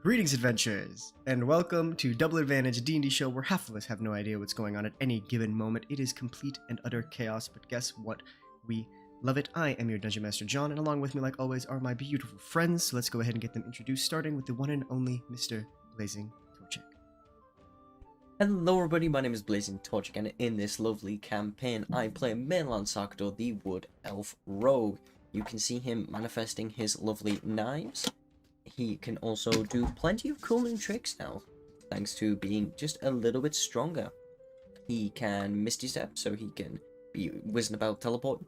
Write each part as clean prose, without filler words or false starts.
Greetings, adventurers, and welcome to Double Advantage D&D Show, where half of us have no idea what's going on at any given moment. It is complete and utter chaos, but guess what? We love it. I am your Dungeon Master, John, and along with me, like always, are my beautiful friends. So let's go ahead and get them introduced, starting with the one and only Mr. Blazing Torchic. Hello everybody, my name is Blazing Torchic, and in this lovely campaign, I play Mainland Sarkador, the Wood Elf Rogue. You can see him manifesting his lovely knives. He can also do plenty of cool new tricks now, thanks to being just a little bit stronger. He can Misty Step, so he can be whizzing about teleporting.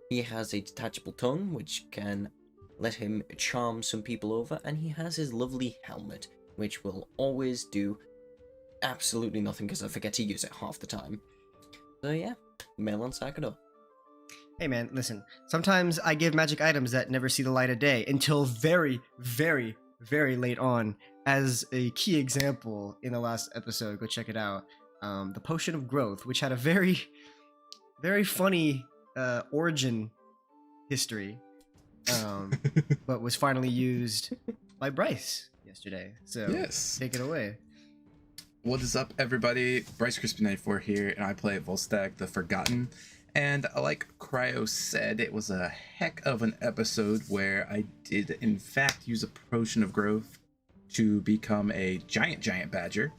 He has a detachable tongue, which can let him charm some people over, and he has his lovely helmet, which will always do absolutely nothing because I forget to use it half the time. So yeah, Mainland Sarkador. Hey man, listen, sometimes I give magic items that never see the light of day until very, very, very late on. As a key example in the last episode, go check it out, the Potion of Growth, which had a very, very funny origin history, but was finally used by Bryce yesterday. So yes, take it away. What is up, everybody? BryceKrispie 94 here, and I play Volstagg the Forgotten. And like Cryo said, it was a heck of an episode where I did, in fact, use a Potion of Growth to become a giant badger.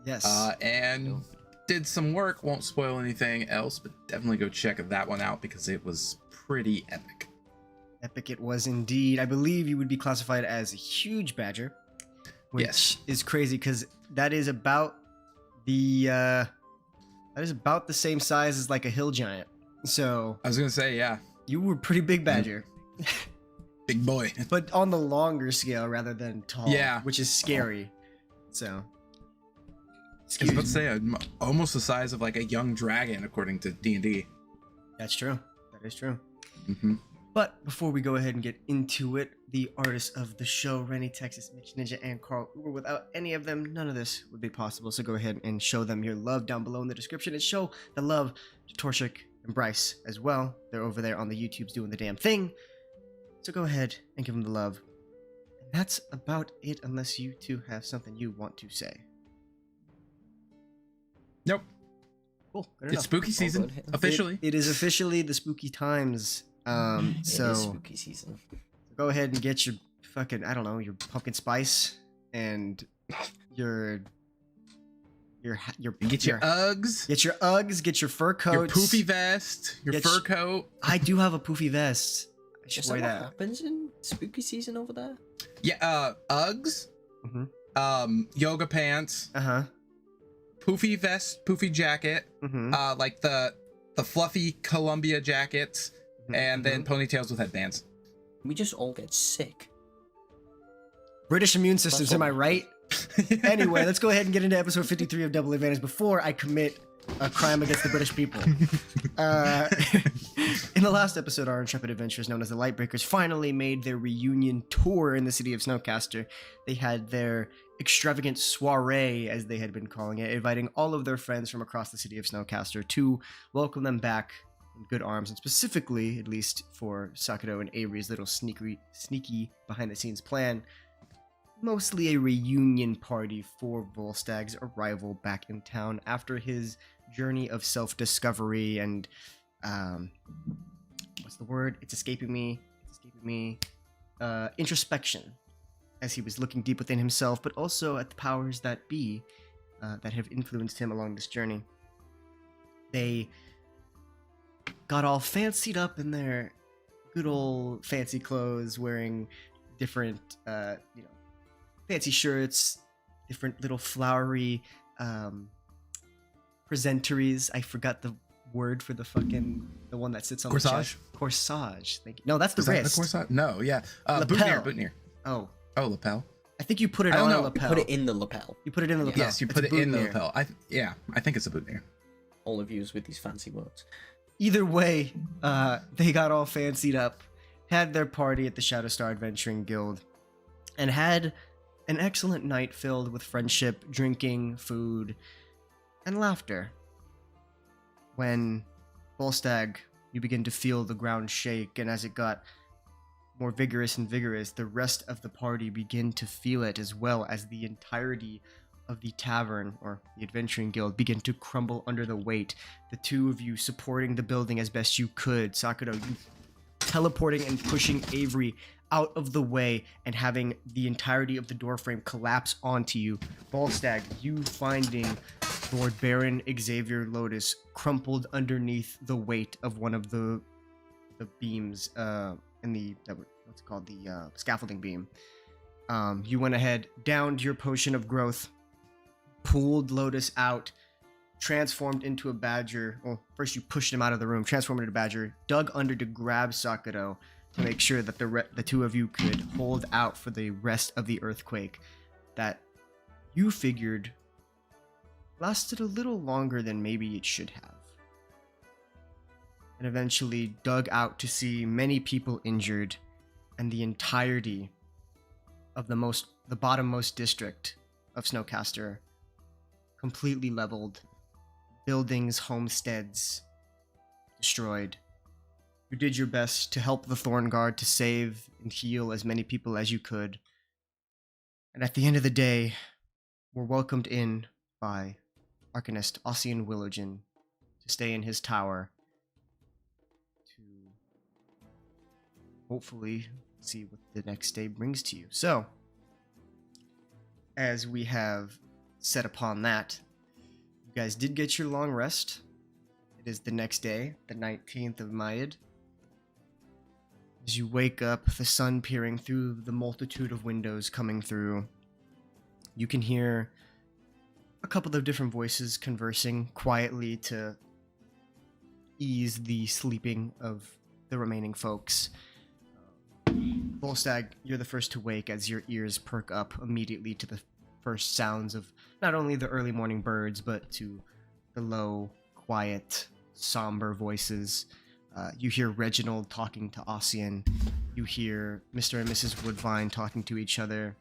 Yes. And did some work. Won't spoil anything else, but definitely go check that one out because it was pretty epic. Epic it was indeed. I believe you would be classified as a huge badger, which yes, is crazy because that is about the same size as like a hill giant. So I was gonna say, yeah, you were pretty big badger. Big boy. But on the longer scale rather than tall. Yeah, which is scary. So I was about to say almost the size of like a young dragon according to D&D. That's true. That is true. Mm-hmm. But before we go ahead and get into it, the artists of the show, Renny, Texas, Mitch, Ninja, and Carl Uber, without any of them, none of this would be possible. So go ahead and show them your love down below in the description, and show the love to Torchic and Bryce as well. They're over there on the YouTubes doing the damn thing. So go ahead and give them the love. And that's about it, unless you two have something you want to say. Nope. Cool. It's spooky season, officially. It is officially the spooky times. It is spooky season. Go ahead and get your fucking, I don't know, your pumpkin spice and your Get your Uggs. Get your Uggs, get your fur coats. Your poofy vest, your fur coat. I do have a poofy vest. I should wear that. What happens in spooky season over there? Yeah, Uggs. Mm-hmm. Yoga pants. Uh-huh. Poofy vest, poofy jacket. Mm-hmm. Like the fluffy Columbia jackets. And then ponytails with headbands. We just all get sick. British immune systems, am I right? Anyway, let's go ahead and get into episode 53 of Double Advantage before I commit a crime against the British people. In the last episode, our intrepid adventurers known as the Lightbreakers finally made their reunion tour in the city of Snowcaster. They had their extravagant soiree, as they had been calling it, inviting all of their friends from across the city of Snowcaster to welcome them back in good arms, and specifically, at least for Sakado and Avery's little sneaky behind-the-scenes plan, mostly a reunion party for Volstagg's arrival back in town after his journey of self-discovery and, what's the word? It's escaping me. Introspection, as he was looking deep within himself, but also at the powers that be that have influenced him along this journey. They got all fancied up in their good old fancy clothes, wearing different, fancy shirts, different little flowery presenteries. I forgot the word for the one that sits on corsage? The chest. Corsage. Thank you. No, that's the Is wrist. That the corsage? No, yeah. Lapel. Boutonniere. Oh, lapel. I think you put it on a lapel. You put it in the lapel. You put it in the lapel. Yes, you put it in the lapel. I think it's a boutonniere. All of yous with these fancy words. Either way, they got all fancied up, had their party at the Shadowstar Adventuring Guild, and had an excellent night filled with friendship, drinking, food, and laughter. When Volstagg, you begin to feel the ground shake, and as it got more vigorous and vigorous, the rest of the party begin to feel it, as well as the entirety of the tavern or the adventuring guild begin to crumble under the weight. The two of you supporting the building as best you could. Sakura, you teleporting and pushing Avery out of the way and having the entirety of the doorframe collapse onto you. Volstagg, you finding Lord Baron Xavier Lotus crumpled underneath the weight of one of the beams in the what's it called, the scaffolding beam. You went ahead, downed your potion of growth, pulled Lotus out, transformed into a badger. Well, first you pushed him out of the room, transformed into a badger, dug under to grab Sakura to make sure that the two of you could hold out for the rest of the earthquake that you figured lasted a little longer than maybe it should have. And eventually dug out to see many people injured and the entirety of the bottommost district of Snowcaster completely leveled, buildings, homesteads destroyed. You did your best to help the Thorn Guard to save and heal as many people as you could. And at the end of the day, were welcomed in by Arcanist Ossian Willowgen to stay in his tower to hopefully see what the next day brings to you. So, as we have set upon that, you guys did get your long rest. It is the next day, the 19th of Mayad. As you wake up, the sun peering through the multitude of windows coming through, you can hear a couple of different voices conversing quietly to ease the sleeping of the remaining folks. Volstagg, you're the first to wake as your ears perk up immediately to the first sounds of not only the early morning birds, but to the low, quiet, somber voices. You hear Reginald talking to Ossian. You hear Mr. and Mrs. Woodvine talking to each other.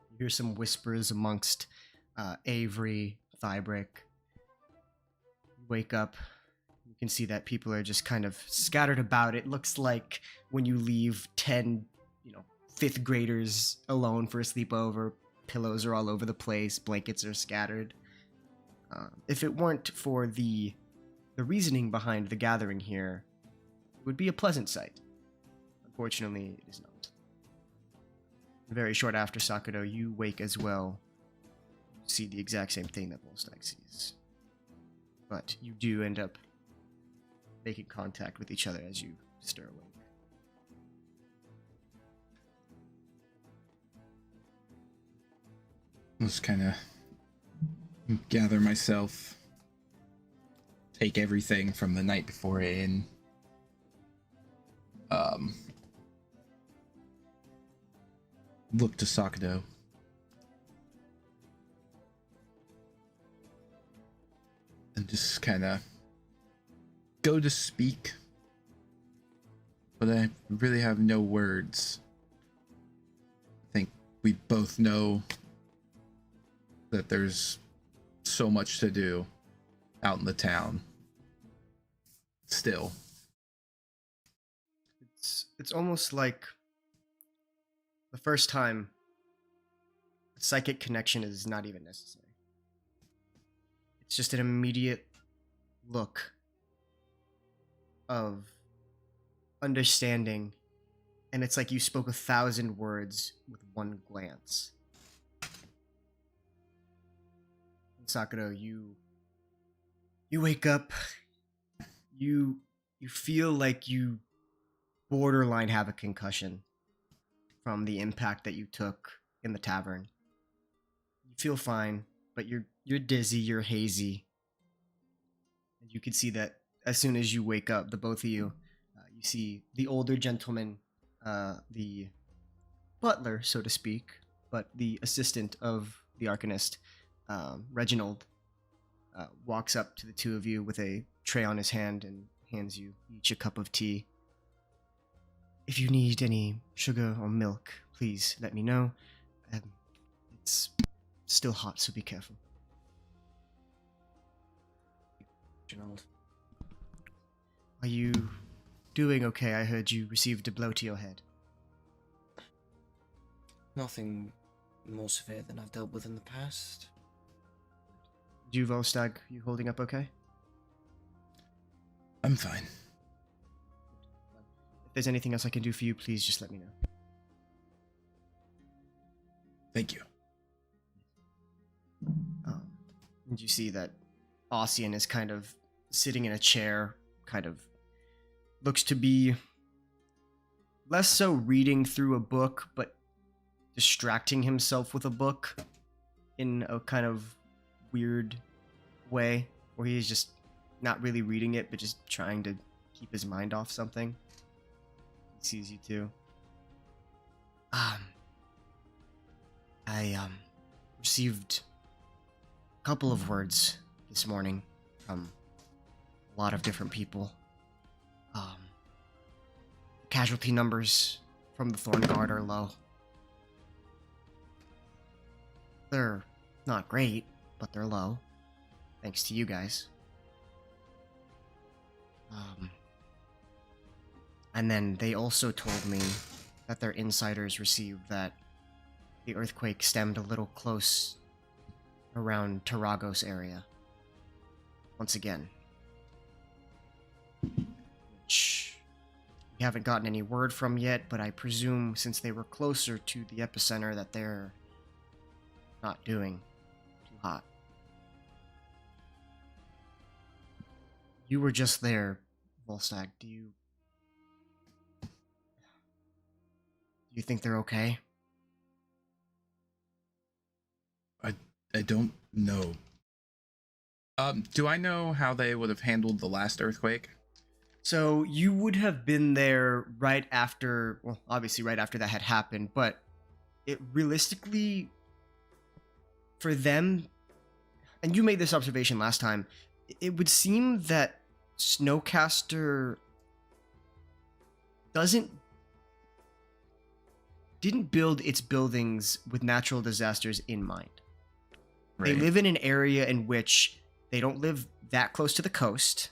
You hear some whispers amongst Avery, Thybrick. You wake up. You can see that people are just kind of scattered about. It looks like when you leave 10, fifth graders alone for a sleepover, pillows are all over the place, blankets are scattered. If it weren't for the reasoning behind the gathering here, it would be a pleasant sight. Unfortunately, it is not. Very short after Sakura, you wake as well. You see the exact same thing that Volstagg sees. But you do end up making contact with each other as you stir awake. Just kind of gather myself, take everything from the night before in. Look to Sakado. And just kind of go to speak, but I really have no words. I think we both know that there's so much to do out in the town still. It's almost like the first time psychic connection is not even necessary. It's just an immediate look of understanding, and it's like you spoke 1,000 words with one glance. And Sakura, you wake up, you feel like you borderline have a concussion from the impact that you took in the tavern. You feel fine, but you're dizzy, you're hazy. And you can see that as soon as you wake up, the both of you, you see the older gentleman, the butler, so to speak, but the assistant of the Arcanist, Reginald, walks up to the two of you with a tray on his hand and hands you each a cup of tea. If you need any sugar or milk, please let me know. It's still hot, so be careful. Reginald. Are you doing okay? I heard you received a blow to your head. Nothing more severe than I've dealt with in the past. You, Volstagg, you holding up okay? I'm fine. If there's anything else I can do for you, please just let me know. Thank you. And you see that Ossian is kind of sitting in a chair, kind of looks to be less so reading through a book, but distracting himself with a book in a kind of weird way, where he's just not really reading it, but just trying to keep his mind off something. He sees you too. I received a couple of words this morning from a lot of different people. Casualty numbers from the Thorn Guard are low. They're not great, but they're low. Thanks to you guys. And then they also told me that their insiders received that the earthquake stemmed a little close around Tarragos area. Once again. Which we haven't gotten any word from yet, but I presume since they were closer to the epicenter that they're not doing too hot. You were just there, Volstagg. Do you think they're okay? I don't know. Do I know how they would have handled the last earthquake? So you would have been there right after, well, obviously right after that had happened, but it realistically, for them, and you made this observation last time, it would seem that Snowcaster didn't build its buildings with natural disasters in mind. They live in an area in which they don't live that close to the coast,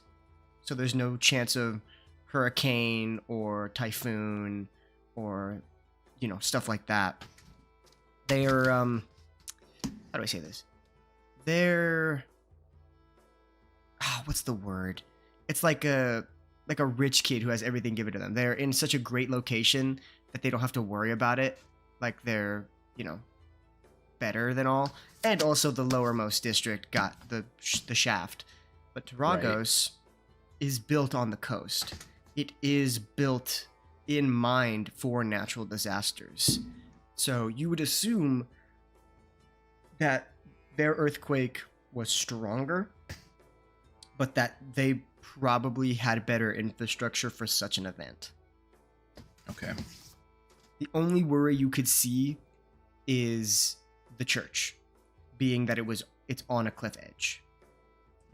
so there's no chance of hurricane or typhoon or, stuff like that. They're, how do I say this? They're, what's the word? It's like a rich kid who has everything given to them. They're in such a great location that they don't have to worry about it. Like they're, better than all. And also the lowermost district got the shaft. But Tarragos is built on the coast. It is built in mind for natural disasters. So you would assume that their earthquake was stronger, but that they probably had better infrastructure for such an event. Okay. The only worry you could see is the church, being that it's on a cliff edge.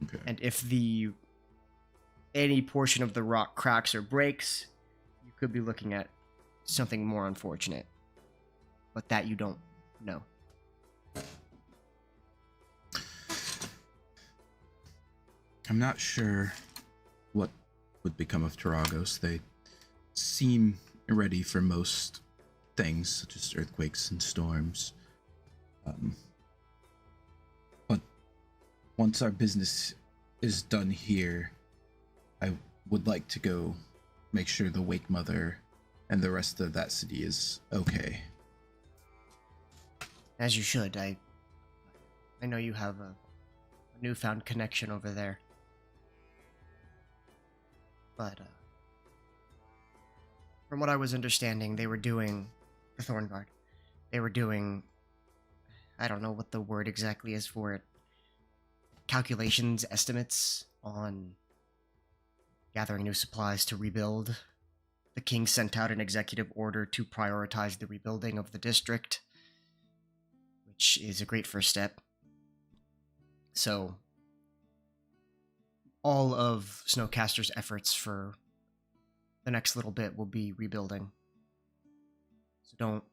Okay. And if any portion of the rock cracks or breaks, you could be looking at something more unfortunate. But that you don't know. I'm not sure what would become of Tarragos. They seem ready for most things, such as earthquakes and storms. But once our business is done here, I would like to go make sure the Wake Mother and the rest of that city is okay. As you should. I know you have a newfound connection over there. But from what I was understanding, they were doing the Thorn Guard. They were doing, I don't know what the word exactly is for it, calculations, estimates on gathering new supplies to rebuild. The king sent out an executive order to prioritize the rebuilding of the district, which is a great first step. So, all of Snowcaster's efforts for the next little bit will be rebuilding. So don't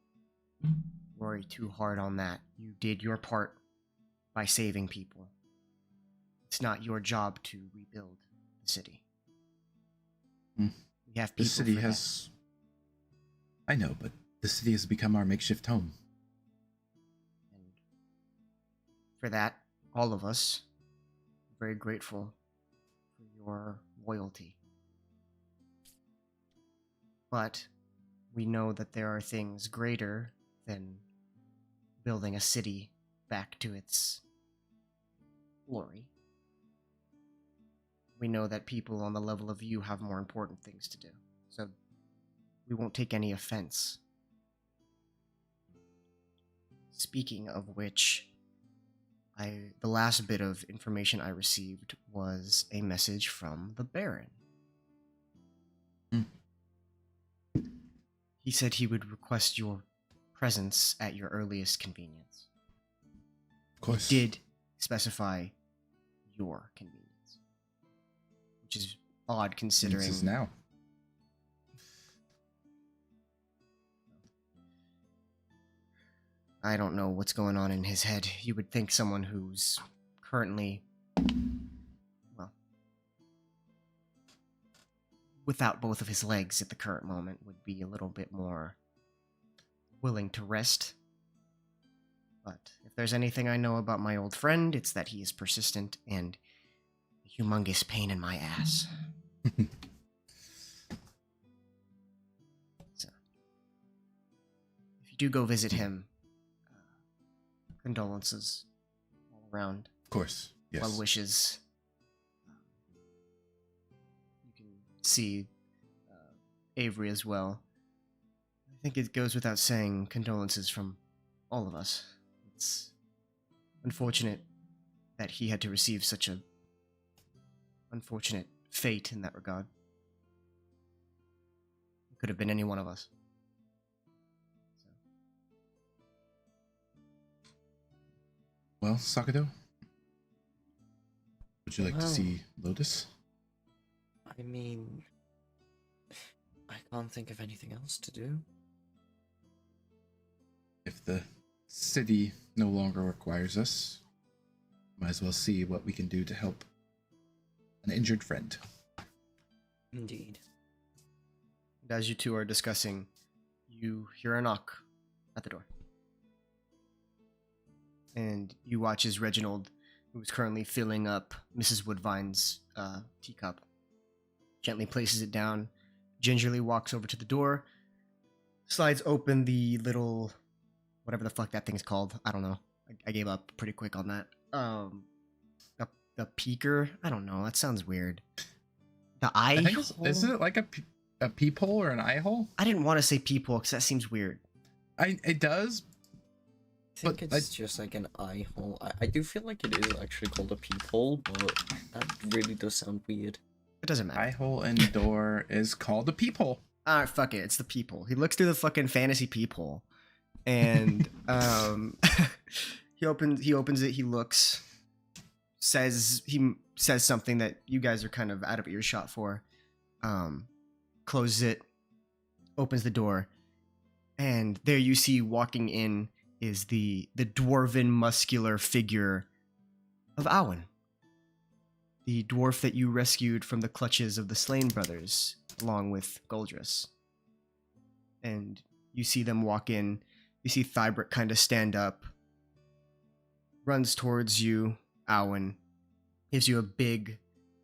worry too hard on that. You did your part by saving people. It's not your job to rebuild the city. We have people The city for has... I know, but the city has become our makeshift home. For that, all of us are very grateful for your loyalty. But we know that there are things greater than building a city back to its glory. We know that people on the level of you have more important things to do, so we won't take any offense. Speaking of which, the last bit of information I received was a message from the Baron. He said he would request your presence at your earliest convenience. Of course. He did specify your convenience, which is odd considering. This is now. I don't know what's going on in his head. You would think someone who's currently, well, without both of his legs at the current moment would be a little bit more willing to rest. But if there's anything I know about my old friend, it's that he is persistent and a humongous pain in my ass. So, if you do go visit him, condolences all around. Of course, yes. Well wishes. You can see Avery as well. I think it goes without saying, condolences from all of us. It's unfortunate that he had to receive such a unfortunate fate in that regard. It could have been any one of us. Well, Sakado, would you like to see Lotus? I mean, I can't think of anything else to do. If the city no longer requires us, might as well see what we can do to help an injured friend. Indeed. And as you two are discussing, you hear a knock at the door. And you watch as Reginald, who is currently filling up Mrs. Woodvine's teacup, gently places it down, gingerly walks over to the door, slides open the little, whatever the fuck that thing's called. I don't know. I gave up pretty quick on that. The peeker? I don't know. That sounds weird. The eye hole? Isn't it like a peephole or an eye hole? I didn't want to say peephole because that seems weird. It does. I think it's just like an eye hole. I do feel like it is actually called a peephole, but that really does sound weird. It doesn't matter. Eye hole in the door is called a peephole. Alright, fuck it. It's the peephole. He looks through the fucking fantasy peephole. And he opens it, he looks, says something that you guys are kind of out of earshot for. Closes it, opens the door, and there you see walking in is the dwarven muscular figure of Awen, the dwarf that you rescued from the clutches of the Slain brothers, along with Goldrus. And you see them walk in. You see Thybrit kind of stand up, runs towards you, Awen, gives you a big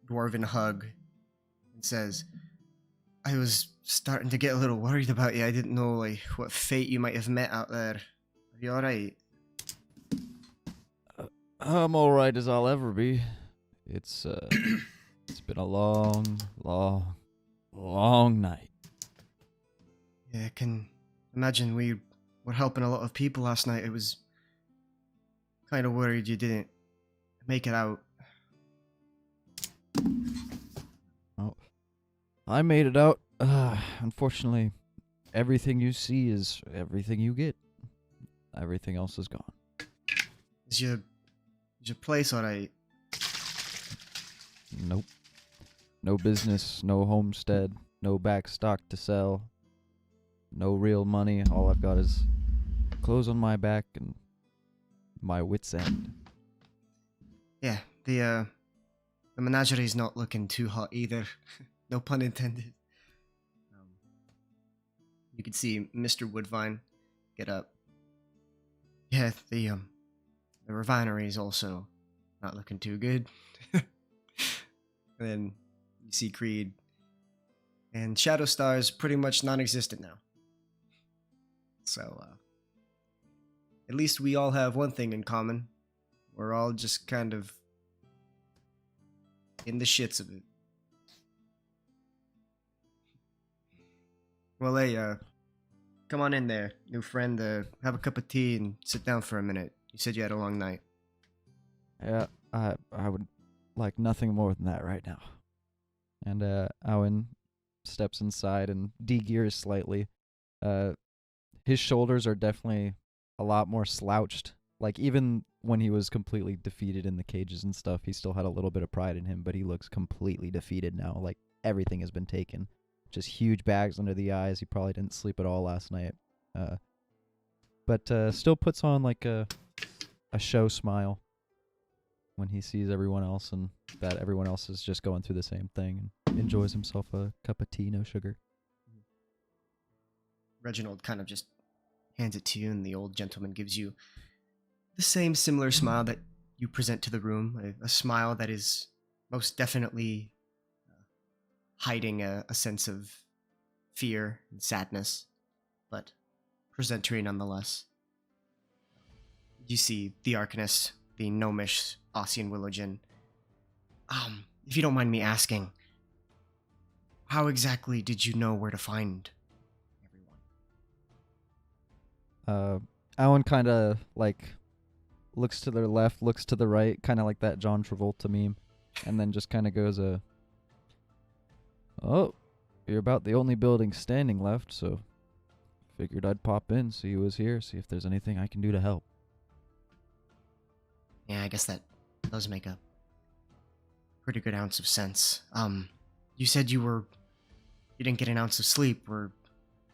dwarven hug, and says, I was starting to get a little worried about you. I didn't know like what fate you might have met out there. Are you alright? I'm alright as I'll ever be. It's been a long night. Yeah, I can imagine we were helping a lot of people last night. It was kind of worried you didn't make it out. Oh, I made it out. Unfortunately, everything you see is everything you get. Everything else is gone. Is your place alright? Nope. No business, no homestead, no back stock to sell, no real money. All I've got is clothes on my back and my wits' end. Yeah, the menagerie's not looking too hot either. No pun intended. You can see Mr. Woodvine get up. Yeah, the The refinery is also not looking too good. And then you see Creed. And Shadowstar is pretty much non-existent now. So, at least we all have one thing in common. We're all just kind of in the shits of it. Well, hey, come on in there, new friend. Have a cup of tea and sit down for a minute. You said you had a long night. Yeah, I would like nothing more than that right now. And Owen steps inside and de-gears slightly. His shoulders are definitely a lot more slouched. Like, even when he was completely defeated in the cages and stuff, he still had a little bit of pride in him, but he looks completely defeated now. Like, everything has been taken. Just huge bags under the eyes. He probably didn't sleep at all last night. But still puts on, like, a show smile when he sees everyone else and that everyone else is just going through the same thing, and enjoys himself a cup of tea, no sugar. Reginald kind of just hands it to you, and the old gentleman gives you the same similar smile that you present to the room, a smile that is most definitely hiding a sense of fear and sadness, but presentary nonetheless. You see the Arcanist, the gnomish Ossian Willowgen. If you don't mind me asking, how exactly did you know where to find everyone? Alan kind of, like, looks to the left, looks to the right, kind of like that John Travolta meme, and then just kind of goes, oh, you're about the only building standing left, so figured I'd pop in, see who was here, see if there's anything I can do to help. Yeah, I guess that does make a pretty good ounce of sense. You said you didn't get an ounce of sleep. Were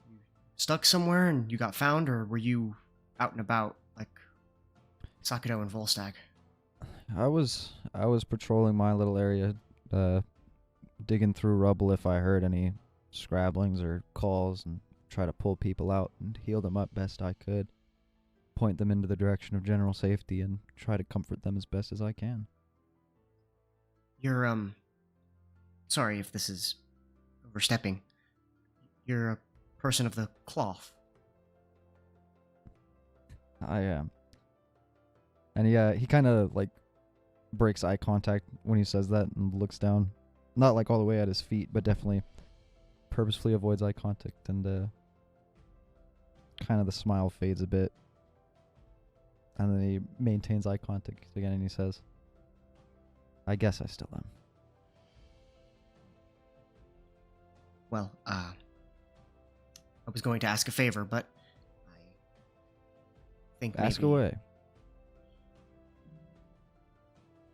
you stuck somewhere and you got found, or were you out and about like Sakudo and Volstagg? I was patrolling my little area, digging through rubble if I heard any scrabblings or calls, and try to pull people out and heal them up best I could, point them into the direction of general safety, and try to comfort them as best as I can. You're, sorry if this is overstepping. You're a person of the cloth. I am. And he kind of, like, breaks eye contact when he says that and looks down. Not, like, all the way at his feet, but definitely purposefully avoids eye contact, and kind of the smile fades a bit. And then he maintains eye contact again, and he says, I guess I still am. Well, I was going to ask a favor, but I think Ask maybe... away.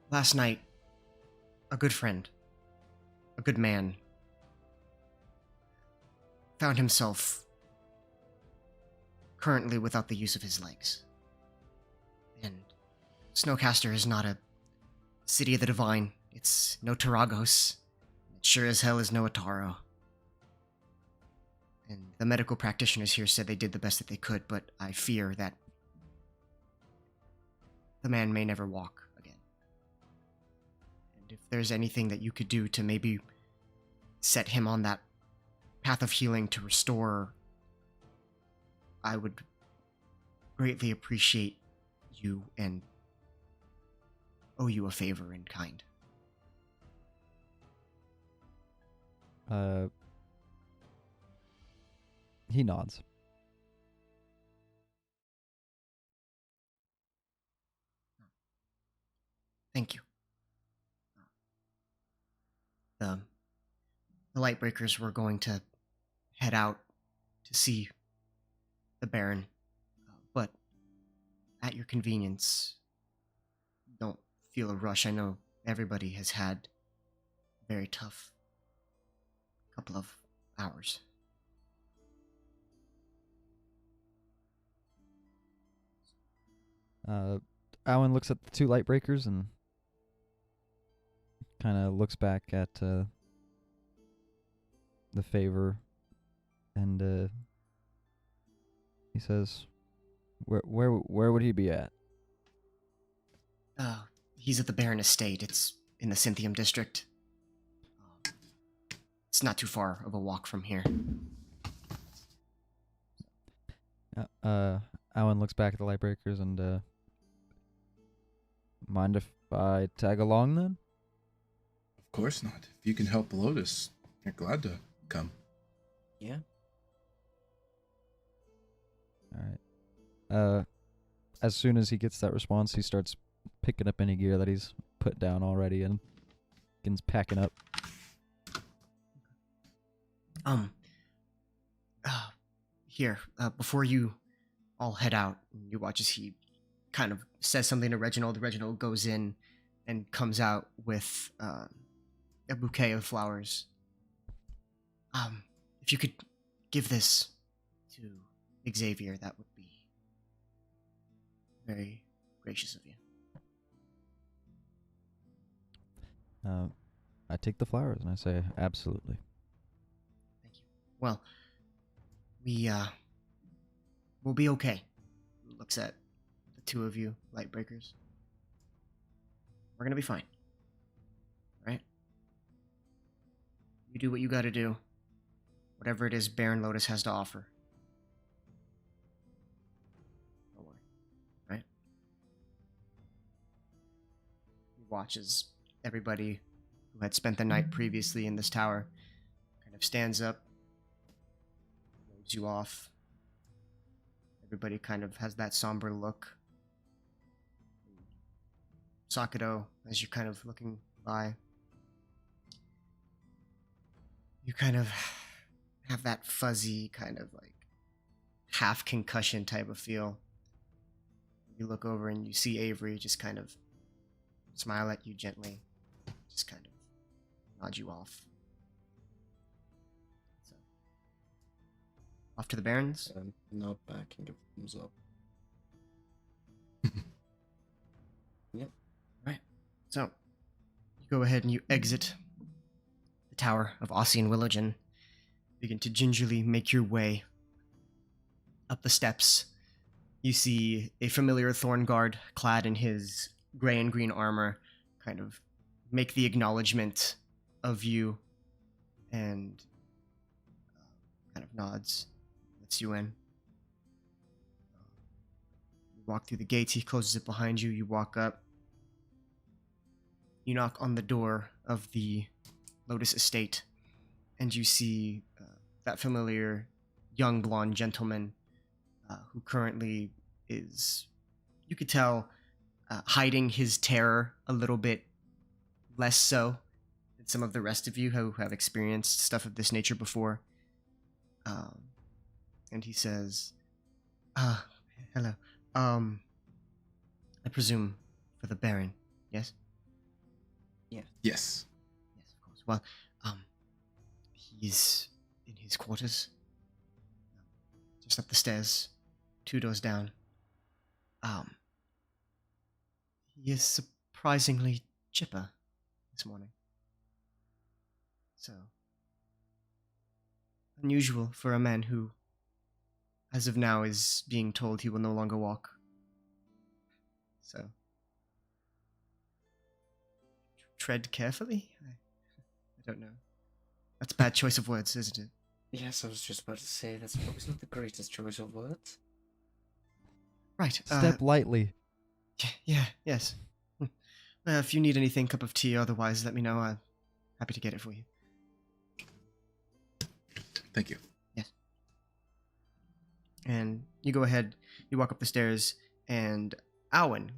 Last night, a good friend, a good man, found himself currently without the use of his legs. And Snowcaster is not a city of the divine. It's no Taragos. It sure as hell is no Ataro. And the medical practitioners here said they did the best that they could, but I fear that the man may never walk again. And if there's anything that you could do to maybe set him on that path of healing to restore, I would greatly appreciate you and owe you a favor in kind. He nods. Thank you. The Lightbreakers were going to head out to see the Baron, but at your convenience, don't feel a rush. I know everybody has had a very tough couple of hours. Alan looks at the two light breakers and kind of looks back at the favor, and he says, "Where would he be at?" He's at the Baron Estate. It's in the Cynthium district. It's not too far of a walk from here. Alan looks back at the Lightbreakers and, mind if I tag along then? Of course not. If you can help Lotus, you're glad to come. Yeah. Alright. As soon as he gets that response, he starts picking up any gear that he's put down already and begins packing up. Here, before you all head out, you watch as he kind of says something to Reginald. Reginald goes in and comes out with a bouquet of flowers. If you could give this to Xavier, that would be very gracious of you. I take the flowers and I say, absolutely. Thank you. Well, we'll be okay. Looks at the two of you, Lightbreakers. We're gonna be fine. Right? You do what you gotta do. Whatever it is Baron Lotus has to offer. Don't worry. Right? He watches everybody who had spent the night previously in this tower kind of stands up, waves you off. Everybody kind of has that somber look. Sakudo, as you're kind of looking by, you kind of have that fuzzy kind of like half concussion type of feel. You look over and you see Avery just kind of smile at you gently, just kind of nod you off. So, off to the Barrens. Nod back and give thumbs up. Yep. Right. So, you go ahead and you exit the Tower of Ossian Willowgen. Begin to gingerly make your way up the steps. You see a familiar thorn guard clad in his gray and green armor kind of make the acknowledgement of you and kind of nods, lets you in. You walk through the gates, he closes it behind you, you walk up. You knock on the door of the Lotus Estate, and you see that familiar young blonde gentleman who currently is, you could tell, hiding his terror a little bit less so than some of the rest of you who have experienced stuff of this nature before. And he says, hello. I presume for the Baron, yes? Yeah. Yes. Yes, of course. Well, he's in his quarters. Just up the stairs, 2 doors down. He is surprisingly chipper this morning. So, unusual for a man who, as of now, is being told he will no longer walk. So, tread carefully? I don't know. That's a bad choice of words, isn't it? Yes, I was just about to say that's probably not the greatest choice of words. Right. Step lightly. Yes. If you need anything, cup of tea, otherwise let me know. I'm happy to get it for you. Thank you. Yes. And you go ahead, you walk up the stairs, and Owen,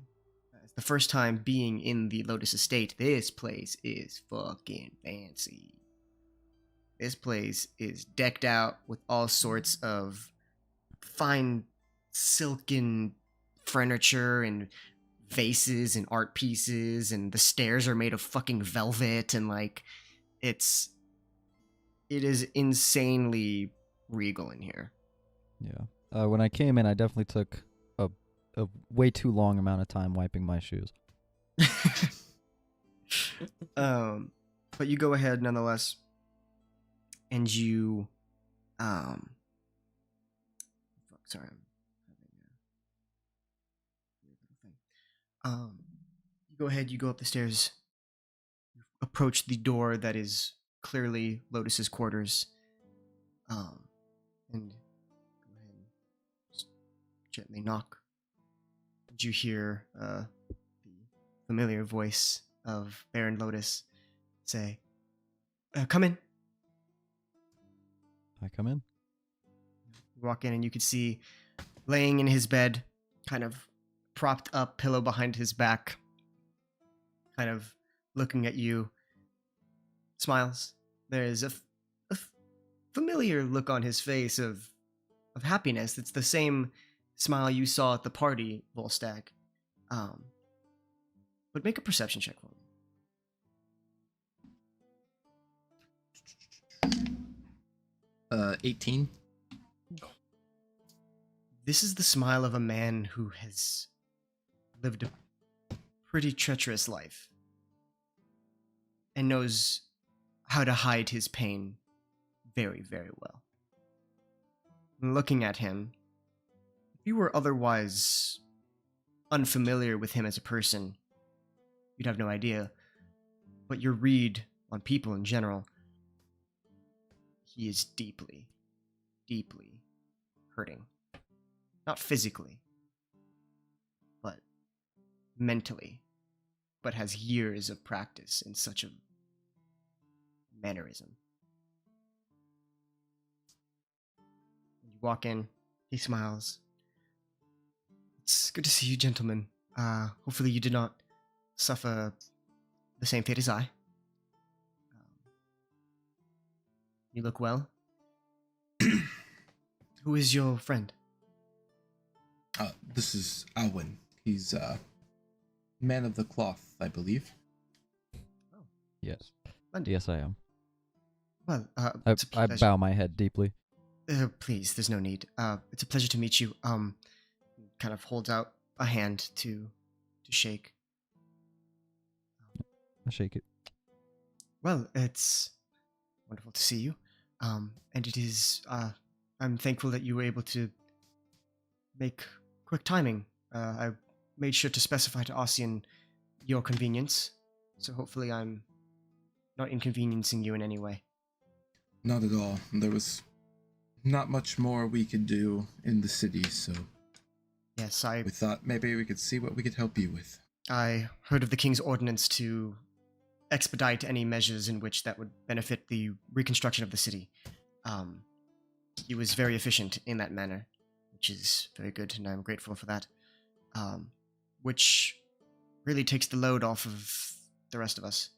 it's the first time being in the Lotus Estate. This place is fucking fancy. This place is decked out with all sorts of fine silken furniture and vases and art pieces, and the stairs are made of fucking velvet, and like it is insanely regal in here. Yeah. When I came in, I definitely took a way too long amount of time wiping my shoes. But you go ahead nonetheless, and you sorry, I'm having a weird little thing. You go ahead, you go up the stairs, you approach the door that is clearly Lotus's quarters. And go ahead and just gently knock. And you hear the familiar voice of Baron Lotus say, come in. I come in? You walk in and you can see laying in his bed, kind of propped up, pillow behind his back, kind of looking at you, smiles. There is a familiar look on his face of happiness. It's the same smile you saw at the party, Volstagg. But make a perception check for me. 18. This is the smile of a man who has lived a pretty treacherous life and knows how to hide his pain very, very well. And looking at him, if you were otherwise unfamiliar with him as a person, you'd have no idea. But your read on people in general, he is deeply, deeply hurting. Not physically, but mentally, but has years of practice in such a mannerism. You walk in, he smiles. It's good to see you, gentlemen. Hopefully you did not suffer the same fate as I. You look well. Who is your friend? This is Alwyn. He's man of the cloth, I believe. Oh, Yes. Splendid. Yes, I am. Well, I bow my head deeply. Please, there's no need. It's a pleasure to meet you. Kind of holds out a hand to shake. I shake it. Well, it's wonderful to see you. And it is, I'm thankful that you were able to make quick timing. I made sure to specify to Ossian your convenience, so hopefully I'm not inconveniencing you in any way. Not at all. There was not much more we could do in the city, so Yes, we thought maybe we could see what we could help you with. I heard of the king's ordinance to expedite any measures in which that would benefit the reconstruction of the city. He was very efficient in that manner, which is very good, and I'm grateful for that. Which really takes the load off of the rest of us.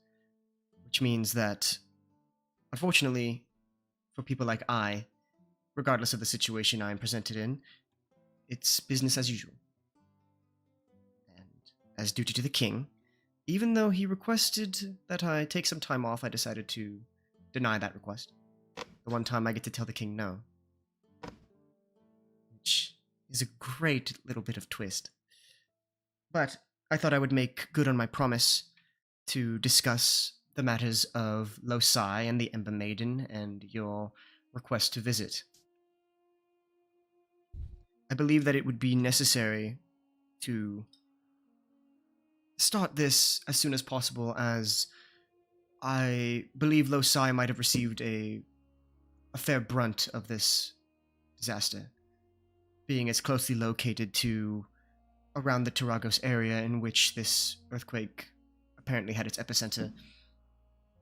Which means that, unfortunately, for people like I, regardless of the situation I am presented in, it's business as usual. And as duty to the king, even though he requested that I take some time off, I decided to deny that request. The one time I get to tell the king no. Which is a great little bit of twist. But I thought I would make good on my promise to discuss the matters of Losai and the Ember Maiden and your request to visit. I believe that it would be necessary to start this as soon as possible, as I believe Losai might have received a fair brunt of this disaster, being as closely located to around the Taragos area in which this earthquake apparently had its epicenter.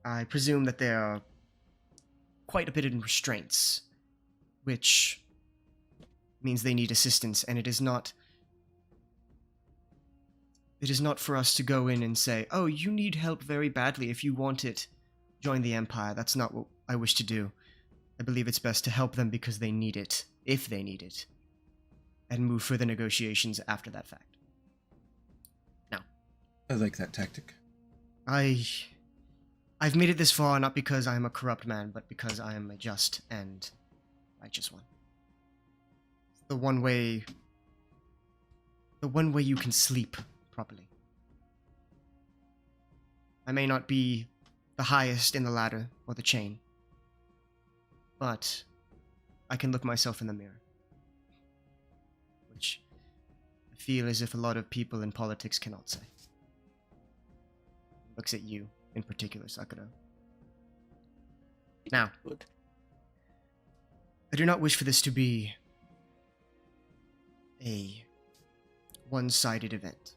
I presume that there are quite a bit of restraints, which means they need assistance, and it is not for us to go in and say, oh, you need help very badly. If you want it, join the Empire. That's not what I wish to do. I believe it's best to help them because they need it, if they need it, and move further negotiations after that fact. Now, I like that tactic. I've made it this far not because I am a corrupt man, but because I am a just and righteous one. The one way you can sleep properly. I may not be the highest in the ladder or the chain, but I can look myself in the mirror, which I feel as if a lot of people in politics cannot say. Looks at you in particular, Sakura. Now, Good. I do not wish for this to be a one-sided event.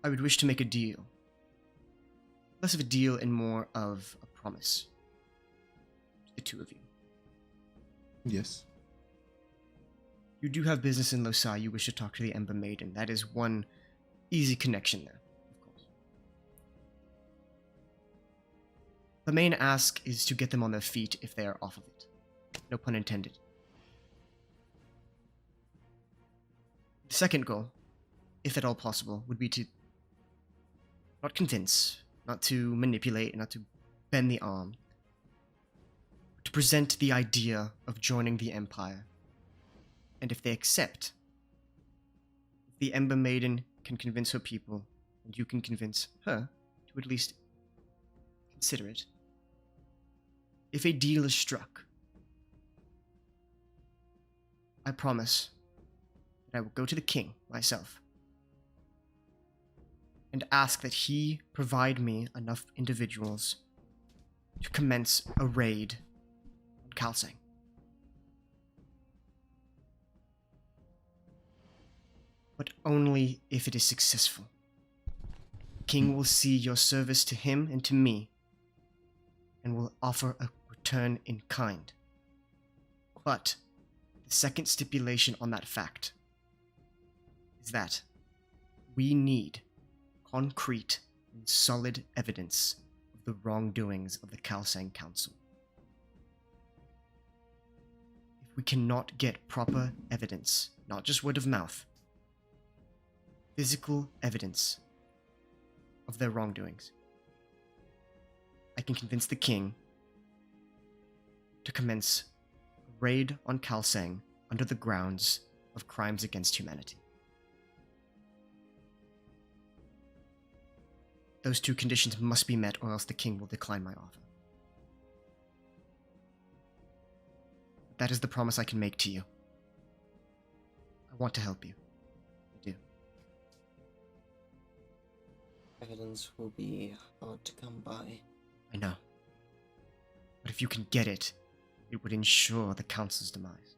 I would wish to make a deal. Less of a deal and more of a promise. To the two of you. Yes. You do have business in Losai. You wish to talk to the Ember Maiden. That is one easy connection there, of course. The main ask is to get them on their feet if they are off of it. No pun intended. The second goal, if at all possible, would be to not convince, not to manipulate, not to bend the arm, but to present the idea of joining the Empire. And if they accept, if the Ember Maiden can convince her people, and you can convince her to at least consider it, if a deal is struck, I promise that I will go to the king myself and ask that he provide me enough individuals to commence a raid on Kalsang. But only if it is successful. The king will see your service to him and to me, and will offer a return in kind. But the second stipulation on that fact is that we need concrete and solid evidence of the wrongdoings of the Kalsang Council. If we cannot get proper evidence, not just word of mouth, physical evidence of their wrongdoings, I can convince the king to commence a raid on Kalsang under the grounds of crimes against humanity. Those two conditions must be met, or else the king will decline my offer. That is the promise I can make to you. I want to help you. I do. Evidence will be hard to come by. I know. But if you can get it, it would ensure the council's demise.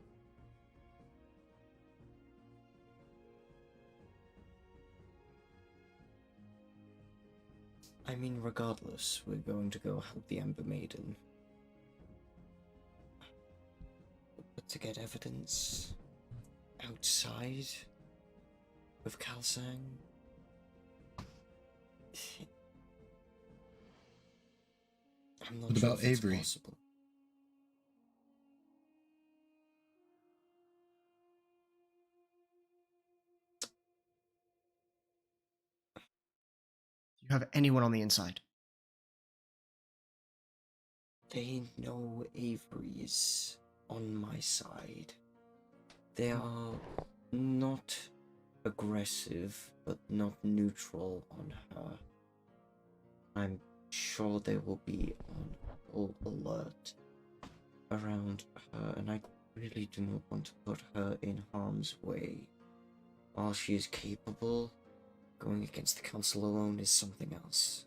I mean, regardless, we're going to go help the Ember Maiden. But to get evidence outside of Kalsang, I'm not What sure about if it's Avery? possible. Do you have anyone on the inside? They know Avery is on my side. They are not aggressive, but not neutral on her. I'm sure they will be on full alert around her, and I really do not want to put her in harm's way. While she is capable, going against the council alone is something else.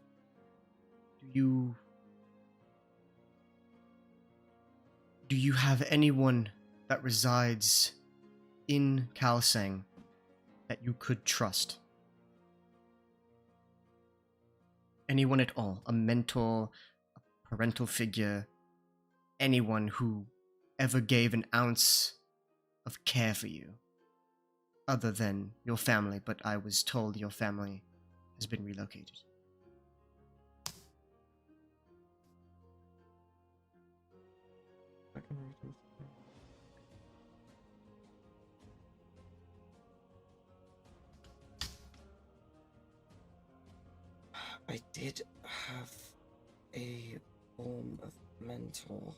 Do you have anyone that resides in Kalsang that you could trust? Anyone at all? A mentor, a parental figure, anyone who ever gave an ounce of care for you? Other than your family, but I was told your family has been relocated. I did have a form of mentor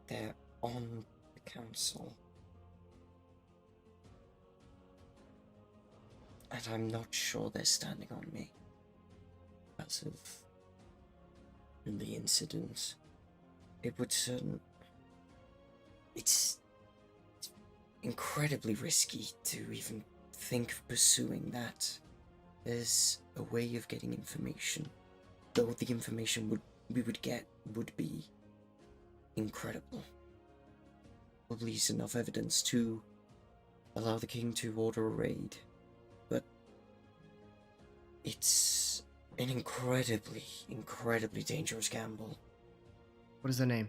there on the council. And I'm not sure they're standing on me as of the incident. It would it's incredibly risky to even think of pursuing that there's a way of getting information, though the information we would get would be incredible. Probably enough evidence to allow the king to order a raid, but it's an incredibly dangerous gamble. What is their name?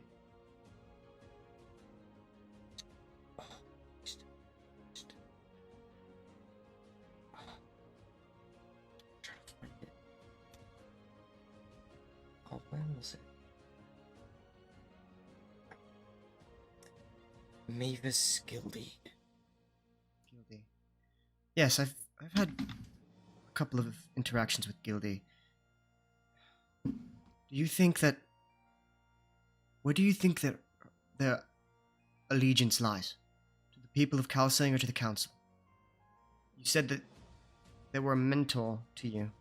Trying to find it. Oh, where was it? Mavis Gildy. Gildy. Yes, I've had a couple of interactions with Gildy. Do you think that... Where do you think that their allegiance lies? To the people of Kalsang or to the council? You said that they were a mentor to you.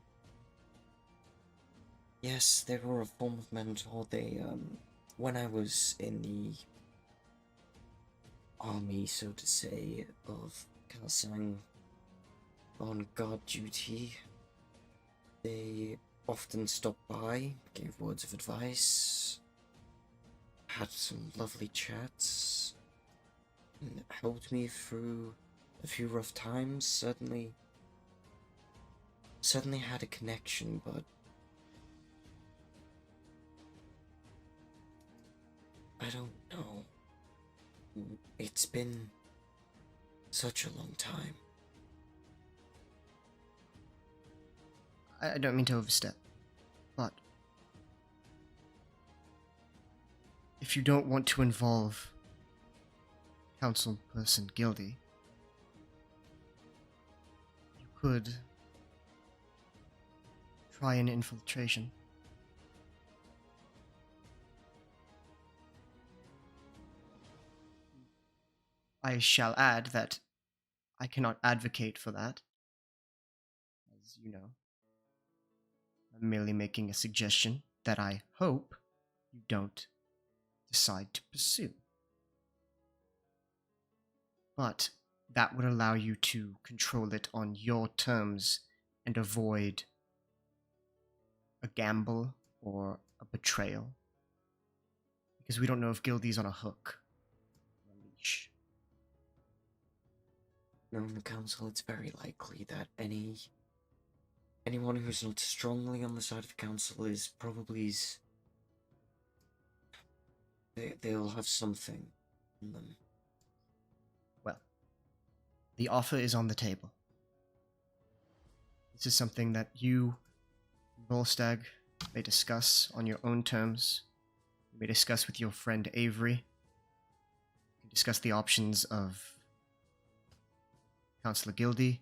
Yes, they were a form of mentor. They, when I was in the army, so to say, of Kalsang on guard duty, they often stopped by, gave words of advice, had some lovely chats, and helped me through a few rough times. Certainly had a connection, but I don't know. It's been such a long time. I don't mean to overstep, but if you don't want to involve council person Gildy, you could try an infiltration. I shall add that I cannot advocate for that, as you know. I'm merely making a suggestion that I hope you don't decide to pursue. But that would allow you to control it on your terms and avoid a gamble or a betrayal. Because we don't know if Gildy's on a hook or a leash. Knowing the council, it's very likely that anyone who's not strongly on the side of the council is probably they'll have something on them. Well, the offer is on the table. This is something that you, Volstagg, may discuss on your own terms. You may discuss with your friend Avery. You can discuss the options of Councillor Gildy.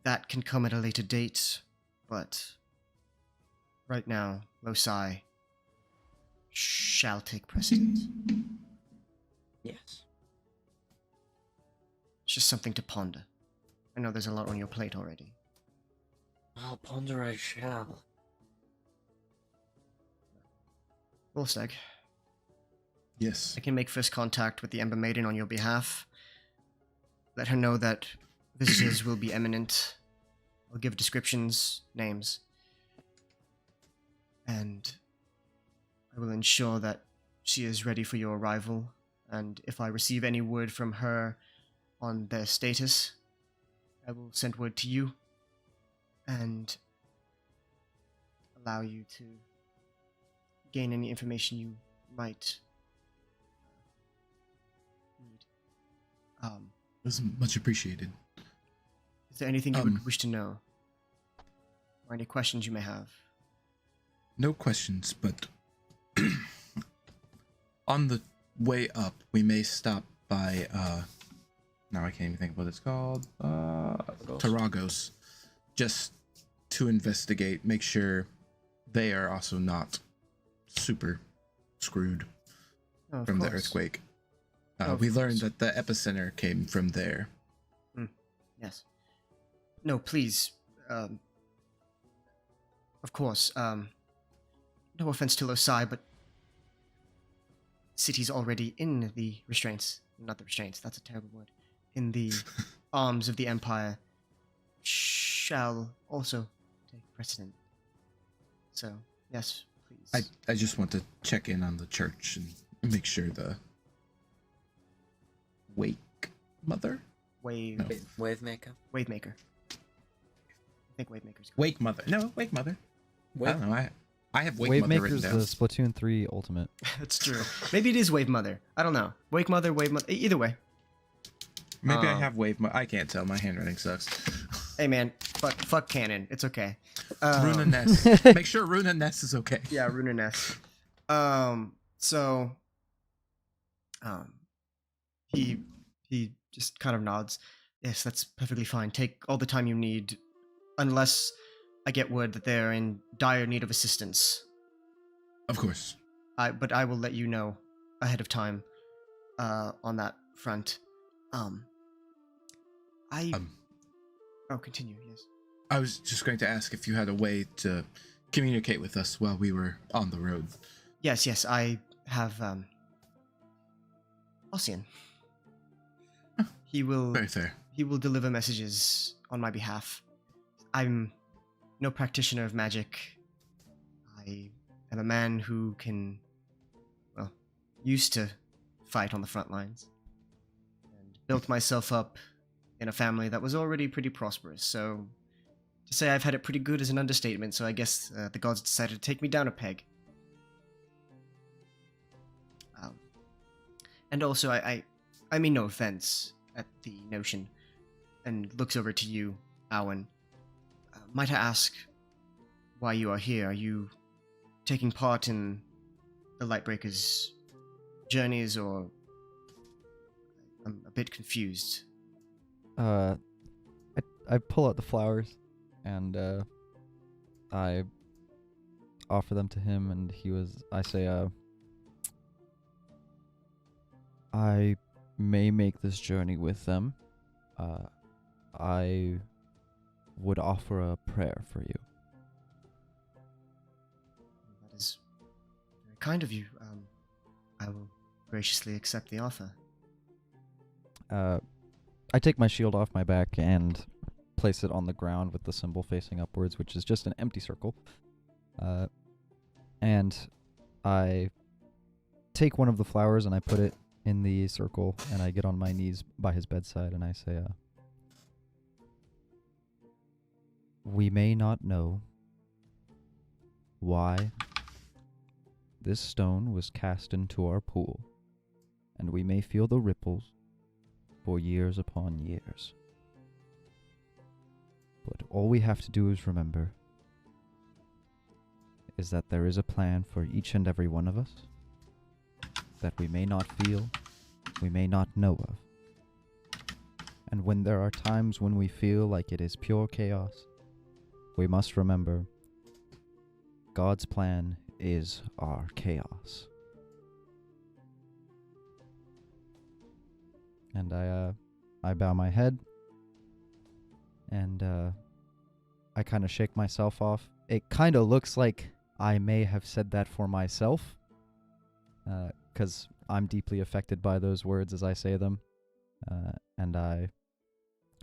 That can come at a later date, but right now, Loci shall take precedence. Yes. It's just something to ponder. I know there's a lot on your plate already. I'll ponder I shall. Volstagg, Yes. I can make first contact with the Ember Maiden on your behalf. Let her know that visitors will be imminent. I'll give descriptions, names. And I will ensure that she is ready for your arrival. And if I receive any word from her on their status, I will send word to you and allow you to gain any information you might need. That's much appreciated. Is there anything you would wish to know? Or any questions you may have? No questions, but on the way up, we may stop by, now I can't even think of what it's called, Taragos, just to investigate, make sure they are also not super screwed Oh, of from the course. earthquake. Of We learned course. that the epicenter came from there. Yes. No, please. Of course. No offense to Loci, but city's already in the restraints. Not the restraints. That's a terrible word. In the arms of the Empire. shall also take precedent. So, yes, please. I just want to check in on the church and make sure the wake mother? Wave, No. Wavemaker. Wavemaker. I think Wavemaker's good. Wake mother. No, wake mother. I Wave. don't know. I have wake mother written Wavemaker's down. the Splatoon 3 ultimate. That's true. Maybe it is Wave Mother. I don't know. Wake Mother, Wave Mother. Either way. Maybe I have wave mother. I can't tell. My handwriting sucks. Hey man, fuck canon. It's okay. Runa Ness. Make sure Runa Ness is okay. Yeah, Runa Ness. So, he just kind of nods. Yes, that's perfectly fine. Take all the time you need, unless I get word that they're in dire need of assistance. Of course. But I will let you know ahead of time, on that front. Oh, continue. Yes. I was just going to ask if you had a way to communicate with us while we were on the road. Yes. I have Ossian. He will. Very fair. He will deliver messages on my behalf. I'm no practitioner of magic. I am a man who used to fight on the front lines. And built myself up in a family that was already pretty prosperous, so to say I've had it pretty good is an understatement, so I guess the gods decided to take me down a peg. And also, I mean no offense at the notion, and looks over to you, Owen. Might I ask why you are here? Are you taking part in the Lightbreakers' journeys, or... I'm a bit confused. I pull out the flowers, and I offer them to him, and I say, I may make this journey with them. I would offer a prayer for you. That is very kind of you. I will graciously accept the offer. I take my shield off my back and place it on the ground with the symbol facing upwards, which is just an empty circle. And I take one of the flowers and I put it in the circle, and I get on my knees by his bedside and I say, we may not know why this stone was cast into our pool, and we may feel the ripples for years upon years. But all we have to do is remember is that there is a plan for each and every one of us that we may not feel, we may not know of. And when there are times when we feel like it is pure chaos, we must remember God's plan is our chaos. And I bow my head, and I kind of shake myself off. It kind of looks like I may have said that for myself, because I'm deeply affected by those words as I say them. And I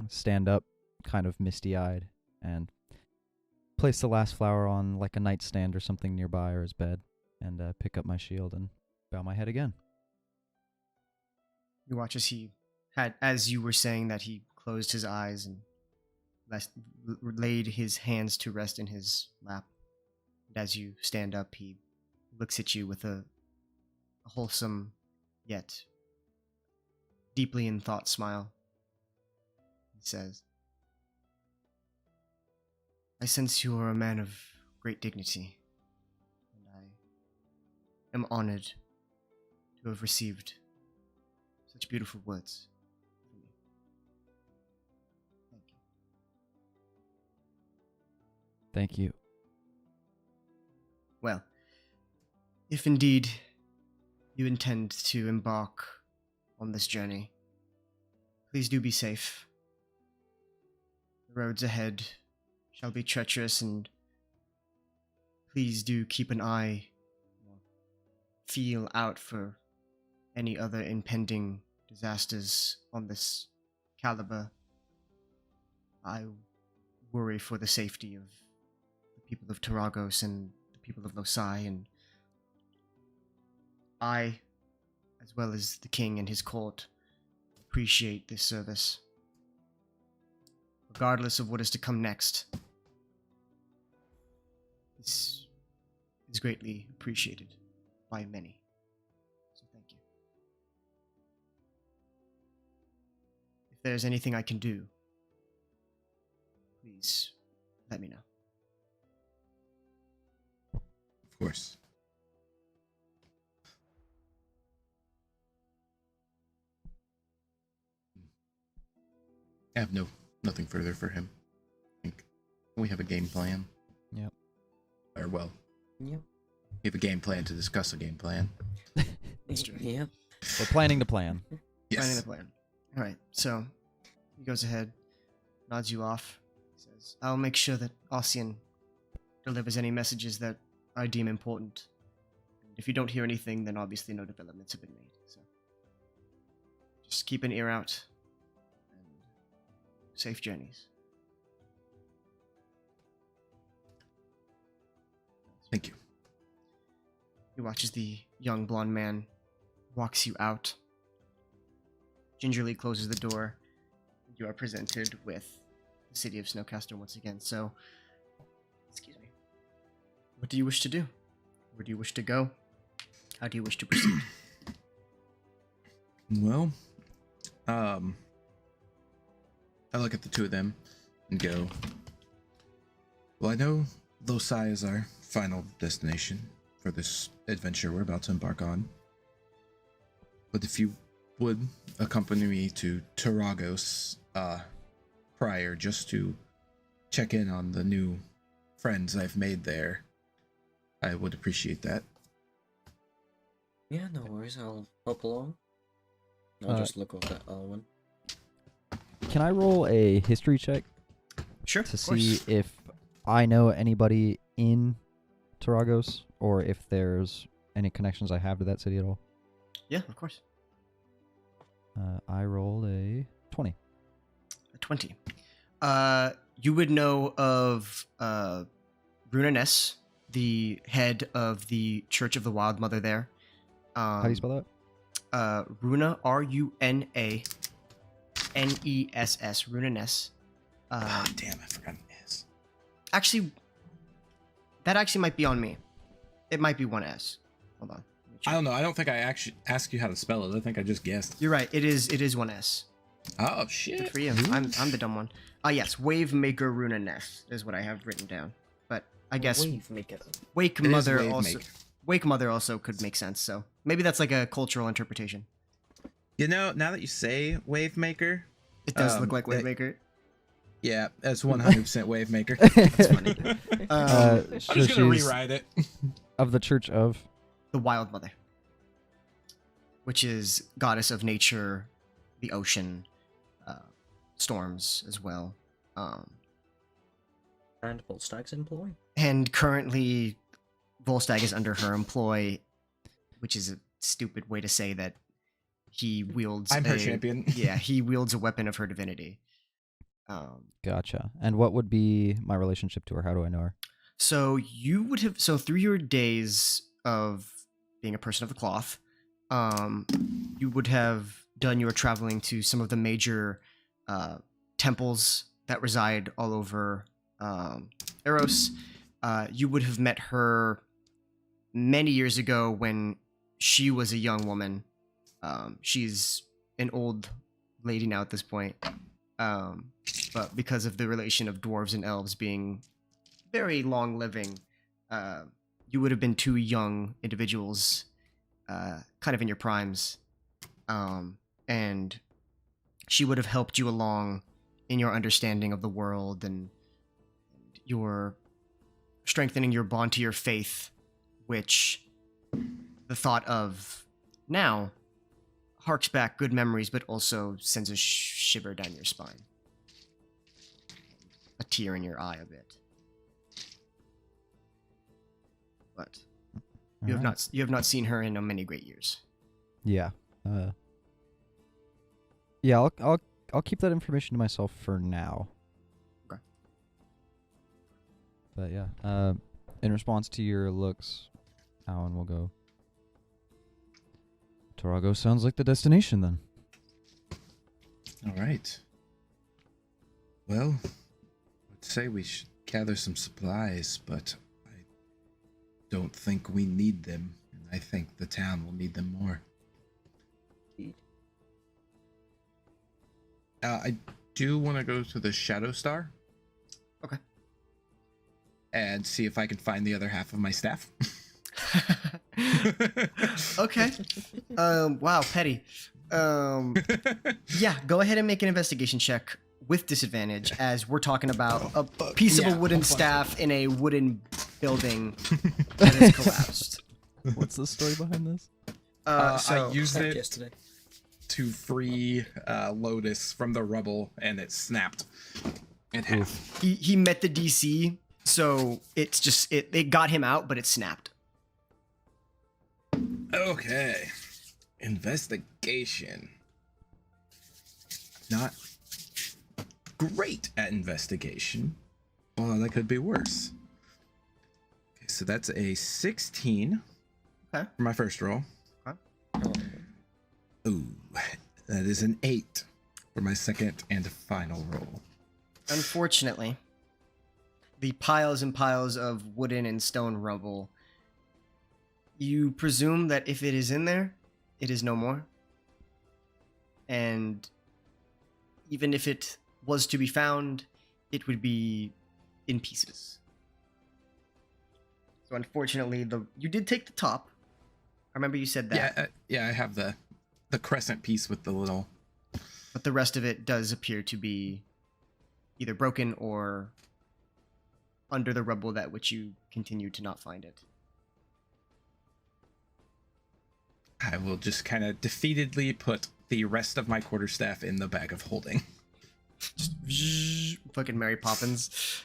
stand up, kind of misty-eyed, and place the last flower on like a nightstand or something nearby, or his bed, and pick up my shield and bow my head again. You watch as you were saying that, he closed his eyes and laid his hands to rest in his lap. And as you stand up, he looks at you with a wholesome yet deeply in thought smile. He says, I sense you are a man of great dignity, and I am honored to have received such beautiful words from you. Thank you. Thank you. Well, if indeed you intend to embark on this journey, please do be safe. The roads ahead shall be treacherous, and please do keep an eye, feel out for any other impending disasters on this caliber. I worry for the safety of the people of Taragos and the people of Losai, and I, as well as the king and his court, appreciate this service. Regardless of what is to come next, this is greatly appreciated by many. So thank you. If there's anything I can do, please let me know. Of course. I have nothing further for him. I think we have a game plan. Yep. Or well, Yep. we have a game plan to discuss a game plan. Yep. We're planning to plan. Planning Yes. the plan. All right, so he goes ahead, nods you off, says, I'll make sure that Ossian delivers any messages that I deem important. And if you don't hear anything, then obviously no developments have been made. So just keep an ear out. And safe journeys. Thank you. He watches the young blonde man walks you out, gingerly closes the door. You are presented with the city of Snowcaster once again. So, excuse me. What do you wish to do? Where do you wish to go? How do you wish to proceed? Well, I look at the two of them and go, well, I know Losai is our final destination for this adventure we're about to embark on. But if you would accompany me to Taragos prior, just to check in on the new friends I've made there, I would appreciate that. Yeah, no worries. I'll hop along. I'll just look over that Alwyn. Can I roll a history check Sure. to see if I know anybody in Taragos or if there's any connections I have to that city at all? Yeah, of course. I rolled a 20. A 20. You would know of Runa Ness, the head of the Church of the Wild Mother there. How do you spell that? Runa, Runaness, Runa Ness. Damn, I forgot an S. Actually, that actually might be on me. It might be one S. Hold on. Let me check. I don't know. I don't think I actually asked you how to spell it. I think I just guessed. You're right. It is one S. Oh, Good shit. for you. I'm the dumb one. Yes, Wave Maker Runa Ness is what I have written down. But I guess Wave maker. Wake It is Mother Wave also Maker. Wake Mother also could make sense. So maybe that's like a cultural interpretation. You know, now that you say Wave Maker, It does look like Wave it- Maker. yeah, that's 100% Wave Maker. That's funny. I'm just gonna she's rewrite it. of the Church of. The Wild Mother, which is goddess of nature, the ocean, storms as well. And Volstag's employee. And currently, Volstagg is under her employ, which is a stupid way to say that he wields. I'm her champion. Yeah, he wields a weapon of her divinity. Gotcha. And what would be my relationship to her? How do I know her? So you would have through your days of being a person of the cloth, you would have done your traveling to some of the major temples that reside all over Eros. You would have met her many years ago when she was a young woman. She's an old lady now at this point. But because of the relation of dwarves and elves being very long living, you would have been two young individuals, kind of in your primes. And she would have helped you along in your understanding of the world and your strengthening your bond to your faith, which the thought of now harks back good memories, but also sends a shiver down your spine. A tear in your eye a bit. But you have Alright. not not seen her in many great years. Yeah. Yeah, I'll keep that information to myself for now. Okay. But yeah, in response to your looks, Alan will go. Tarago sounds like the destination then. All right. Well, I'd say we should gather some supplies, but I don't think we need them, and I think the town will need them more. I do want to go to the Shadow Star. Okay. And see if I can find the other half of my staff. Okay. Wow, petty. Yeah, go ahead and make an investigation check with disadvantage, as we're talking about a piece of a wooden staff in a wooden building that has collapsed. What's the story behind this? I used it yesterday. to free Lotus from the rubble, and it snapped in half. He met the DC, so it's just it got him out, but it snapped. Okay. Investigation. Not great at investigation. Well, that could be worse. Okay, so that's a 16 Okay. for my first roll. Okay. Ooh, that is an 8 for my second and final roll. Unfortunately, the piles and piles of wooden and stone rubble, you presume that if it is in there, it is no more. And even if it was to be found, it would be in pieces. So unfortunately, you did take the top. I remember you said that. Yeah, I have the crescent piece with the little. But the rest of it does appear to be either broken or under the rubble that which you continue to not find it. I will just kind of defeatedly put the rest of my quarterstaff in the bag of holding. Just fucking Mary Poppins.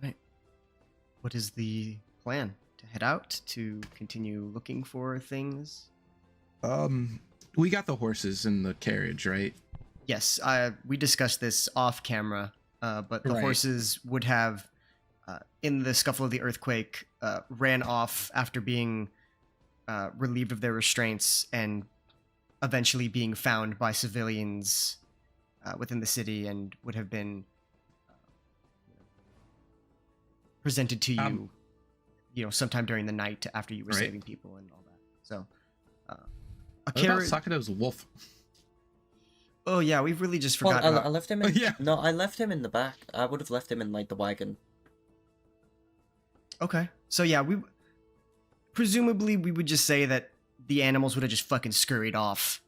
Right. What is the plan? To head out? To continue looking for things? We got the horses in the carriage, right? Yes, we discussed this off camera, but the Right. horses would have, in the scuffle of the earthquake, ran off after being relieved of their restraints and eventually being found by civilians within the city, and would have been presented to you, sometime during the night after you were Right. saving people and all that. So, a What about carriage. Sakato's wolf? Oh yeah, we've really just Well, forgotten. I left him in. Yeah. No, I left him in the back. I would have left him in like the wagon. Okay. So yeah, we presumably we would just say that the animals would have just fucking scurried off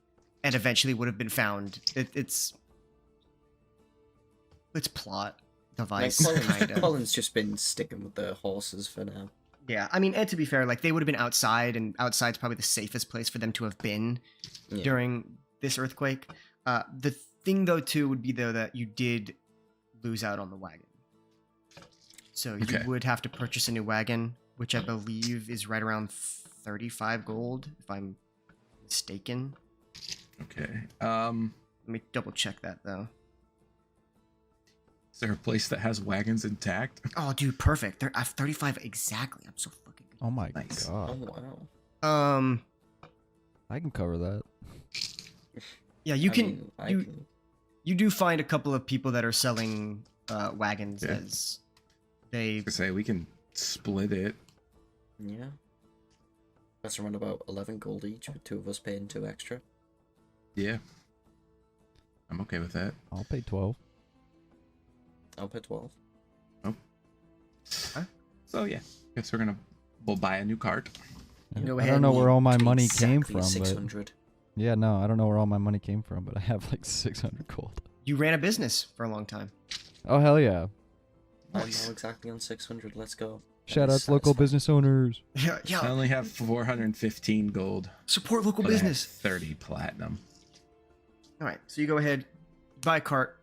and eventually would have been found. It's plot Like device kind of. Colin's just been sticking with the horses for now. Yeah, I mean, and to be fair, like they would have been outside, and outside's probably the safest place for them to have been Yeah. during this earthquake. The thing though too would be though that you did lose out on the wagon. So you Okay. would have to purchase a new wagon, which I believe is right around 35 gold, if I'm mistaken. Okay. Let me double check that though. Is there a place that has wagons intact? Oh, dude, perfect. They're at 35 exactly. I'm so fucking good. Oh my Nice. Oh god. wow. I can cover that. Yeah, you I can. mean, I you can- you do find a couple of people that are selling wagons Yeah. as they. I say we can split it. Yeah. That's around about 11 gold each, with two of us paying 2 extra. Yeah. I'm okay with that. I'll pay 12. I'll pay 12. So yeah, guess we'll buy a new cart. Yeah. Go I ahead don't know and where all my money Exactly came from, but 600. yeah, no, I don't know where all my money came from, but I have like 600 gold. You ran a business for a long time. Oh hell yeah! I'm Nice. now exactly on 600. Let's go. Shout That out is to local satisfying. business owners. Yeah, I yeah. only have 415 gold. Support local but I have business. 30 platinum. All right, so you go ahead, buy a cart.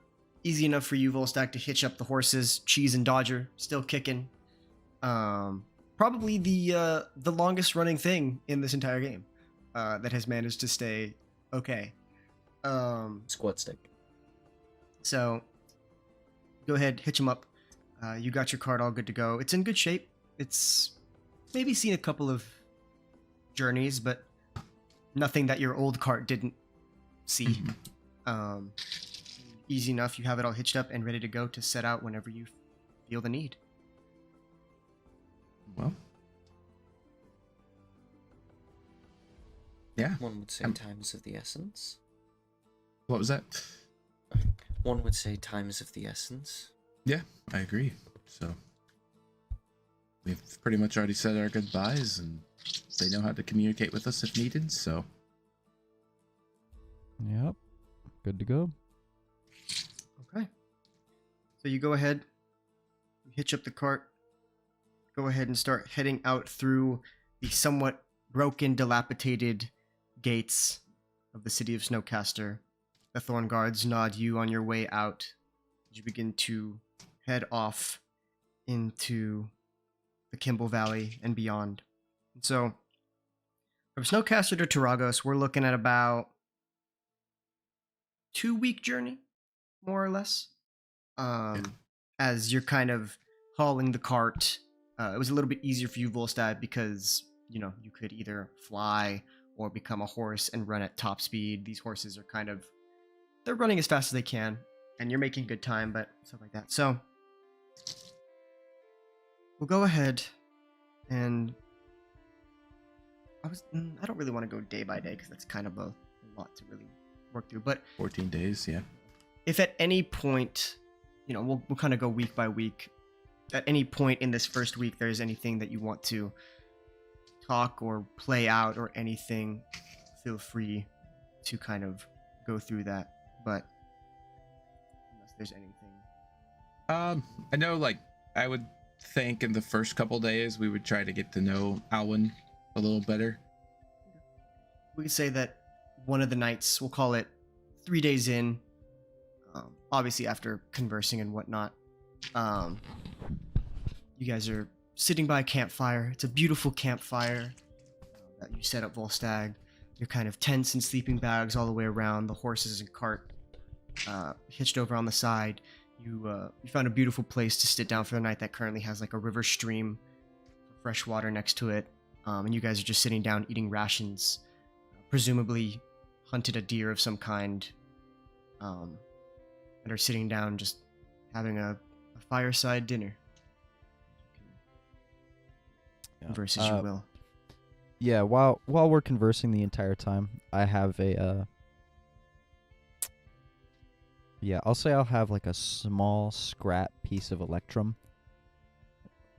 Easy enough for you, Volstagg, to hitch up the horses. Cheese and Dodger still kicking. Probably the longest running thing in this entire game that has managed to stay okay. Squad stick. So go ahead, hitch him up. You got your cart all good to go. It's in good shape. It's maybe seen a couple of journeys, but nothing that your old cart didn't see. Easy enough. You have it all hitched up and ready to go to set out whenever you feel the need. Well, yeah. One would say time is of the essence. What was that? One would say time is of the essence. Yeah, I agree. So we've pretty much already said our goodbyes, and they know how to communicate with us if needed. So Yep. Good to go. Okay. So you go ahead, you hitch up the cart, go ahead and start heading out through the somewhat broken, dilapidated gates of the city of Snowcaster. The Thorn Guards nod you on your way out as you begin to head off into the Kimball Valley and beyond. And so, from Snowcaster to Tarragos, we're looking at about 2-week journey, more or less. As you're kind of hauling the cart, it was a little bit easier for you, Volstad, because you could either fly or become a horse and run at top speed. These horses are they're running as fast as they can, and you're making good time, but stuff like that. So we'll go ahead and I don't really want to go day by day because that's kind of a lot to really work through. But 14 days, yeah. if at any point, we'll kind of go week by week. At any point in this first week, there's anything that you want to talk or play out or anything, feel free to kind of go through that. But unless there's anything, I know, I would think in the first couple days we would try to get to know Alwyn a little better. we could say that one of the nights, we'll call it 3 days in, obviously after conversing and whatnot, you guys are sitting by a campfire. It's a beautiful campfire that you set up, Volstagg. You're kind of tents and sleeping bags all the way around. The horses and cart hitched over on the side. You found a beautiful place to sit down for the night that currently has a river stream, fresh water next to it. And you guys are just sitting down eating rations. Presumably hunted a deer of some kind. And are sitting down just having a fireside dinner. Converse as you will. Yeah, while we're conversing the entire time, I have I'll say I'll have a small scrap piece of electrum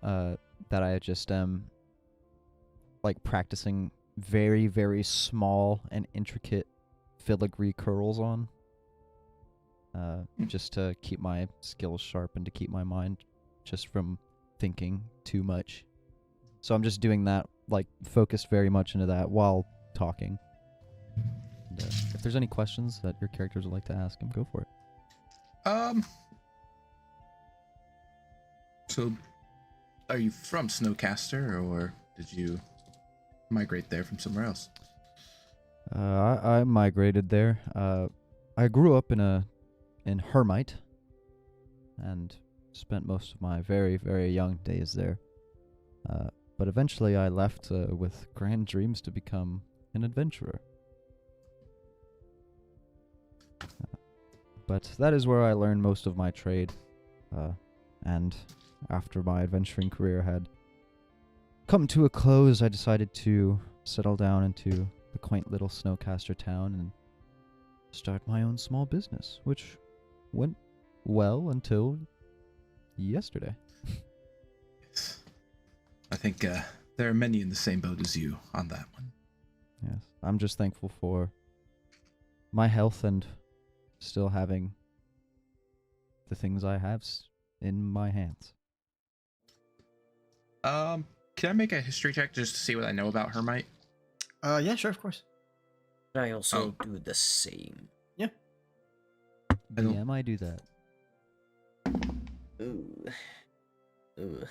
that I just am practicing very, very small and intricate filigree curls on. Just to keep my skills sharp and to keep my mind just from thinking too much. So I'm just doing that, focused very much into that while talking. And, if there's any questions that your characters would like to ask him, go for it. So, are you from Snowcaster, or did you migrate there from somewhere else? I migrated there. I grew up in Hermite, and spent most of my very, very young days there. But eventually I left with grand dreams to become an adventurer. But that is where I learned most of my trade. And after my adventuring career had come to a close, I decided to settle down into the quaint little Snowcaster town and start my own small business, which went well until yesterday. I think there are many in the same boat as you on that one. Yes, I'm just thankful for my health and still having the things I have in my hands. Can I make a history check just to see what I know about Hermite? Yeah, sure, of course. I also do the same. DM, I do that. Ooh,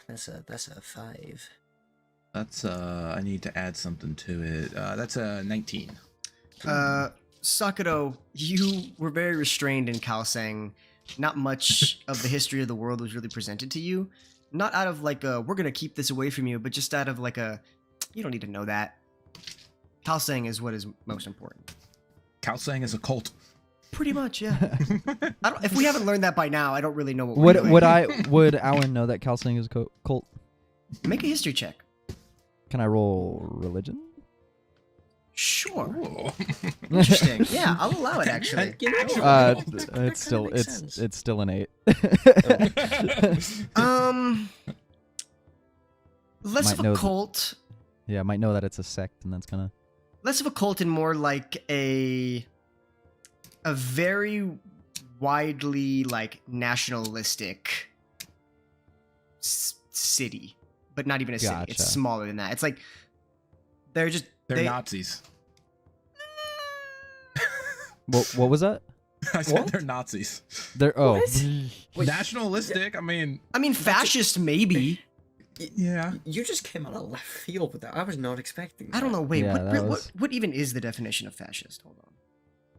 that's a 5. That's I need to add something to it. That's a 19. Sakuro, you were very restrained in Kalsang. Not much of the history of the world was really presented to you. Not out of like a, we're gonna keep this away from you, but just out of like a, you don't need to know that. Kalsang is what is most important. Kalsang is a cult. Pretty much, yeah. I don't, if we haven't learned that by now, I don't really know what we're doing. Would Alan know that Kalsang is a cult? Make a history check. Can I roll religion? Sure. Ooh. Interesting. Yeah, I'll allow it actually. It's still an 8. Less Might of a know cult. Yeah, I might know that it's a sect, and that's kind of Less of a cult and more like a very widely like nationalistic city, but not even a city. It's Gotcha. smaller than that. It's like they're Nazis. what was that? I said they're Nazis. They're Nationalistic. I mean, fascist maybe. yeah. You just came out of left field with that. I was not expecting that. I don't know. Wait, Yeah, what even is the definition of fascist? Hold on.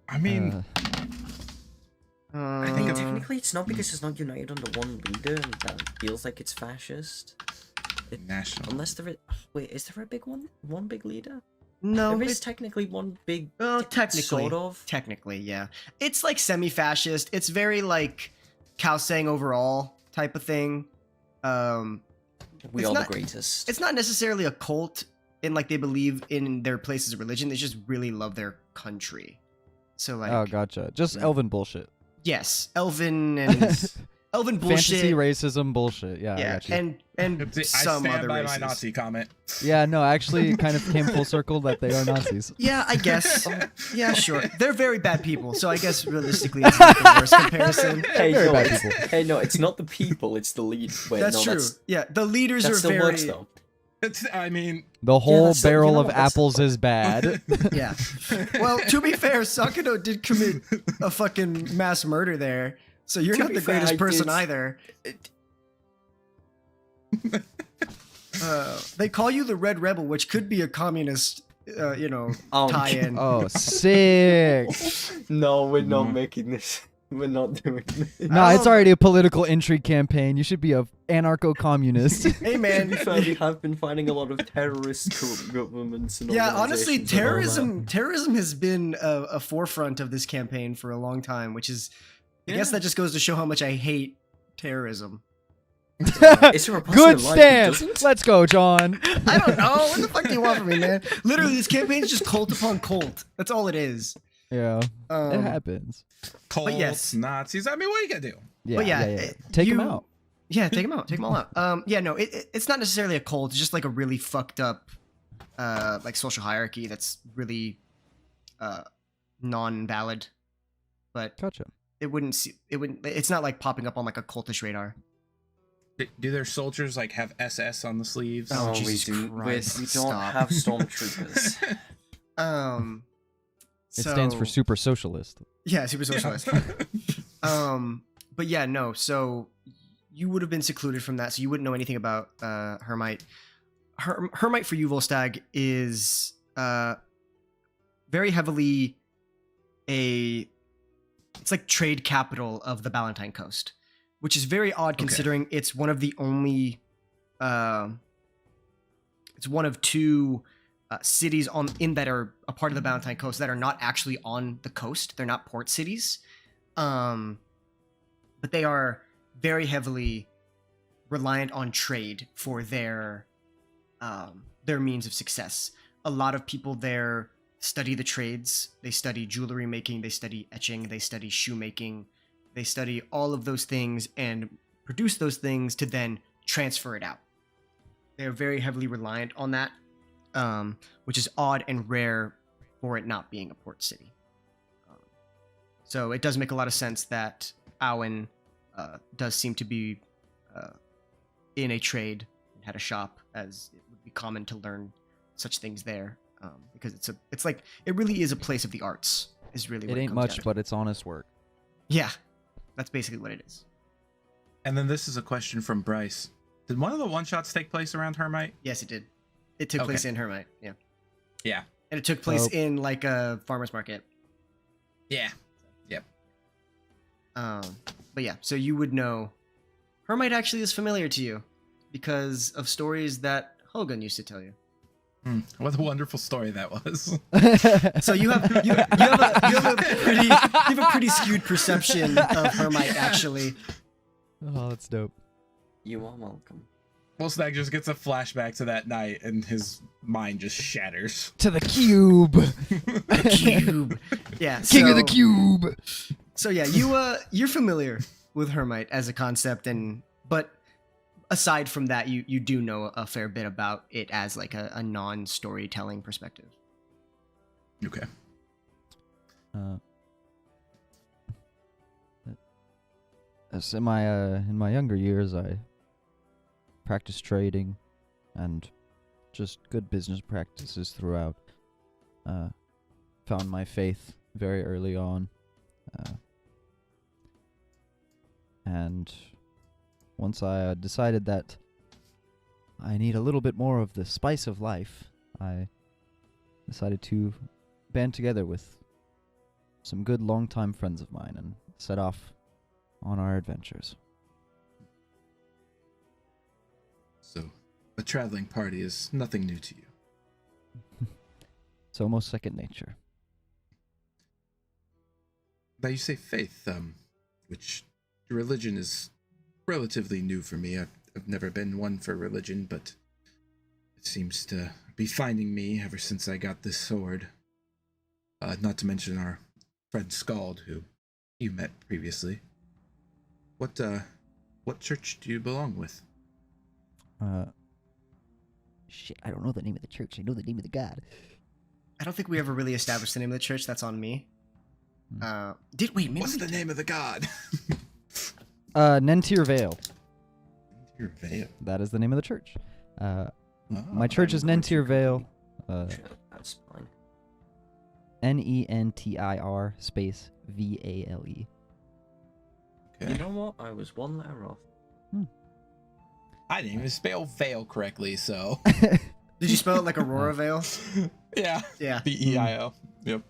I mean, I think technically it's not because it's not united under one leader and that feels like it's fascist. national. Unless there is... Wait, is there a big one? One big leader? no, There is technically one big... technically, Sort of. Technically, yeah. It's like semi-fascist. It's very like Kalsang overall type of thing. We It's are not- the greatest. It's not necessarily a cult in like they believe in their places of religion. They just really love their country. So like, oh, gotcha. Just elven bullshit. yes, elven and elven bullshit. Fantasy racism bullshit. Yeah, I yeah, gotcha. and I some stand other by races. my Nazi comment. Yeah, no, actually, it kind of came full circle that they are Nazis. Yeah, I guess. Yeah, sure. They're very bad people. So I guess realistically, it's not the worst comparison. Hey, Very no, bad it's, people. hey, no, it's not the people, it's the lead. Wait, That's no, true. Yeah, the leaders that are still very. works though. I mean, The whole that's so- you barrel know of what, that's- apples is bad. Yeah. Well, to be fair, Sakuro did commit a fucking mass murder there. So you're To not be the fair, greatest I person did- either. They call you the Red Rebel, which could be a communist, tie-in. Oh, sick. No, we're not making this. We're not doing this. Nah, it's already a political intrigue campaign. You should be a anarcho-communist. Hey, man. To be fair, we have been finding a lot of terrorist governments and Yeah, honestly, organizations and all that. terrorism has been a forefront of this campaign for a long time, which is, I guess that just goes to show how much I hate terrorism. Is there a person Good in life who stance. doesn't? Let's go, John. I don't know. What the fuck do you want from me, man? Literally, this campaign is just cult upon cult. That's all it is. Yeah, it Um, happens. Colts, yes. Nazis. I mean, what are you gonna do? Yeah, but yeah, yeah. Take them you- out. Yeah, take them out. Take them all out. Yeah, no, it's not necessarily a cult. It's just like a really fucked up, like social hierarchy that's really, non-valid. But Gotcha. it's not like popping up on like a cultish radar. Do their soldiers like have SS on the sleeves? Oh, Oh, Jesus we Christ, don't stop. have stormtroopers. It stands for super socialist. Yeah, super socialist. But yeah, no. So you would have been secluded from that, so you wouldn't know anything about Hermite. Hermite for you, Volstagg, is very heavily it's like trade capital of the Ballantine Coast, which is very odd considering it's one of the only it's one of two cities in that are a part of the Ballantine Coast that are not actually on the coast. They're not port cities. But they are very heavily reliant on trade for their means of success. A lot of people there study the trades. They study jewelry making, they study etching, they study shoemaking, they study all of those things and produce those things to then transfer it out. They're very heavily reliant on that, which is odd and rare for it not being a port city. So it does make a lot of sense that Owen does seem to be in a trade and had a shop, as it would be common to learn such things there, because it's like it really is a place of the arts. Is really what It ain't comes much, down to. but it's honest work. Yeah, that's basically what it is. And then this is a question from Bryce. Did one of the one-shots take place around Hermite? Yes, it did. It took place in Hermite. Yeah, Yeah. and it took place Oh. in like a farmer's market. Yeah. Yep. But yeah, so you would know Hermite actually is familiar to you because of stories that Hogan used to tell you. What a wonderful story that was. So you have a pretty skewed perception of Hermite actually. Oh, that's dope. You are welcome. Wolfstag just gets a flashback to that night, and his mind just shatters. To the cube. Cube. Yeah. King of the cube. So yeah, you're familiar with Hermite as a concept, but aside from that, you do know a fair bit about it as like a non-storytelling perspective. Okay. As in my younger years, I practiced trading and just good business practices throughout. Found my faith very early on. And once I decided that I need a little bit more of the spice of life, I decided to band together with some good longtime friends of mine and set off on our adventures. So, a traveling party is nothing new to you. It's almost second nature. Now you say faith, which religion is relatively new for me. I've never been one for religion, but it seems to be finding me ever since I got this sword. Not to mention our friend Scald, who you met previously. What church do you belong with? Shit, I don't know the name of the church. I know the name of the god. I don't think we ever really established the name of the church. That's on me. Maybe What's the name of the god? Nentir Vale. Your veil. That is the name of the church. My church is Nentir Vale. That's fine. Nentir space Vale. Okay. You know what? I was one letter off. I didn't even spell veil correctly, so. Did you spell it like Aurora Vale? Yeah. Yeah. V-E-I-L. Yep.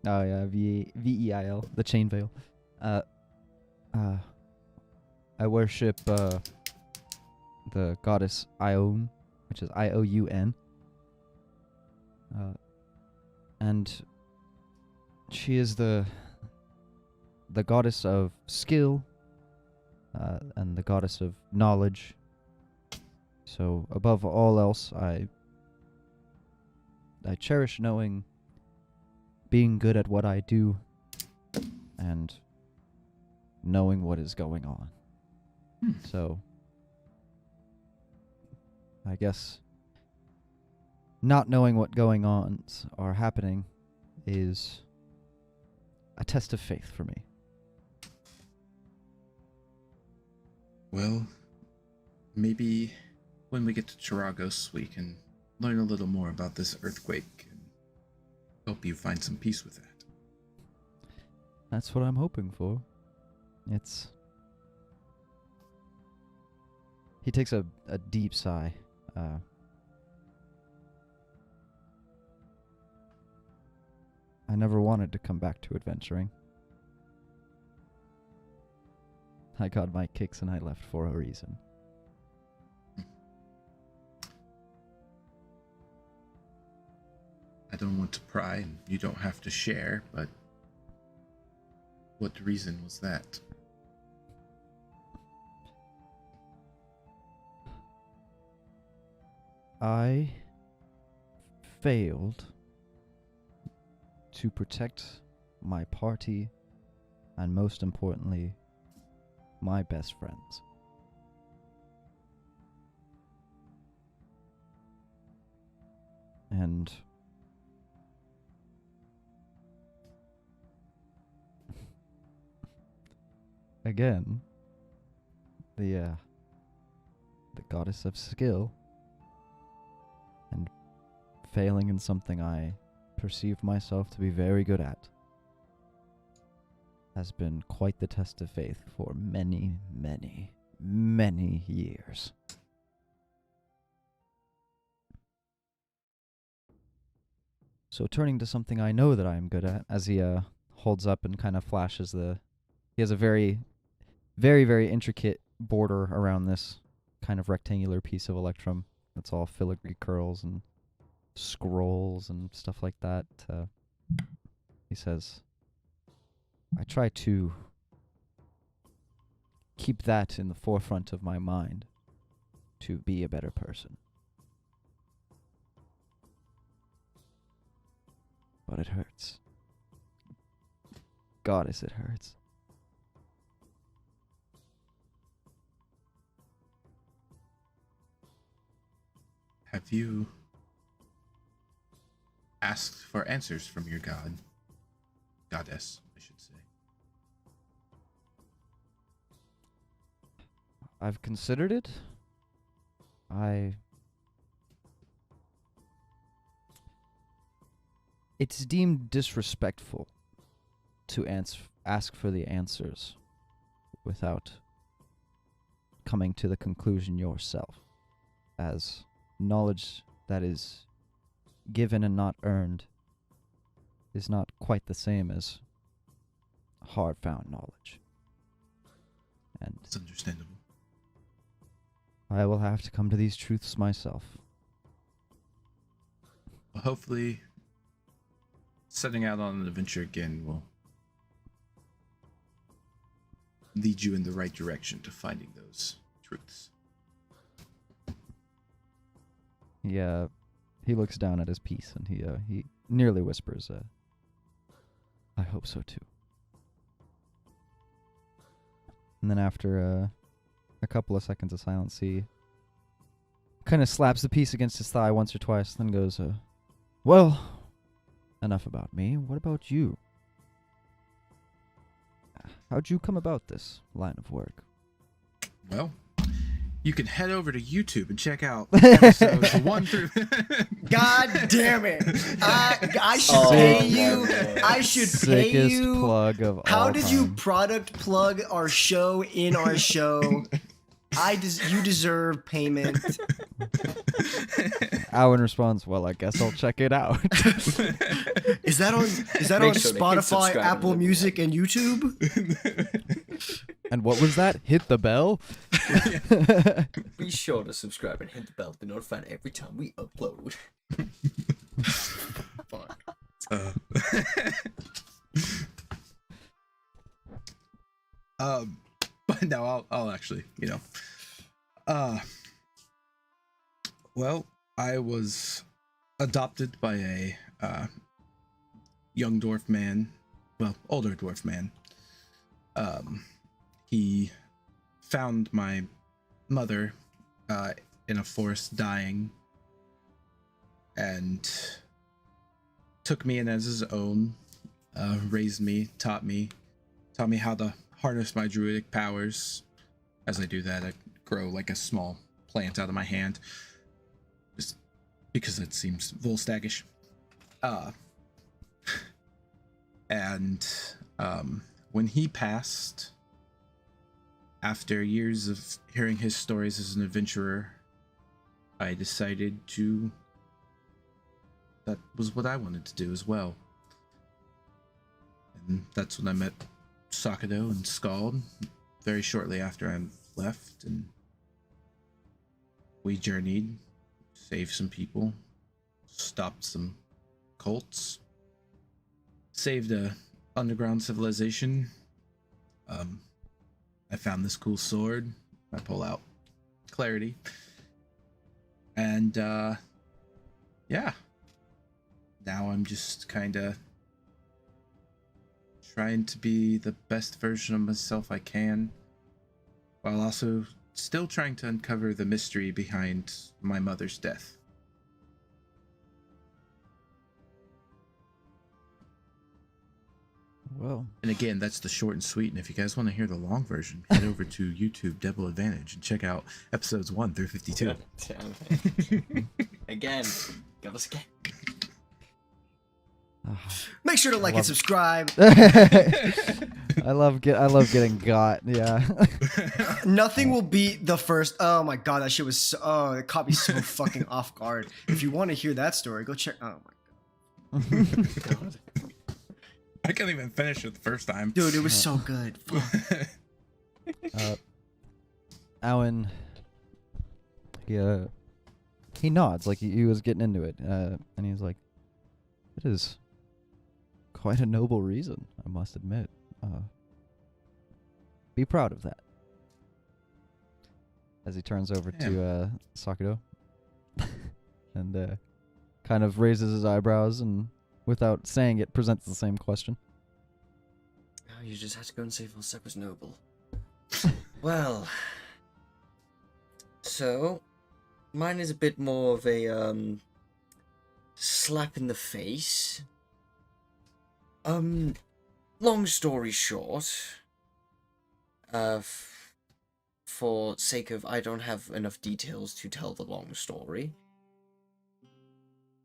Oh yeah, Veil, the chain veil. I worship the goddess Ione, which is Ioun. And she is the goddess of skill, and the goddess of knowledge. So above all else, I cherish knowing, being good at what I do, and knowing what is going on. So, I guess not knowing what going on are happening is a test of faith for me. Well, maybe when we get to Chiragos, we can learn a little more about this earthquake and help you find some peace with that. That's what I'm hoping for. He takes a deep sigh. I never wanted to come back to adventuring. I got my kicks and I left for a reason. I don't want to pry, and you don't have to share, but what reason was that? I failed to protect my party and, most importantly, my best friends. And again, the goddess of skill and failing in something I perceive myself to be very good at has been quite the test of faith for many, many, many years. So turning to something I know that I am good at, as he holds up and kind of flashes the. He has a very, very, very intricate border around this kind of rectangular piece of electrum. That's all filigree curls and scrolls and stuff like that. He says, I try to keep that in the forefront of my mind to be a better person. But it hurts. Goddess, it hurts. Have you asked for answers from your goddess, I should say? I've considered it. It's deemed disrespectful to ask for the answers without coming to the conclusion yourself, as knowledge that is given and not earned is not quite the same as hard-found knowledge. And It's understandable. I will have to come to these truths myself. Well, hopefully, setting out on an adventure again will lead you in the right direction to finding those truths. He looks down at his piece and he nearly whispers, I hope so too. And then after a couple of seconds of silence, he kind of slaps the piece against his thigh once or twice, then goes, well, enough about me. What about you? How'd you come about this line of work? Well, you can head over to YouTube and check out episodes 1 through. God damn it! I should Oh, pay no, you. no. I should pay Sickest you. plug of How all did you time. product plug our show in our show? You deserve payment. Owen responds, well, I guess I'll check it out. Is that on Make sure to hit Spotify, subscribe Apple and Music, and YouTube? And what was that? Hit the bell? Be sure to subscribe and hit the bell to be notified every time we upload. Fuck. But no, I'll actually, well, I was adopted by a young dwarf man, well, older dwarf man. He found my mother in a forest dying and took me in as his own, raised me, taught me how to harness my druidic powers. As I do that, I grow like a small plant out of my hand, just because it seems Volstagish. And when he passed, after years of hearing his stories as an adventurer, I decided that was what I wanted to do as well. And that's when I met Sakado and Scald very shortly after I left, and we journeyed, saved some people, stopped some cults, saved a underground civilization. I found this cool sword. I pull out Clarity, and yeah, now I'm just kind of trying to be the best version of myself I can, while also still trying to uncover the mystery behind my mother's death. Well, And again, that's the short and sweet. And if you guys want to hear the long version, head over to YouTube Double Advantage and check out episodes 1 through 52. God damn it. Again, give us again. Make sure to like and subscribe. I love getting got. Yeah. Nothing will beat the first. Oh my god, that shit was so. Oh, it caught me so fucking off guard. If you want to hear that story, go check. Oh my god. God. I can't even finish it the first time. Dude, it was so good. Fuck. Owen, he nods like he was getting into it, and he's like, "It is quite a noble reason, I must admit. Be proud of that." As he turns over to Sakudo, and kind of raises his eyebrows and, without saying it, presents the same question. Oh, you just had to go and say Volstagg was noble. Well, so mine is a bit more of a slap in the face. Long story short, for sake of I don't have enough details to tell the long story.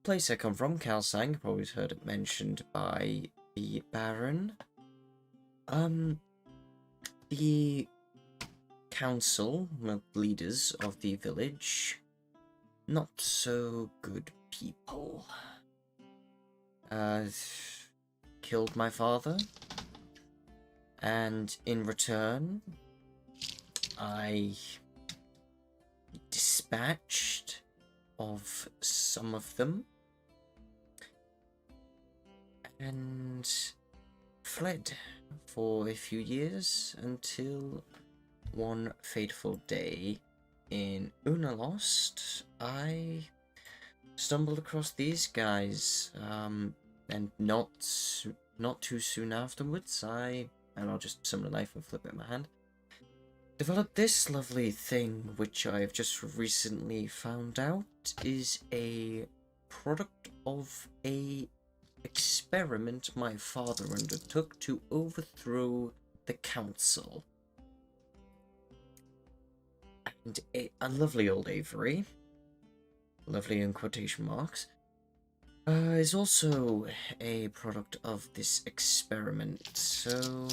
Place I come from, Kalsang, you've always heard it mentioned by the Baron. The council, leaders of the village, not so good people. Killed my father, and in return, I dispatched of some of them and fled for a few years until one fateful day in Unalost, I stumbled across these guys, and not too soon afterwards, and I'll just summon a knife and flip it in my hand, developed this lovely thing, which I've just recently found out is a product of a experiment my father undertook to overthrow the council. And a lovely old Avery, lovely in quotation marks, is also a product of this experiment, so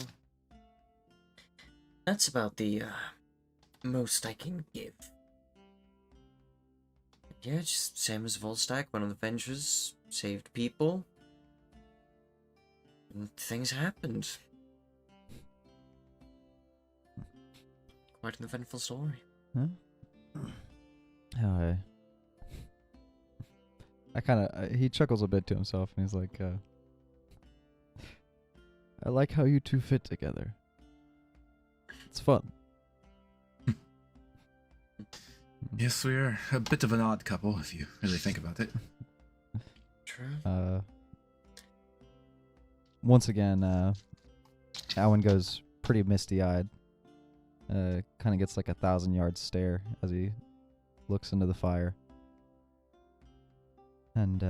that's about the most I can give. Yeah, just same as Volstagg, went on adventures, saved people, and things happened. Quite an eventful story. Huh? Oh, I kind of he chuckles a bit to himself, and he's like, "I like how you two fit together. It's fun." Yes, we're a bit of an odd couple, if you really think about it. True. Once again, Owen goes pretty misty-eyed. Kind of gets like a 1,000-yard stare as he looks into the fire. And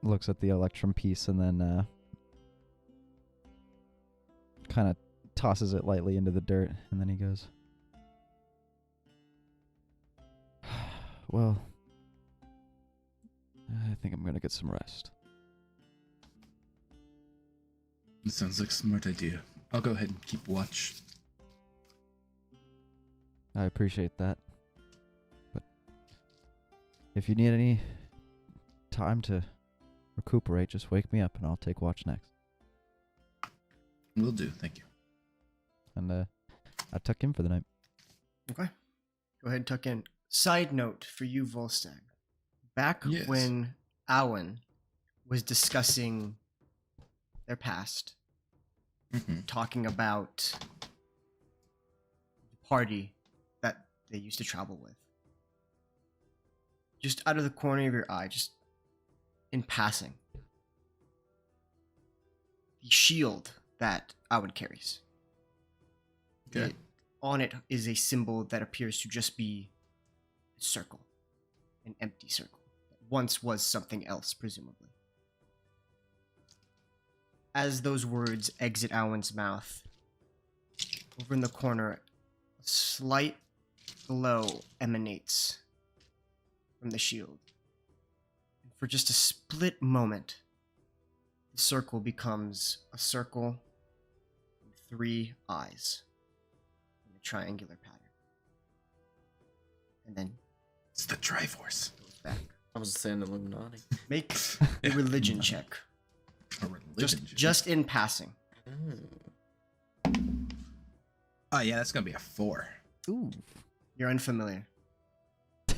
looks at the electrum piece and then kind of tosses it lightly into the dirt, and then he goes, "Well, I think I'm gonna get some rest." It sounds like a smart idea. I'll go ahead and keep watch. I appreciate that. But if you need any time to recuperate, just wake me up and I'll take watch next. Will do, thank you. And I tuck in for the night. Okay. Go ahead and tuck in. Side note for you, Volstagg. Back Yes. when Owen was discussing their past, talking about the party that they used to travel with, just out of the corner of your eye, just in passing, the shield that Owen carries. Okay. On it is a symbol that appears to just be a circle, an empty circle that once was something else, presumably. As those words exit Owen's mouth, over in the corner, a slight glow emanates from the shield. And for just a split moment, the circle becomes a circle with 3 eyes in a triangular pattern. And then It's the Triforce. goes back. I was saying Illuminati. Make a religion check. A religion. Just in passing. Oh yeah, that's gonna be a 4. Ooh. You're unfamiliar. But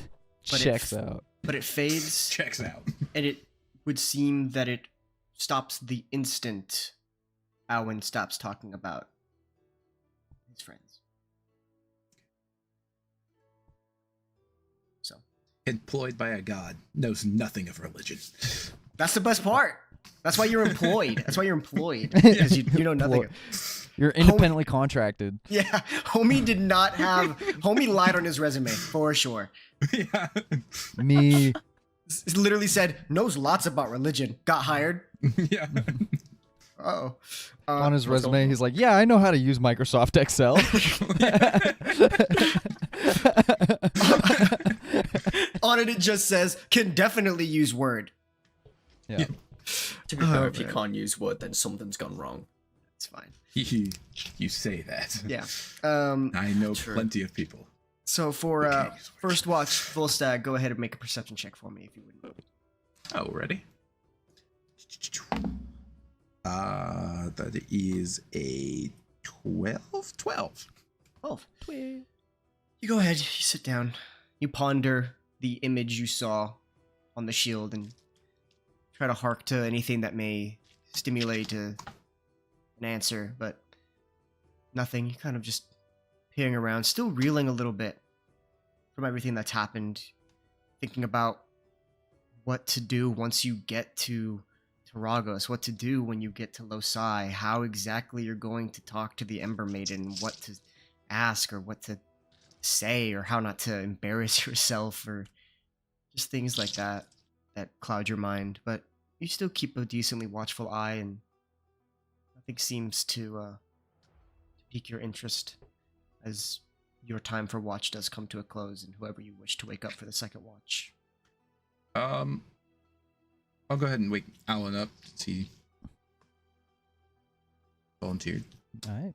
Checks out. But it fades, Checks out. and it would seem that it stops the instant Owen stops talking about his friends. So Employed by a god, knows nothing of religion. that's the best part. That's why you're employed. That's why you're employed. Because you know nothing. You're independently contracted. Yeah, homie did not have. Homie lied on his resume for sure. Yeah. Me. It literally said knows lots about religion. Got hired. Yeah. Oh. On his resume, he's like, yeah, I know how to use Microsoft Excel. On it just says can definitely use Word. Yeah. To be fair, Oh, if you man. can't use Word, then something's gone wrong. It's fine. You say that. Yeah. I know True. plenty of people. So for Okay, use Word. first watch, full stag, go ahead and make a perception check for me if you wouldn't. Oh, ready? That is a 12? 12. 12. You go ahead, you sit down, you ponder the image you saw on the shield and try to hark to anything that may stimulate an answer, but nothing. You're kind of just peering around, still reeling a little bit from everything that's happened, thinking about what to do once you get to Taragos, what to do when you get to Losai, how exactly you're going to talk to the Ember Maiden, what to ask or what to say or how not to embarrass yourself or just things like that that cloud your mind. But you still keep a decently watchful eye and nothing seems to pique your interest as your time for watch does come to a close and whoever you wish to wake up for the second watch. I'll go ahead and wake Alan up since he volunteered. All right.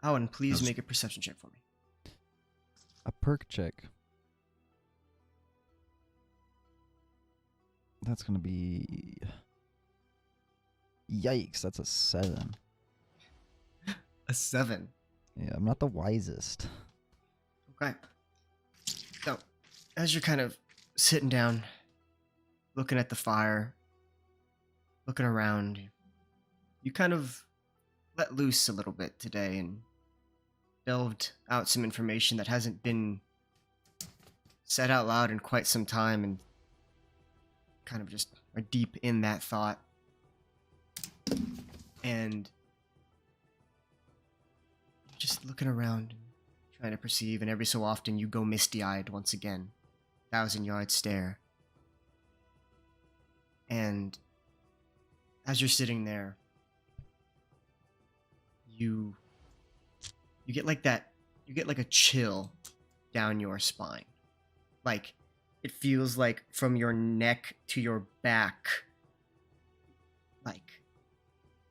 Owen, please How's- make a perception check for me. A perk check. That's going to be... Yikes, that's a 7. A 7. Yeah, I'm not the wisest. Okay. So, as you're kind of sitting down, looking at the fire, looking around, you kind of let loose a little bit today and delved out some information that hasn't been said out loud in quite some time and kind of just are deep in that thought. And you're just looking around and trying to perceive, and every so often you go misty-eyed once again. 1,000-yard stare. And as you're sitting there, you get like that, you get like a chill down your spine. Like, it feels like from your neck to your back, like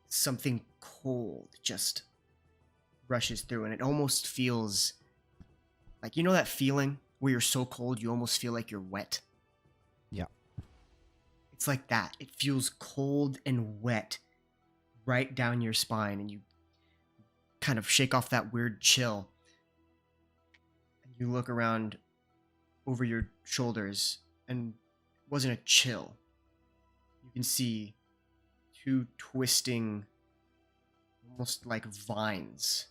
something cold just rushes through, and it almost feels like, you know that feeling where you're so cold you almost feel like you're wet? Yeah. It's like that. It feels cold and wet right down your spine, and you kind of shake off that weird chill. And you look around over your shoulders, and it wasn't a chill. You can see two twisting, almost like vines,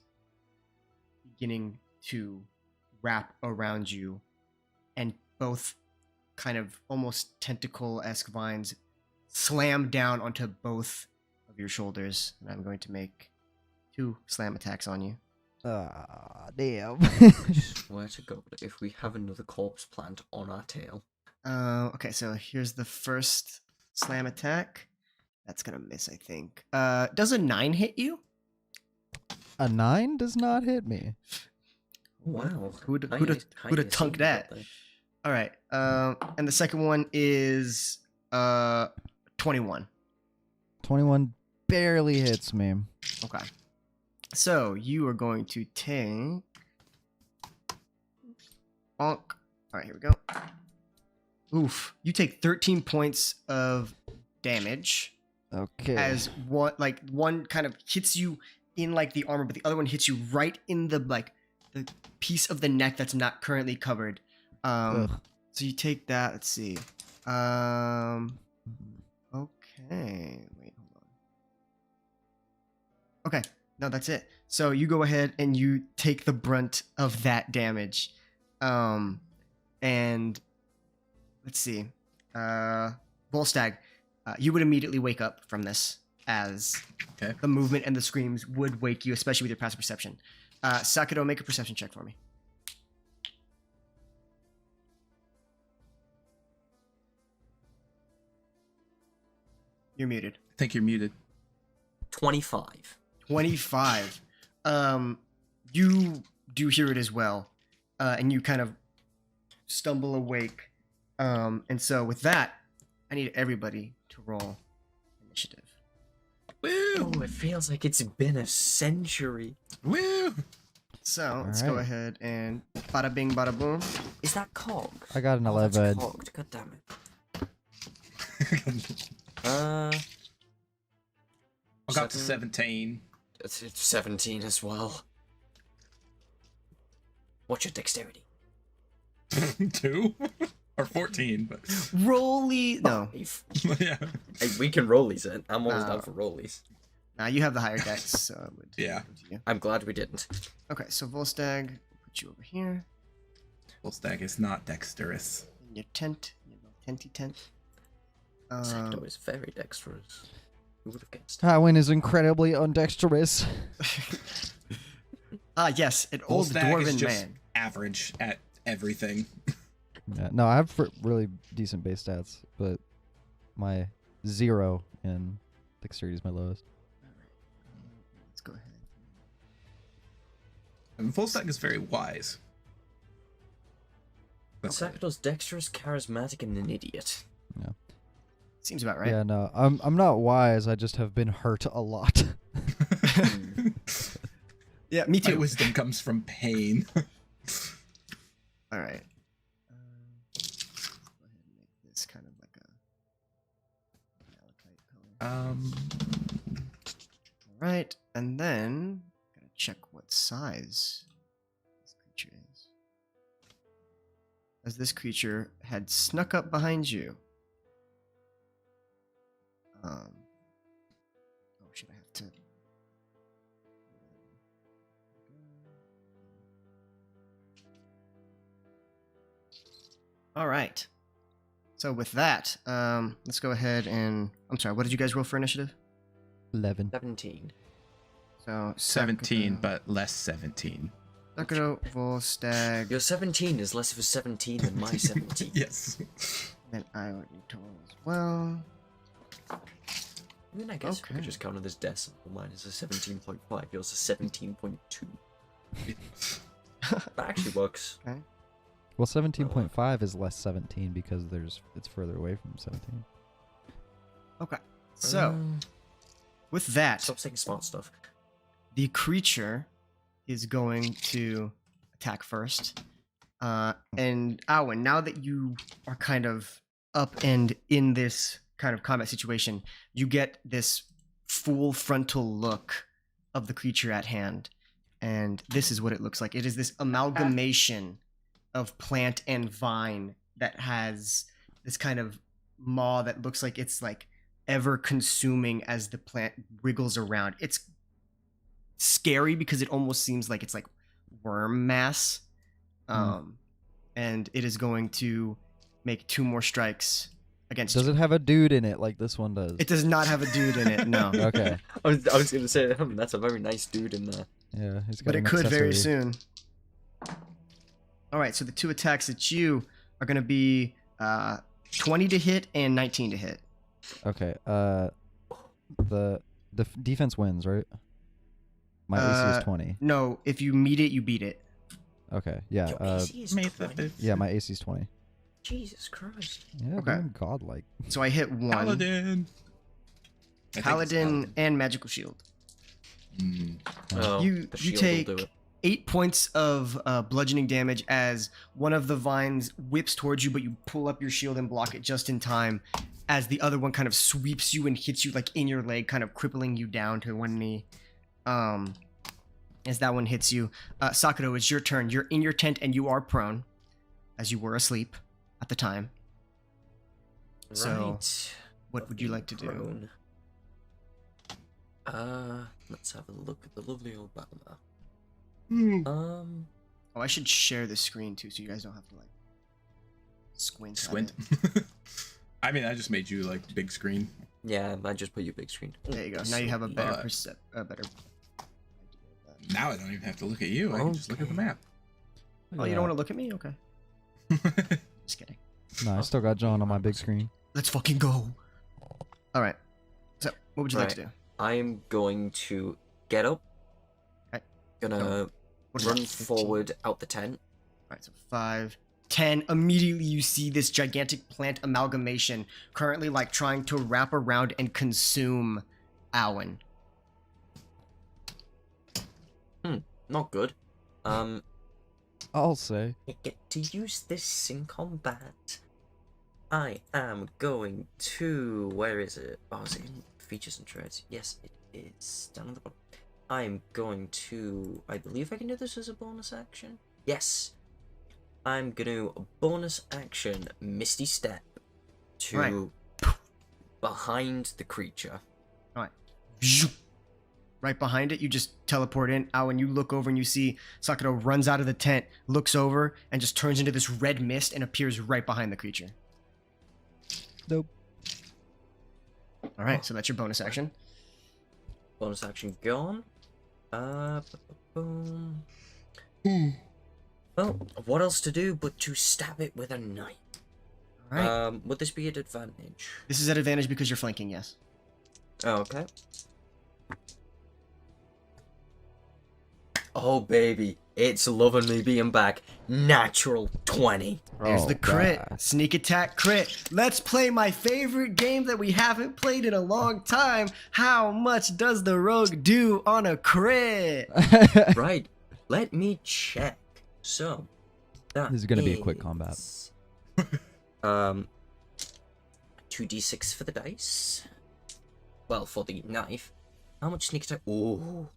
beginning to wrap around you, and both kind of almost tentacle-esque vines slam down onto both of your shoulders, and I'm going to make 2 slam attacks on you. Ah, damn. Swear to God, if we have another corpse plant on our tail. Okay, so here's the first slam attack. That's gonna miss, I think. Does a 9 hit you? A 9 does not hit me. Wow. Who'd How have you tunked seen that? there? All right. And the second one is 21. 21 barely hits me. Okay. So you are going to take bonk. All right, here we go. Oof. You take 13 points of damage Okay. as one kind of hits you in like the armor, but the other one hits you right in the the piece of the neck that's not currently covered. Ugh. So you take that. Let's see. Okay. Wait, hold on. Okay. No, that's it. So you go ahead and you take the brunt of that damage. And let's see. Volstagg, you would immediately wake up from this as Okay. the movement and the screams would wake you, especially with your passive perception. Sakudo, make a perception check for me. You're muted. I think you're muted. 25. 25. You do hear it as well, and you kind of stumble awake. And so with that, I need everybody to roll initiative. Woo! Oh, it feels like it's been a century. Woo! So let's go Alright. ahead and bada bing, bada boom. Is that cocked? I got an Oh, that's 11. cocked. God damn it. I got to 7. 17. It's 17 as well. What's your dexterity? 2 or 14, but Rolly. No, yeah. Hey, we can rollies it. I'm always down for rollies. you have the higher dex, so it would Yeah. go to you. I'm glad we didn't. Okay, so Volstagg, we'll put you over here Volstagg is not dexterous. in your tent, your little tenty tent. Secto is very dexterous. Who would have guessed? Howin is incredibly undexterous. Yes, an old Volstagg is dwarven just man. average at everything. Yeah, no, I have really decent base stats, but my 0 in dexterity is my lowest. Let's go ahead. And Volstagg is very wise. That's Secto's dexterous, charismatic, and an idiot. Seems about right. Yeah, no, I'm not wise. I just have been hurt a lot. Yeah, me My too. wisdom comes from pain. All right. Let's go ahead and make this kind of like a malachite color. All right, and then gotta check what size this creature is. As this creature had snuck up behind you. Oh, should I have to? All right. So with that, let's go ahead and I'm sorry. What did you guys roll for initiative? 11. 17. So 17, but less 17. Sakudo, Volstagg, Your 17 is less of a 17 than my 17. Yes. then I would need to roll as well. I mean, I guess we could Okay. just count on this decimal. Mine is a 17.5. Yours is 17.2. That actually works. Okay. Well, 17.5 is less 17 because it's further away from 17. Okay. So with that, Stop saying smart stuff. the creature is going to attack first. And Awen, now that you are kind of up and in this kind of combat situation, you get this full frontal look of the creature at hand. And this is what it looks like. It is this amalgamation of plant and vine that has this kind of maw that looks like it's like ever consuming as the plant wriggles around. It's scary because it almost seems like it's like worm mass. And it is going to make 2 more strikes against Does you. it have a dude in it like this one does? It does not have a dude in it, no. Okay. I was going to say, that's a very nice dude in there. Yeah, he's got But an it could very accessory. soon. All right, so the 2 attacks at you are going to be 20 to hit and 19 to hit. Okay. The defense wins, right? My AC is 20. No, if you meet it, you beat it. Okay. Yeah. Your AC is May 20. 5th. Yeah, my AC is 20. Jesus Christ. Yeah, Okay. I'm godlike. So I hit 1. Paladin. I think it's Paladin and magical shield. Mm. Oh, You the shield take will do it. 8 points of bludgeoning damage as one of the vines whips towards you, but you pull up your shield and block it just in time as the other one kind of sweeps you and hits you like in your leg, kind of crippling you down to one knee. As that one hits you. Sakura, it's your turn. You're in your tent and you are prone, as you were asleep at the time. Right. So, what would you like to do? Prone. Let's have a look at the lovely old battle map. Oh, I should share the screen too, so you guys don't have to like squint. Squint. I mean, I just made you like big screen. Yeah, I just put you big screen. There you go. Now you have a better better. Now I don't even have to look at you. I can just look at the map. Oh, you don't want to look at me? Okay. Just kidding. No, I still got John on my big screen. Let's fucking go. All right. So, what would you like to do? I'm going to get up. Okay. Gonna What is run that, 15? forward out the tent. All right, so 5, 10. Immediately you see this gigantic plant amalgamation currently like trying to wrap around and consume Owen. Not good. I'll say. I get to use this in combat. I am going to... Where is it? Oh, is it in features and traits? Yes, it is. Down on the bottom. I'm going to... I believe I can do this as a bonus action. Yes. I'm going to bonus action Misty Step to behind the creature. All right. Right behind it, you just teleport in. Owen, you look over and you see Sakura runs out of the tent, looks over, and just turns into this red mist and appears right behind the creature. Nope. All right, so that's your bonus action. Bonus action gone. Boom. Well, what else to do but to stab it with a knife? All right. Would this be an advantage? This is at advantage because you're flanking, yes. Oh, okay. Oh, baby. It's loving me being back. Natural 20. There's the crit. God. Sneak attack crit. Let's play my favorite game that we haven't played in a long time. How much does the rogue do on a crit? Right. Let me check. So, that This is gonna be a quick combat. 2d6 for the dice. Well, for the knife. How much sneak attack? Oh,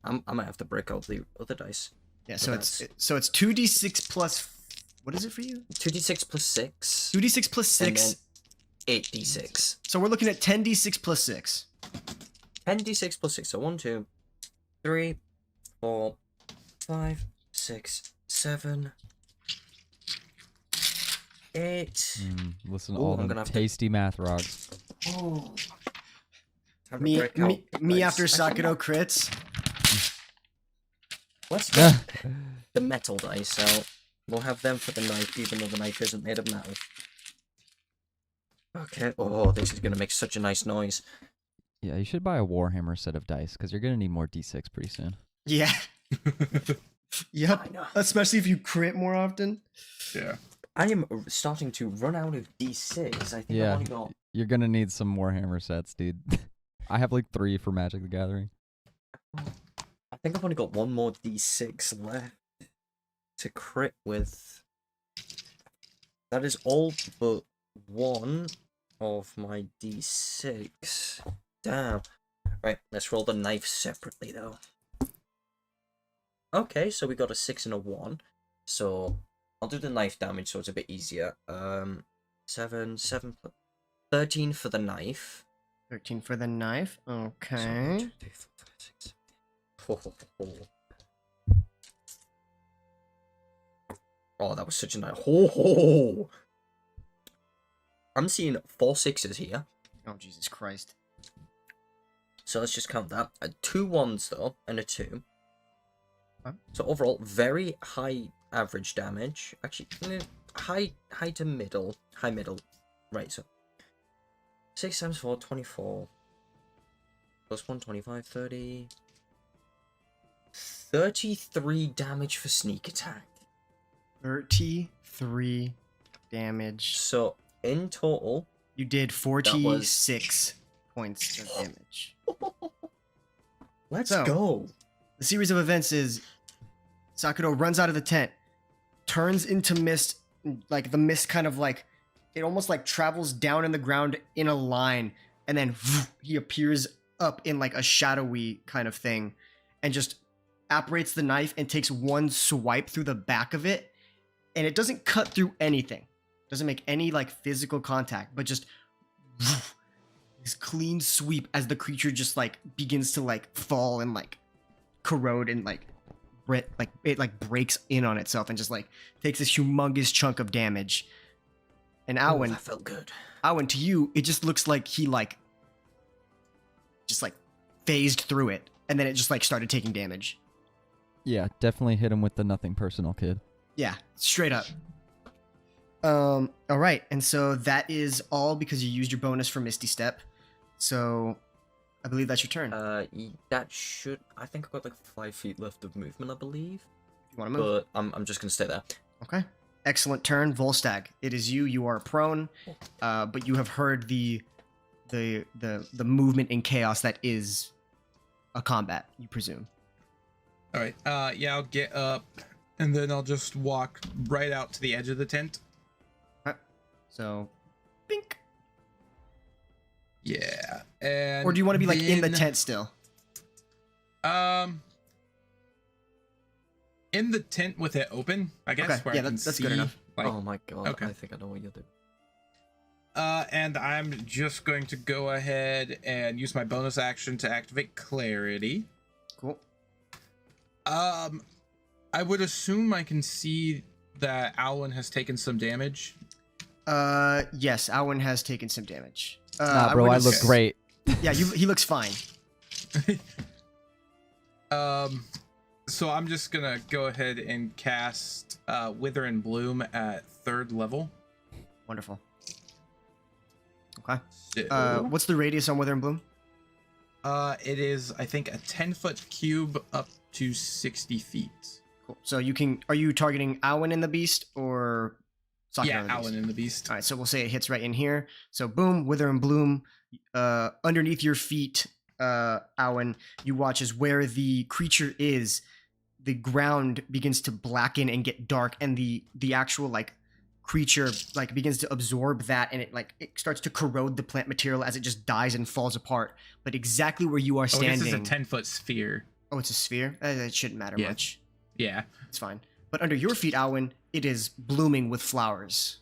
I might have to break out the other dice. Yeah, so it's 2d6 plus... What is it for you? 2d6 plus 6. 2d6 plus And 6. then 8d6. So we're looking at 10d6 plus 6. 10d6 plus 6. So 1, 2, 3, 4, 5, 6, 7, 8. Listen to Ooh, all I'm them gonna have to- tasty math rocks. Oh. Time to Me break out dice. after Actually, Sakura crits. Let's get the metal dice out. We'll have them for the knife, even though the knife isn't made of metal. Okay. Oh, this is gonna make such a nice noise. Yeah, you should buy a Warhammer set of dice, because you're gonna need more D6 pretty soon. Yeah. Yep. I know. Especially if you crit more often. Yeah. I am starting to run out of D6. I think I've Yeah, only got... you're gonna need some Warhammer sets, dude. I have like 3 for Magic the Gathering. I think I've only got one more D6 left to crit with. That is all but one of my D6. Damn. Right, let's roll the knife separately though. Okay, so we got a 6 and a 1. So I'll do the knife damage so it's a bit easier. 7, 13 for the knife. 13 for the knife. So, Okay. 1, 2, 3, 4, 5, 6, 7, 8. Oh, that was such a nice. Ho. I'm seeing 4 6s here. Oh, Jesus Christ. So let's just count that. 2 1s though, and a 2. Huh? So overall, very high average damage. Actually, high to middle. High middle. Right, so 6 times 4, 24. Plus 1, 25, 30. 33 damage for sneak attack. 33 damage. So in total, You did was- 46 points of damage. let's So- go. The series of events is Sakato runs out of the tent, turns into mist, like the mist kind of like, it almost like travels down in the ground in a line, and then he appears up in like a shadowy kind of thing, and just apparates the knife and takes one swipe through the back of it, and it doesn't cut through anything. Doesn't make any like physical contact, but just this clean sweep as the creature just like begins to like fall and like corrode and like it like breaks in on itself and just like takes this humongous chunk of damage. And Alwyn, that felt good. Alwyn, to you, it just looks like he like just like phased through it, and then it just like started taking damage. Yeah, definitely hit him with the nothing personal, kid. Yeah, straight up. All right, and so that is all because you used your bonus for Misty Step. So, I believe that's your turn. That should. I think I've got like 5 feet left of movement, I believe. You want to move? But I'm just gonna stay there. Okay. Excellent turn, Volstagg. It is you. You are prone, but you have heard the movement in chaos that is a combat. You presume. All right. Yeah, I'll get up, and then I'll just walk right out to the edge of the tent. Okay. So, bink. Yeah. And Or do you want to be like in the then, tent still? In the tent with it open, I guess. Okay, Where yeah, I can that's see, good enough. Like, Oh my god! okay. I think I know what you're doing. And I'm just going to go ahead and use my bonus action to activate Clarity. Cool. I would assume I can see that Alwyn has taken some damage. Yes, Alwyn has taken some damage. Nah, bro, I look great. Yeah, he looks fine. So I'm just gonna go ahead and cast Wither and Bloom at 3rd level. Wonderful. Okay. So, What's the radius on Wither and Bloom? it is, I think, a 10-foot cube up to 60 feet. Cool. So you can. Are you targeting Alwyn and the Beast or? Sakato Yeah, and the Beast? Alwyn and the Beast. All right, so we'll say it hits right in here. So boom, Wither and Bloom. Underneath your feet, Alwyn, you watch as where the creature is, the ground begins to blacken and get dark, and the actual like creature like begins to absorb that, and it starts to corrode the plant material as it just dies and falls apart. But exactly where you are Oh, this is a standing. 10-foot sphere. Oh, it's a sphere. It shouldn't matter Yeah. much. Yeah. It's fine. But under your feet, Alwyn, it is blooming with flowers.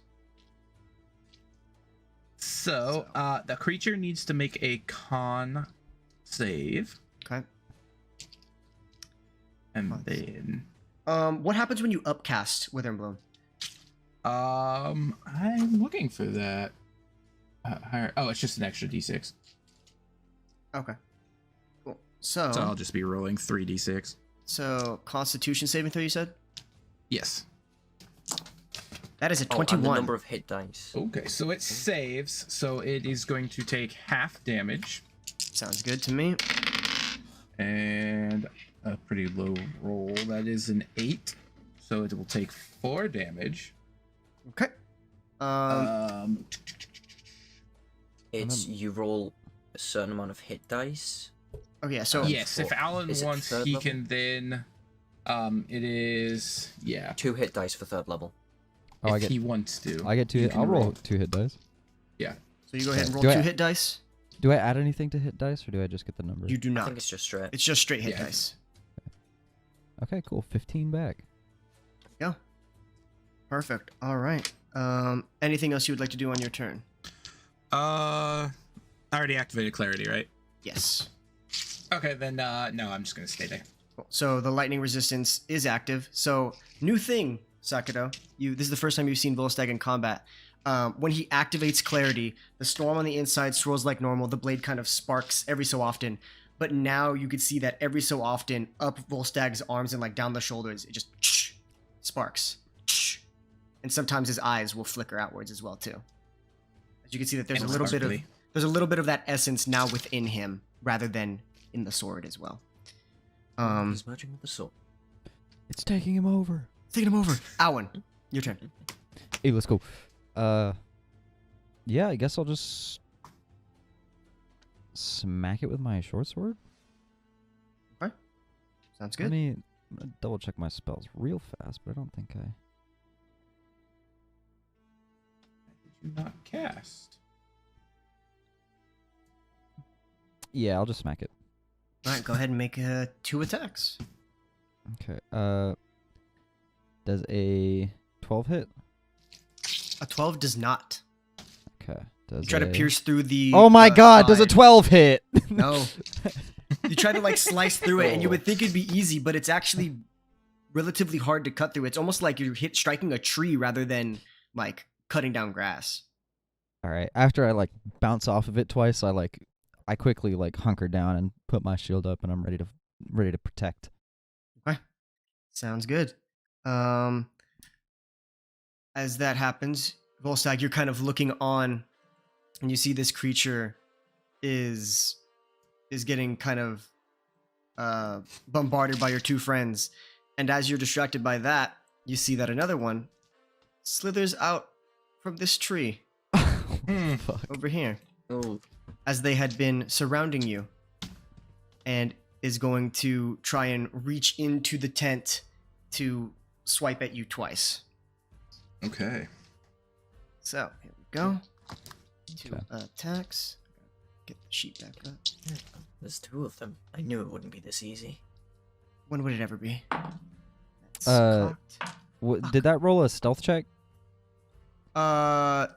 So, the creature needs to make a con save. Okay. And then, What happens when you upcast Wither and Bloom? I'm looking for that. Oh, it's just an extra d6. Okay. Cool. So I'll just be rolling 3d6. So Constitution saving throw, you said? Yes. That is a Oh, and the 21. number of hit dice. Okay, so it saves, so it is going to take half damage. Sounds good to me. And a pretty low roll. That is an 8. So it will take 4 damage. Okay. It's you roll a certain amount of hit dice. Okay, yeah, so Yes, if Alan Is it wants, third he level? can then. It is, yeah. 2 hit dice for 3rd level. Oh, If he wants to. I get 2 you hit. can I'll roll 2 hit dice. Yeah. so you go ahead and roll Do 2 I- hit dice. Do I add anything to hit dice, or do I just get the number? You do I not. think it's just straight. It's just straight hit Yeah. dice. Okay, cool. 15 back. Yeah. Perfect. All right. Anything else you would like to do on your turn? I already activated Clarity, right? Yes. Okay, then, no, I'm just gonna stay there. Cool. So the lightning resistance is active. So new thing, Sakato. This is the first time you've seen Volstagg in combat. When he activates Clarity, the storm on the inside swirls like normal. The blade kind of sparks every so often. But now you could see that every so often, up Volstagg's arms and like down the shoulders, it just sparks. And sometimes his eyes will flicker outwards as well too. As you can see that there's And a little bit of sparkly. that essence now within him, rather than in the sword as well. He's merging with the sword. It's taking him over. Taking him over. Alwyn, your turn. Hey, let's go. Yeah, I guess I'll just smack it with my short sword. Sounds I good. mean, I'm gonna double check my spells real fast, but I don't think I. Did you not cast? Yeah, I'll just smack it. All right, go ahead and make 2 attacks. Okay. Does a 12 hit? A 12 does not. Okay. Does You try to pierce through the. Oh my God! Does a side. 12 hit? No. You try to like slice through it, and you would think it'd be easy, but it's actually relatively hard to cut through. It's almost like you're striking a tree rather than like cutting down grass. All right. After I like bounce off of it twice, I quickly like hunker down and put my shield up, and I'm ready to protect. Okay. Sounds good. As that happens, Volstagg, you're kind of looking on, and you see this creature is getting kind of bombarded by your 2 friends. And as you're distracted by that, you see that another one slithers out from this tree Fuck. over here, Oh, as they had been surrounding you, and is going to try and reach into the tent to swipe at you twice. Okay. So, here we go. 2 Okay. attacks. Get the sheet back up. there's 2 of them. I knew it wouldn't be this easy. When would it ever be? That's Uh, cocked. Did that roll a stealth check?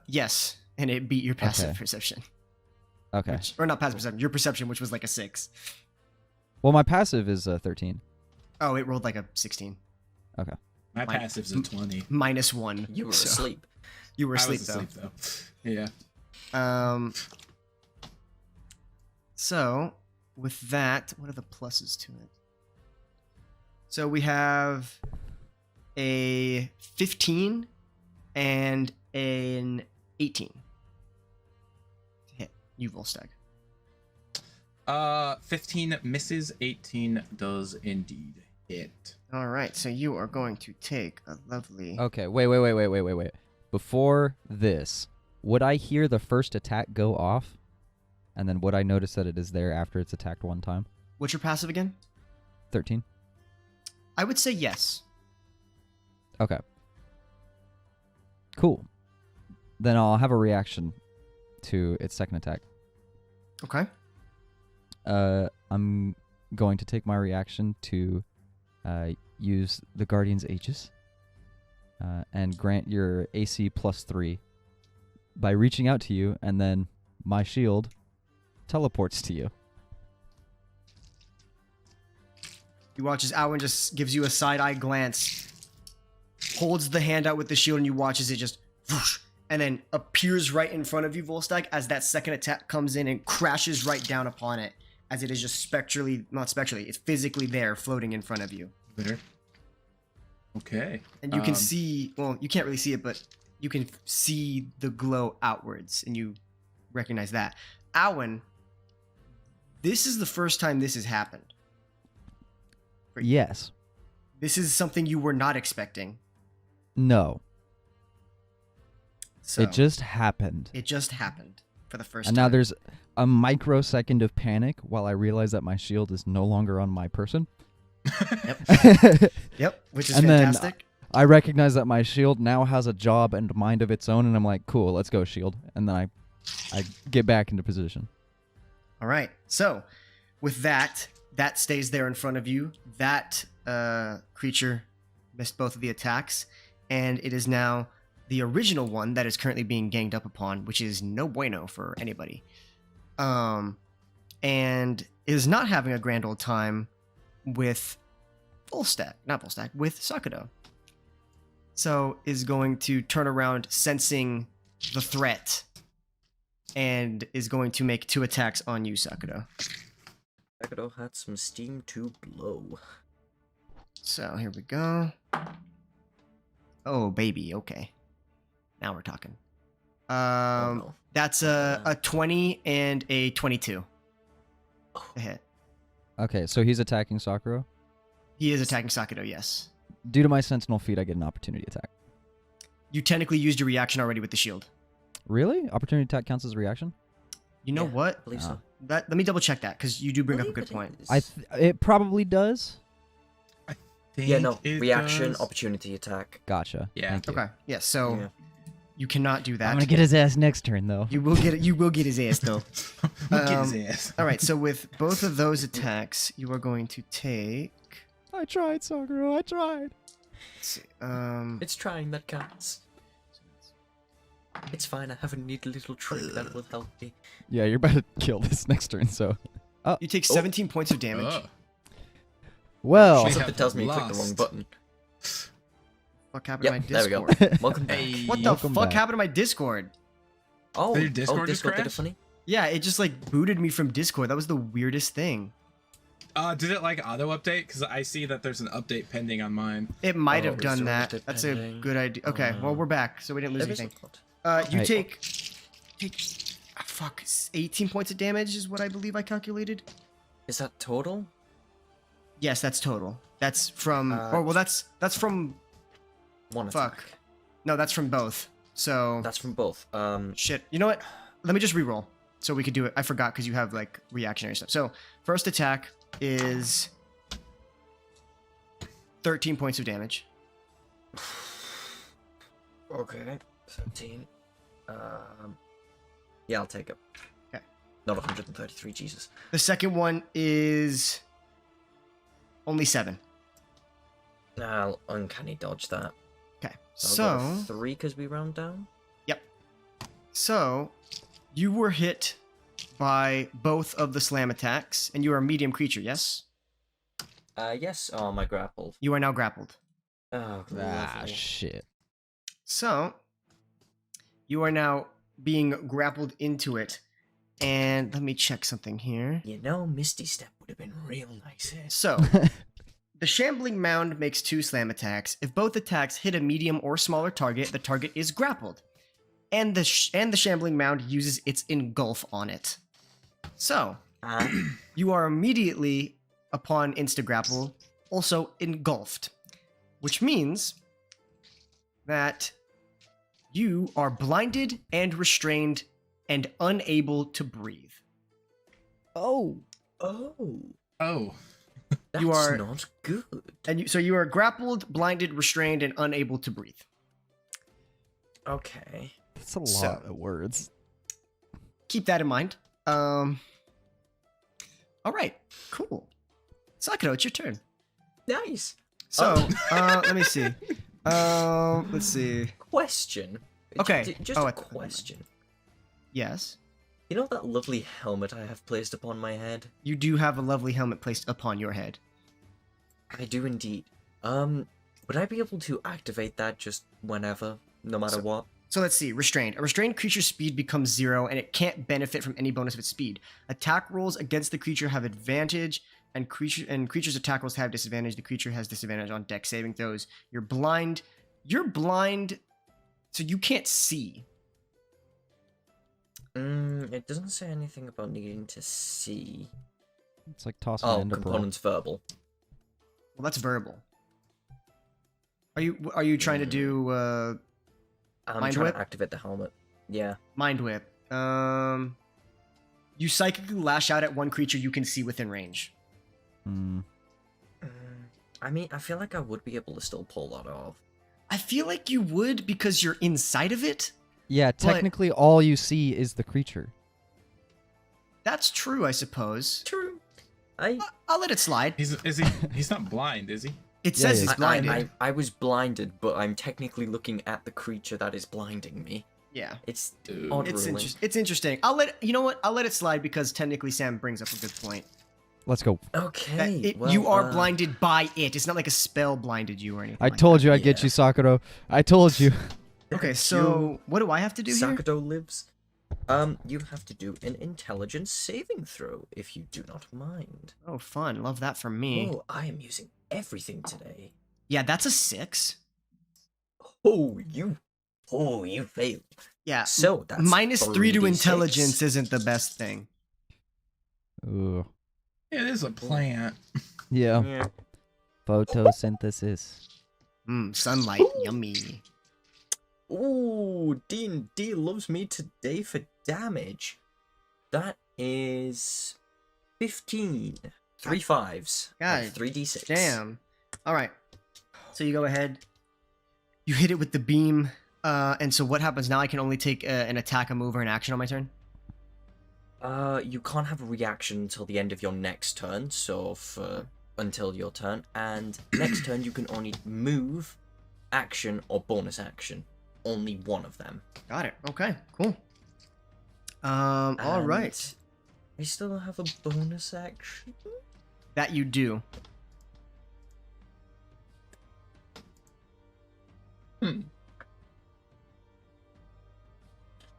Yes. And it beat your passive Okay. perception. Okay. Or not passive perception, your perception, which was like a 6. Well, my passive is 13. Oh, it rolled like a 16. My Mine- passive's a 20. -1. You were so- asleep. You were I asleep, was though. asleep though. Yeah. So, with that, what are the pluses to it? So we have a 15 and an 18 to hit you, Volstagg. 15 misses, 18 does indeed hit. All right, so you are going to take a lovely. Okay. Wait. Before this, would I hear the first attack go off, and then would I notice that it is there after it's attacked one time? What's your passive again? 13. I would say yes. Okay. Cool. Then I'll have a reaction to its second attack. Okay. I'm going to take my reaction to use the Guardian's Aegis and grant your AC +3 by reaching out to you, and then my shield teleports to you. You watch as Alwyn just gives you a side-eye glance, holds the hand out with the shield, and you watch as it just whoosh, and then appears right in front of you, Volstagg, as that second attack comes in and crashes right down upon it, as it is just not spectrally, it's physically there, floating in front of you. There. Okay. And you can see, well, you can't really see it, but you can see the glow outwards, and you recognize that. Alwyn, this is the first time this has happened. Yes. This is something you were not expecting. No. So It just happened. It just happened for the first And time. now there's a microsecond of panic while I realize that my shield is no longer on my person. Yep, which is And then fantastic. I recognize that my shield now has a job and mind of its own, and I'm like, cool, let's go, shield. And then I get back into position. All right. So, with that stays there in front of you. That creature missed both of the attacks, and it is now the original one that is currently being ganged up upon, which is no bueno for anybody. And is not having a grand old time with with Sakado. So is going to turn around, sensing the threat, and is going to make 2 attacks on you, Sakado. Sakado had some steam to blow. So here we go. Oh baby, okay. Now we're talking. Oh, no. That's a 20 and a 22 to hit. Okay, so he's attacking Sakura. He is attacking Sakado, yes. Due to my sentinel feat, I get an opportunity attack. You technically used your reaction already with the shield. Really? Opportunity attack counts as a reaction? You know Yeah, what? I believe so. Let me double check that, because you do bring up a Believe good it point. is. It probably does. Yeah, no. Think it Reaction, does. opportunity attack. Gotcha. Yeah. Thank you. Okay. Yeah. So Yeah. you cannot do that. I'm gonna get his ass next turn though. You will get it. You will get his ass though. Look at his ass. All right. So with both of those attacks, you are going to take. I tried, Sakura. I tried. Let's see, It's trying that counts. It's fine. I have a neat little trick that will help me. Yeah, you're about to kill this next turn. So, you take 17 points of damage. Oh. well, We Something have tells me you clicked the wrong lost. button. What happened Yep, to there my we go. Discord? Welcome back. Hey. What the Welcome fuck back. happened to my Discord? Oh, Did your Discord just Discord did it crash? funny? Yeah, it just like booted me from Discord. That was the weirdest thing. Did it like auto update? Because I see that there's an update pending on mine. It might Oh, have is done there that. update That's a pending? good idea. Okay, Oh, well no. we're back, so we didn't lose There is anything. a- You Hey. take 18 points of damage is what I believe I calculated. Is that total? Yes, that's total. That's from. That's from. One Fuck. attack. No, that's from both. So That's from both. shit. You know what? Let me just reroll so we could do it. I forgot because you have like reactionary stuff. So first attack is 13 points of damage. Okay. 13. Yeah, I'll take it. Okay. Not 133, Jesus. The second one is only 7. I'll uncanny dodge that. Okay. I'll go So 3 because we round down. So, you were hit by both of the slam attacks, and you are a medium creature, yes? Yes. Oh, my grappled. You are now grappled. Oh, ah, lovely. shit. So, you are now being grappled into it, and let me check something here. You know, Misty Step would have been real nice here. So, the Shambling Mound makes 2 slam attacks. If both attacks hit a medium or smaller target, the target is grappled. And the Shambling Mound uses its engulf on it. So, you are immediately, upon insta-grapple, also engulfed. Which means that you are blinded and restrained and unable to breathe. Oh. Oh, Oh. that's You are- not good. And so you are grappled, blinded, restrained, and unable to breathe. Okay. That's a lot So- of words. Keep that in mind. All right, cool. Sakura, it's your turn. Nice. So, Oh. let me see. Let's see. Question. Okay. Just Oh, a I thought- question. Yes, You know that lovely helmet I have placed upon my head? you do have a lovely helmet placed upon your head. I do indeed. Would I be able to activate that just whenever, no matter what? So let's see. Restrained. A restrained creature's speed becomes 0, and it can't benefit from any bonus of its speed. Attack rolls against the creature have advantage, and creature's attack rolls have disadvantage. The creature has disadvantage on dex saving throws. You're blind. So you can't see. It doesn't say anything about needing to see. It's like tossing Oh, an ender pearl. components verbal. Well, that's verbal. Are you trying to do I'm Mind trying whip? to activate the helmet. Yeah. mind whip? You psychically lash out at one creature you can see within range. Hmm. I mean, I feel like I would be able to still pull that off. I feel like you would because you're inside of it. Yeah, technically all you see is the creature. That's true, I suppose. True. I'll I'll let it slide. He's not blind, is he? It Yeah, says yeah. he's blinded. I was blinded, but I'm technically looking at the creature that is blinding me. Yeah. It's Dude. odd It's ruling. it's interesting. You know what? I'll let it slide because technically Sam brings up a good point. Let's go. That Okay. you are blinded by it. It's not like a spell blinded you or anything. I like told that. you I'd get Yeah. you, Sakura. I told you. Okay, so what do I have to do here? Sakado lives. You have to do an intelligence saving throw if you do not mind. Oh, fun. Love that from me. Oh, I am using everything today. Yeah, that's a 6. Oh, you failed. Yeah. So that's minus 3 to 3d6. intelligence isn't the best thing. Ooh. It is a plant. Yeah. Yeah. Photosynthesis. Sunlight. Yummy. Ooh, D&D loves me today for damage. That is 15. 3 5s. God 3d6. Damn. All right. So you go ahead, you hit it with the beam, and so what happens now? I can only take an attack, a move, or an action on my turn? You can't have a reaction until the end of your next turn, so until your turn, and next turn you can only move, action, or bonus action. Only one of them. Got it. Okay, cool. All right. I still have a bonus action. That you do.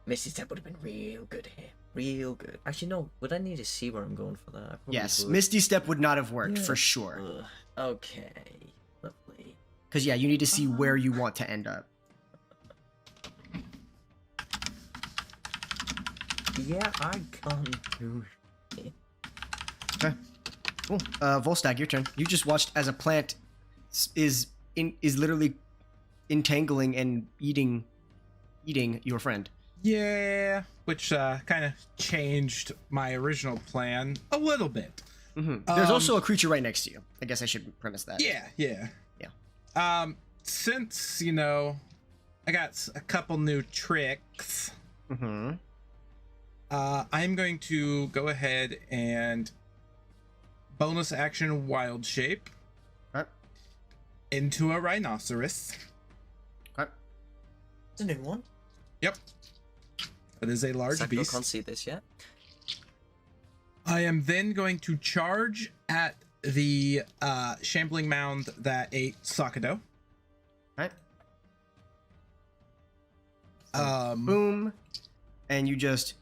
Misty Step would have been real good here. Real good. Actually, no. Would I need to see where I'm going for that? I probably Yes, would. Misty Step would not have worked Yeah. for sure. Ugh. Okay. Lovely. Because, yeah, you need to see where you want to end up. Yeah, I can't do it. Okay. Cool. Volstagg, your turn. You just watched as a plant is literally entangling and eating your friend. Yeah, which kind of changed my original plan a little bit. There's also a creature right next to you. I guess I should premise that. Yeah. Since, I got a couple new tricks, I'm going to go ahead and bonus action wild shape into a rhinoceros. Okay. It's a new one. Yep. That is a large Sakura beast. can't see this yet. I am then going to charge at the shambling mound that ate Sakado. Right. Boom. And you just...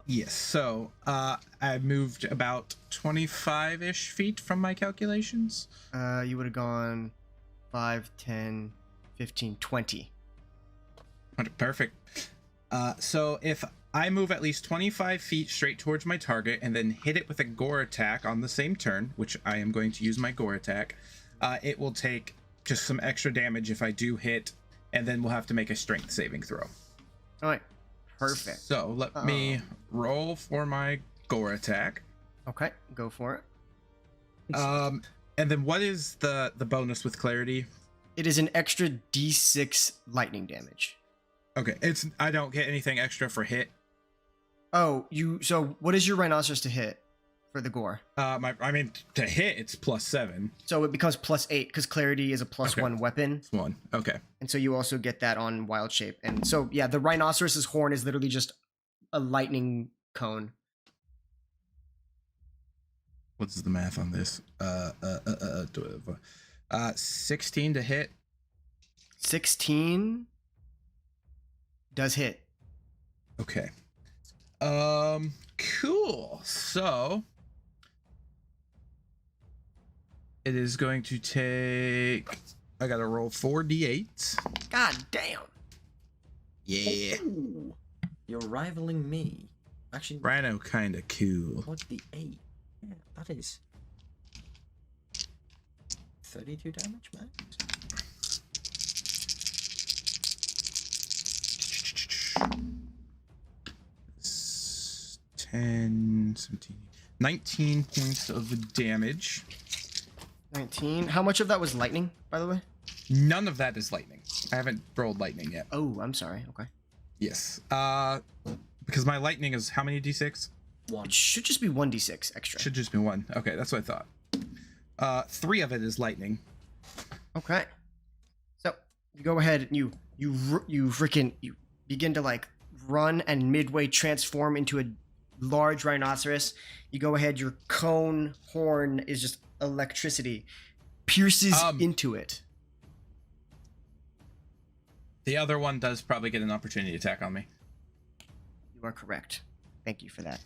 Yes, so I moved about 25-ish feet from my calculations. You would have gone 5, 10, 15, 20. Perfect. So if I move at least 25 feet straight towards my target and then hit it with a gore attack on the same turn, which I am going to use my gore attack, it will take just some extra damage if I do hit, and then we'll have to make a strength saving throw. All right. Perfect. So let me roll for my gore attack. Okay, go for it. And then what is the bonus with clarity? It is an extra D6 lightning damage. Okay, I don't get anything extra for hit. Oh, so what is your rhinoceros to hit for the gore? To hit it's +7. So it becomes +8 because clarity is a +1 weapon. It's 1. Okay. And so you also get that on wild shape. And so yeah, the rhinoceros's horn is literally just a lightning cone. What's the math on this? 16 to hit. 16 does hit. Okay. Cool. So it is going to take, I gotta roll 4d8. God damn. Yeah. Ooh, you're rivaling me. Actually, Rhino kind of cool. what's the 8? Yeah, that is 32 damage, max. 10, 17, 19 points of damage. 19. How much of that was lightning, by the way? None of that is lightning. I haven't rolled lightning yet. Oh, I'm sorry. Okay. Yes. Because my lightning is how many d6? 1. It should just be 1d6 extra. Should just be 1. Okay, that's what I thought. 3 of it is lightning. Okay. So you go ahead and you begin to like run and midway transform into a large rhinoceros. You go ahead, your cone horn is just electricity, pierces into it. The other one does probably get an opportunity attack on me. You are correct. Thank you for that.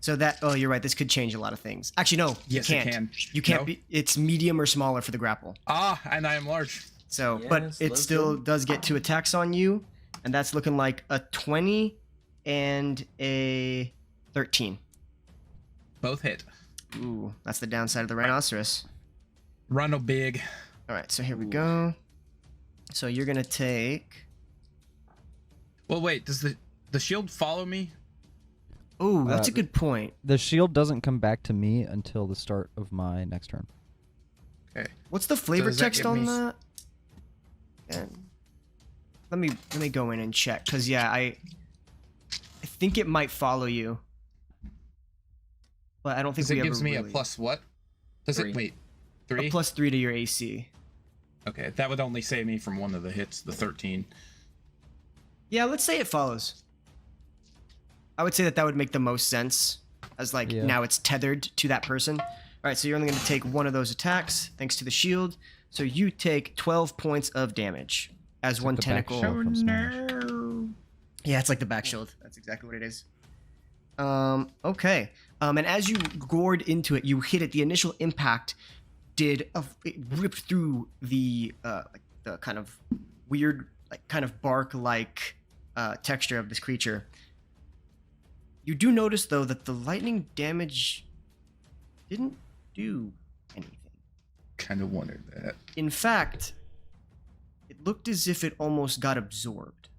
So you're right. This could change a lot of things. Actually, no. Yes, you it can't. can. You can't No? be. It's medium or smaller for the grapple. And I am large. So, Yes, but it let's still go. does get 2 attacks on you, and that's looking like a 20 and a 13. Both hit. Ooh, that's the downside of the rhinoceros. Rhino big. All right, so here we go. So you're gonna take. Well, wait. Does the shield follow me? Ooh, that's a good point. The shield doesn't come back to me until the start of my next turn. Okay. What's the flavor does that text give on me that? Yeah. Let me go in and check, cause yeah, I think it might follow you, but I don't think Because we it ever gives me really... a plus what? Does 3. it wait? a 3? +3 to your AC. Okay, that would only save me from one of the hits, the 13. Yeah, let's say it follows. I would say that would make the most sense, as like Yeah. now it's tethered to that person. All right, so you're only going to take one of those attacks thanks to the shield. So you take 12 points of damage as It's one like the back tentacle. shield from Smash. Yeah, it's like the back shield. That's exactly what it is. Okay. And as you gored into it, you hit it. The initial impact it ripped through the kind of weird, like kind of bark-like texture of this creature. You do notice though that the lightning damage didn't do anything. Kind of wondered that. In fact, it looked as if it almost got absorbed.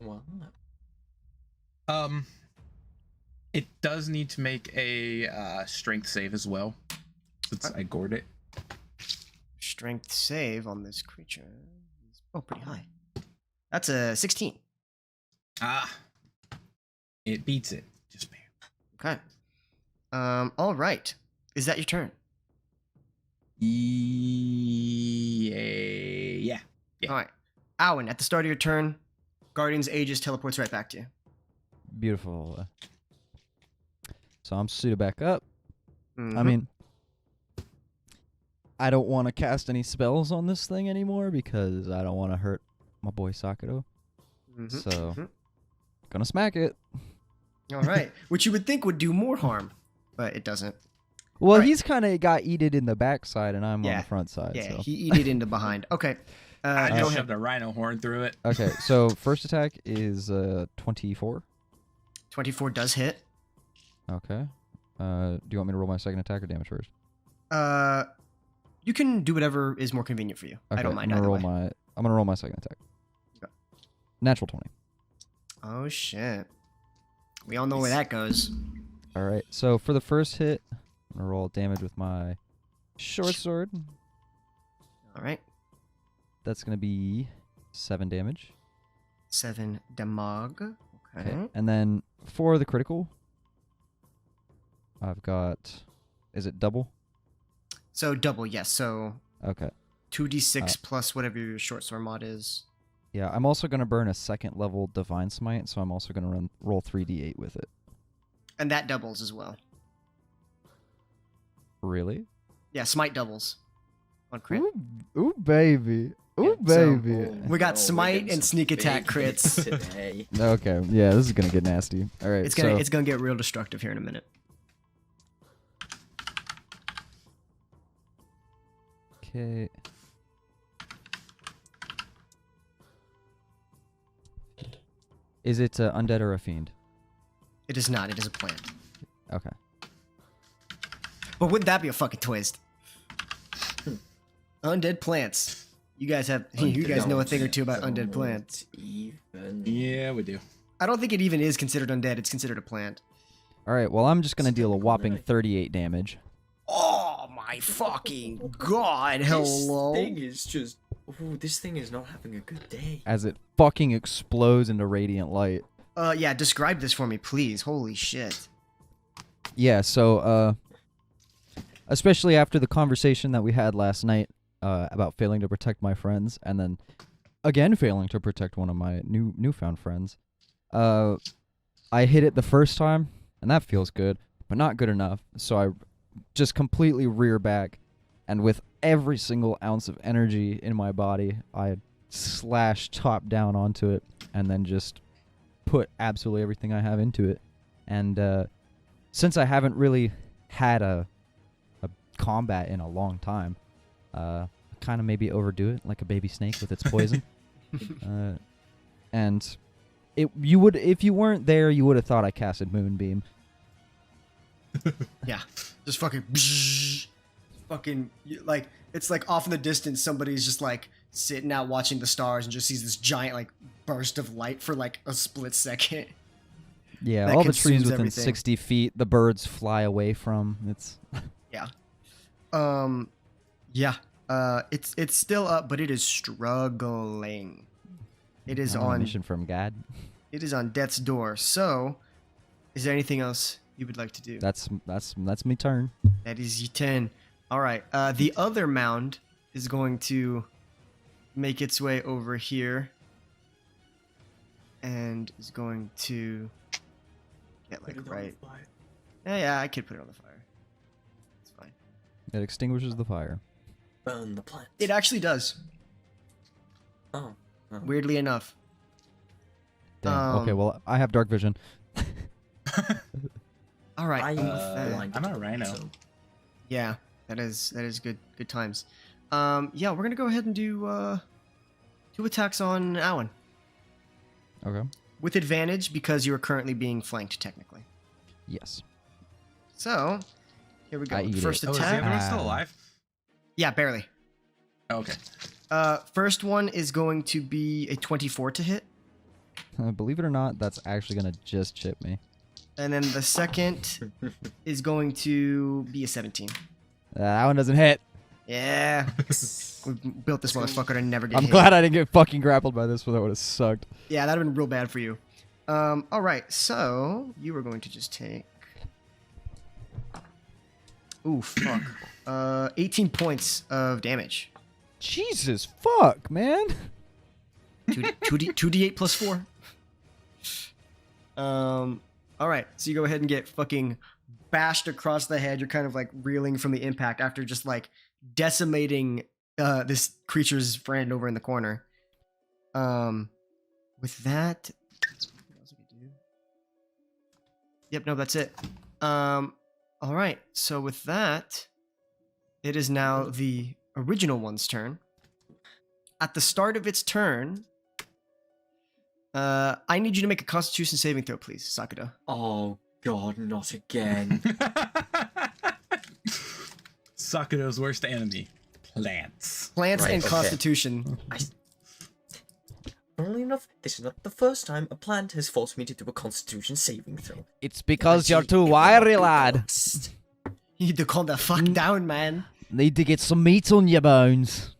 Wow. It does need to make a strength save as well, since I gored it. Strength save on this creature is pretty high. That's a 16. Ah, it beats it. Just man. Okay. All right. Is that your turn? Yeah. All right. Owen, at the start of your turn, Guardian's Aegis teleports right back to you. Beautiful. So I'm suited back up. I Mhm. mean, I don't want to cast any spells on this thing anymore because I don't want to hurt my boy Sakado. Mhm. So, Mhm. gonna smack it. All right. Which you would think would do more harm, but it doesn't. Well, Alright. he's kind of got eated in the backside, and I'm on Yeah. the front side. Yeah, So. he eat it into behind. Okay. I Go just ahead. shoved a rhino horn through it. Okay, so first attack is 24. 24 does hit. Okay. Do you want me to roll my second attack or damage first? You can do whatever is more convenient for you. Okay, I don't mind I'm either gonna way. I'm gonna roll my second attack. Okay. Natural 20. Oh shit. We all know where that goes. All right. So for the first hit, I'm gonna roll damage with my short sword. All right. That's gonna be 7 damage. 7 damage. Okay. And then for the critical, I've got. Is it double? So double, yes. So Okay. 2d6 plus whatever your short sword mod is. Yeah, I'm also gonna burn a second level divine smite, so I'm also gonna roll 3d8 with it. And that doubles as well. Really? Yeah, smite doubles on crit. Ooh, baby. Ooh, so- baby. We got we're smite getting and some sneak attack big hits crits. today. Okay, yeah, this is gonna get nasty. All right, It's so gonna get real destructive here in a minute. okay. Is it undead or a fiend? It is not. It is a plant. Okay. But wouldn't that be a fucking twist? Undead plants. You guys have. You guys know a thing or two about undead plants. Even. Yeah, we do. I don't think it even is considered undead. It's considered a plant. All right. Well, I'm just gonna deal a Technically, whopping right. 38 damage. Oh my fucking god! Hello. This thing is just. Ooh, this thing is not having a good day. As it fucking explodes into radiant light. Yeah. Describe this for me, please. Holy shit. Yeah. So, especially after the conversation that we had last night about failing to protect my friends, and then again failing to protect one of my newfound friends. I hit it the first time, and that feels good, but not good enough. So I just completely rear back, and with every single ounce of energy in my body, I slash top down onto it, and then just put absolutely everything I have into it. And since I haven't really had a combat in a long time, kind of maybe overdo it like a baby snake with its poison. And you would, if you weren't there, you would have thought I casted Moonbeam. Yeah. Just fucking. Fucking. Like, it's like off in the distance, somebody's just like sitting out watching the stars and just sees this giant, like, burst of light for like a split second. Yeah, that all the trees consumes within everything. 60 feet, the birds fly away from. It's Yeah. It's still up, but it is struggling. It is on a on mission from God. it is on death's door. So, is there anything else you would like to do? That's me turn. That is Y10. All right. The other mound is going to make its way over here and is going to get like right. Yeah, I could put it on the fire. It's fine. It extinguishes the fire. Burn the plant. It actually does. Oh. Weirdly enough. Damn. Okay, well, I have dark vision. All right. I'm I'm blinded, a rhino. so- Yeah, that is good times. Yeah, we're gonna go ahead and do 2 attacks on Alan Okay. with advantage because you are currently being flanked technically. Yes. So here we go. I eat First it. Oh, is the other attack. one still alive? Yeah, barely. Oh, okay. First one is going to be a 24 to hit, Believe it or not, that's actually gonna just chip me. and then the second is going to be a 17. That one doesn't hit. Yeah, we built this motherfucker to never get I'm hit. glad I didn't get fucking grappled by this one. That would have sucked. Yeah, that'd have been real bad for you. All right, so you are going to just take. Ooh, fuck. 18 points of damage. Jesus fuck, man. 2d8 plus 4. All right, so you go ahead and get fucking bashed across the head. You're kind of like reeling from the impact after just like decimating this creature's friend over in the corner. With that, what else we could do? Yep, no, that's it. All right, so with that, it is now the original one's turn. At the start of its turn, I need you to make a Constitution saving throw, please, Sakura. Oh god, not again. Sakura's worst enemy. Plants. Plants Right, and okay. Constitution. Funnily enough, this is not the first time a plant has forced me to do a Constitution saving throw. It's because Actually, you're too it will wiry, not be lad. lost. You need to calm the fuck down, man. Need to get some meat on your bones.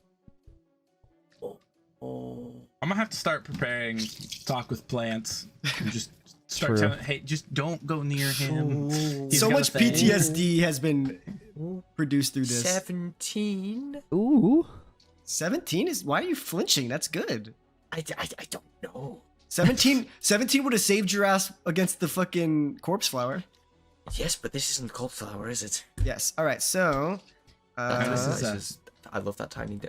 Oh. I'm gonna have to start preparing talk with plants. And just start True. telling, hey, just don't go near him. He's So got a much thing. PTSD has been produced through this. 17? Ooh. 17 is why are you flinching? That's good. I don't know. 17 would have saved your ass against the fucking corpse flower. Yes, but this isn't corpse flower, is it? Yes. All right. So, this is This is- I love that tiny,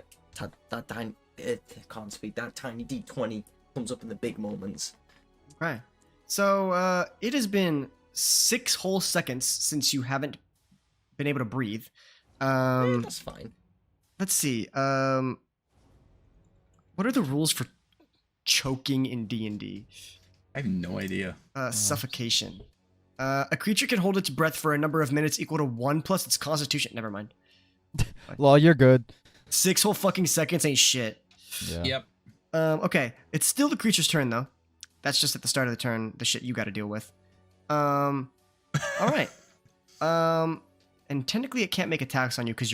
that tiny, I can't speak, that tiny D20 comes up in the big moments. right. So, it has been 6 whole seconds since you haven't been able to breathe. That's fine. Let's see. What are the rules for choking in D&D? I have no idea. Suffocation. A creature can hold its breath for a number of minutes equal to 1 plus its constitution. Never mind. Lol, you're good. 6 whole fucking seconds ain't shit. Yeah. Yep. Okay. It's still the creature's turn, though. That's just at the start of the turn, the shit you gotta deal with. All right. And technically it can't make attacks on you because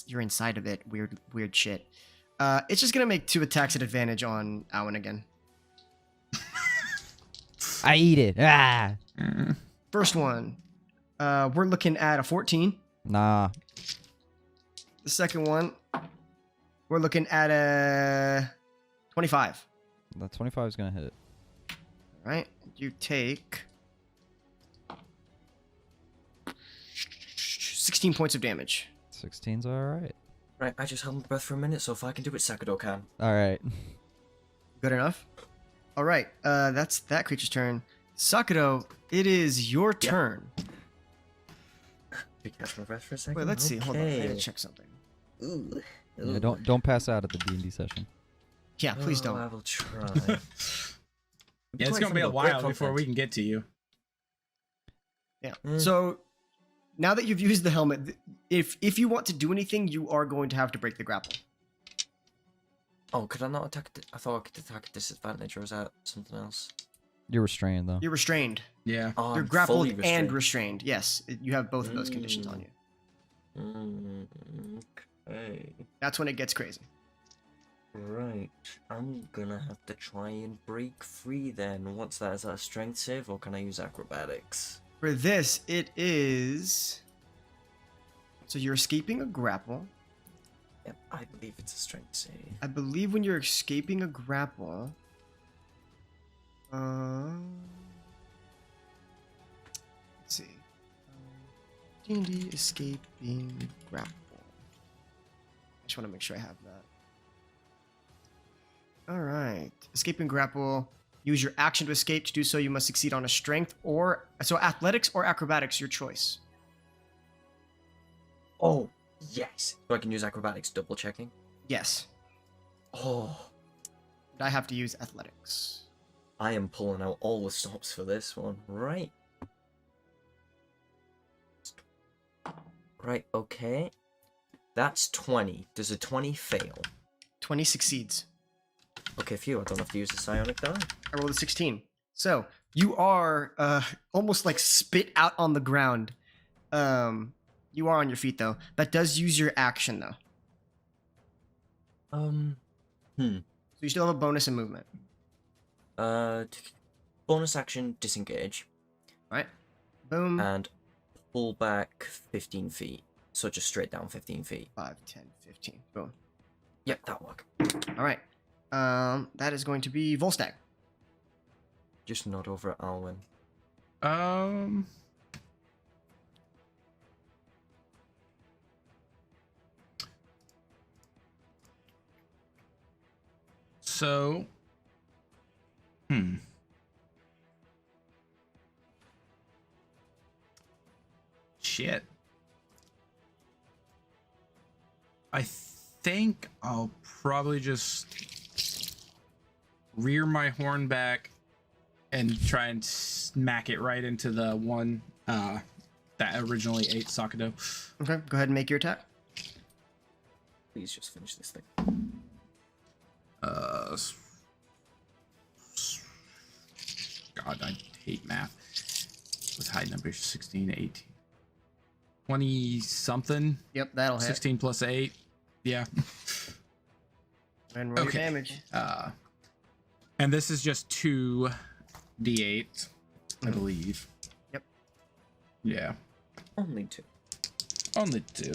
you're inside of it. Weird shit. It's just gonna make 2 attacks at advantage on Owen again. I eat it. Ah. First one. We're looking at a 14. Nah. The second one, we're looking at a 25. That 25 is gonna hit it. All right, you take 16 points of damage. 16's alright. Right, I just held my breath for a minute, so if I can do it, Sakado can. Alright. Good enough. All right, that's that creature's turn. Sakuro, it is your turn. Did you catch my breath for a second? Wait, let's see. Hold on, I Okay. gotta check something. Ooh. Yeah, don't pass out at the D&D session. Yeah, please Oh, I don't. will try. Yeah, it's gonna be a while before we can get to you. Yeah. Mm. So now that you've used the helmet, if you want to do anything, you are going to have to break the grapple. Oh, could I not attack? I thought I could attack at disadvantage, or is that something else? You're restrained though. You're restrained. Yeah. Oh, You're I'm grappled fully and restrained. Yes, you have both of those conditions on you. Okay. That's when it gets crazy. Right. I'm gonna have to try and break free then. What's that? Is that a strength save or can I use acrobatics? For this, it is. So you're escaping a grapple. Yep, I believe it's a strength save. I believe when you're escaping a grapple. Let's see. D&D escaping grapple. I just want to make sure I have that. All right. Escaping grapple. Use your action to escape. To do so, you must succeed on a strength or so athletics or acrobatics, your choice. Oh, yes. So I can use acrobatics double checking? Yes. Oh, I have to use athletics. I am pulling out all the stops for this one. Right. Right, okay. That's 20. Does a 20 fail? 20 succeeds. Okay, phew, I don't have to use the psionic die. I rolled a 16. So you are almost like spit out on the ground. You are on your feet though. That does use your action though. So you still have a bonus in movement. Bonus action, disengage. Right? Boom. And pull back 15 feet. So just straight down 15 feet. 5, 10, 15. Boom. Yep, that'll work. All right. That is going to be Volstagg. Just nod over at Alwyn. So, shit. I think I'll probably just rear my horn back and try and smack it right into the one that originally ate Sakado. Okay, go ahead and make your attack. Please just finish this thing. God, I hate math. With high numbers, 16, 18. 20 something. Yep, that'll hit. 16 plus 8. Yeah. And roll your Okay. damage. And this is just 2d8, I believe. Yep. Yeah. Only 2. Only 2.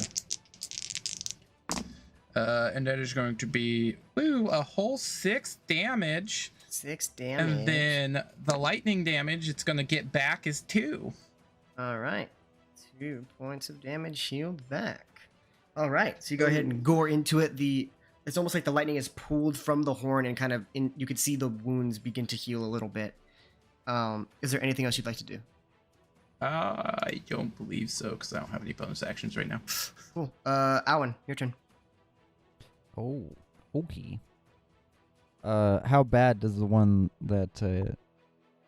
And that is going to be, a whole 6 damage. 6 damage. And then the lightning damage it's going to get back is 2. All right. 2 points of damage healed back. All right. So you go ahead and gore into it. It's almost like the lightning is pulled from the horn and kind of you could see the wounds begin to heal a little bit. Is there anything else you'd like to do? I don't believe so, because I don't have any bonus actions right now. Cool. Alan, your turn. Oh, okay. How bad does the one that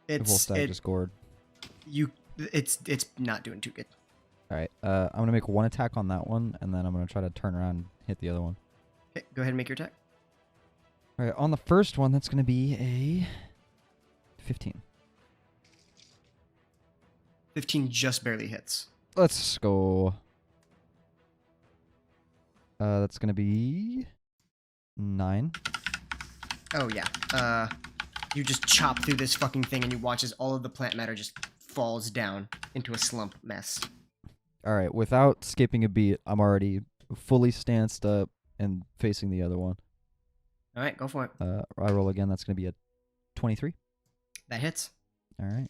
Volstagg just scored? It's not doing too good. All right. I'm gonna make one attack on that one, and then I'm gonna try to turn around and hit the other one. Okay, go ahead and make your attack. All right. On the first one, that's gonna be a 15. 15 just barely hits. Let's go. That's gonna be 9. Oh yeah. You just chop through this fucking thing and you watch as all of the plant matter just falls down into a slump mess. All right. Without skipping a beat, I'm already fully stanced up and facing the other one. All right, go for it. I roll again. That's gonna be a 23. That hits. All right.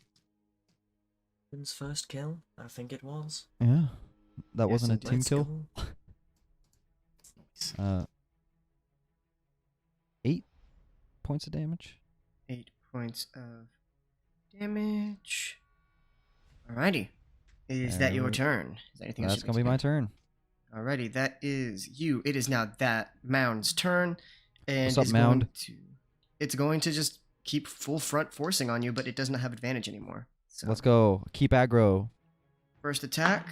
Alwyn's first kill, I think it was. Yeah. That Yes, wasn't a and team Let's kill. go. 8 points of damage. 8 points of damage. Alrighty. Is that your turn? Is there anything else? That's gonna be my turn. Alrighty, that is you. It is now that Mound's turn. And What's up, Mound? It's going to just keep full front forcing on you, but it does not have advantage anymore. So Let's go. Keep aggro. first attack.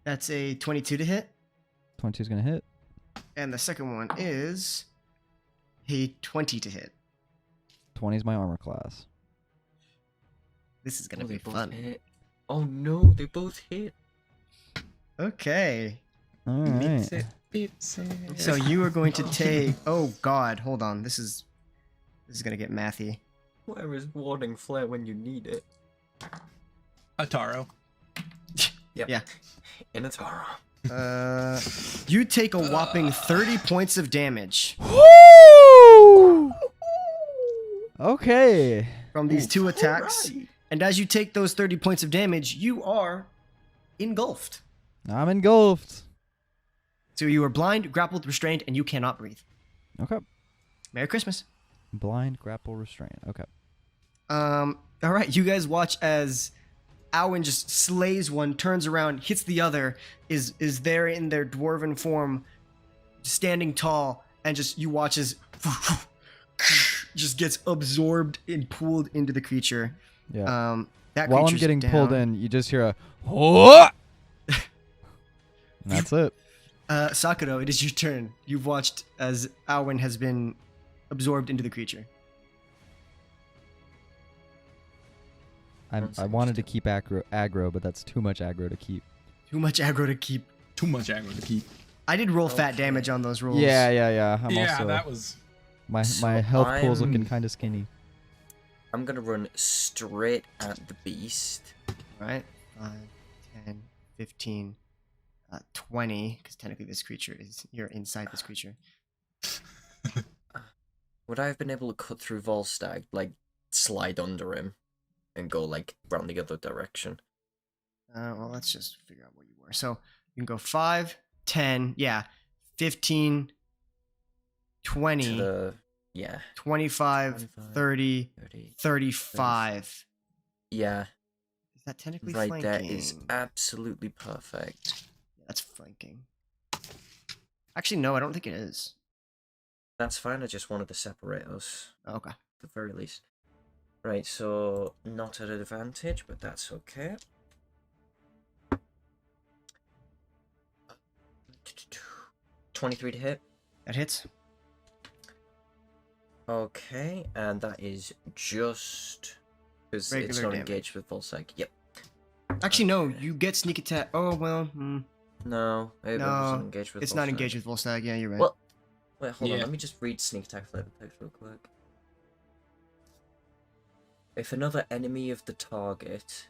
That's a 22 to hit. 22 is gonna hit. And the second one is a 20 to hit. 20 is my armor class. This is gonna Oh, they be both fun. hit. Oh no, they both hit. Okay. All right. Beats it, beats it. So you are going to take. Oh God, hold on. This is gonna get mathy. Where is warding flare when you need it? A Taro. Yep. Yeah. In a Taro. You take a whopping 30 points of damage Woo! Okay. from these two attacks, and as you take those 30 points of damage, you are engulfed. I'm engulfed. So you are blind, grappled, restrained, and you cannot breathe. Okay. Merry Christmas. Blind, grapple, restraint. Okay. All right, you guys watch as Owen just slays one, turns around, hits the other, is there in their dwarven form, standing tall, and just you watch as just gets absorbed and pulled into the creature. Yeah. That While I'm creature's getting pulled down. in, you just hear a "Whoa!" And that's it. Sakura, it is your turn. You've watched as Owen has been absorbed into the creature. I wanted to keep aggro, but that's too much aggro to keep. Too much aggro to keep. Too much aggro to keep. I did roll fat Okay. damage on those rolls. Yeah. I'm Yeah, also, that was. my So health pool's I'm- looking kind of skinny. I'm gonna run straight at the beast. Right? 5, 10, 15, 20, because technically this creature is, you're inside this creature. Would I have been able to cut through Volstagg, like slide under him, and go like round the other direction? Well, let's just figure out where you were. So you can go 5, 10, yeah, 15, 20, To the 25, 25, 30, 30. 35. Yeah, Is that technically right. flanking? That is absolutely perfect. That's flanking. Actually, no, I don't think it is. That's fine. I just wanted to separate us Okay. at the very least. Right. So not at an advantage, but that's okay. 23 to hit. That hits. Okay, and that is just because it's Regular not damage. engaged with Volstagg. Yep. Actually, no, you get sneak attack. Oh, well, No, it No, wasn't engaged with it's not Volstagg. engaged with Volstagg. Yeah, you're right. Well, wait, hold on. Yeah. Let me just read sneak attack flavor text real quick. If another enemy of the target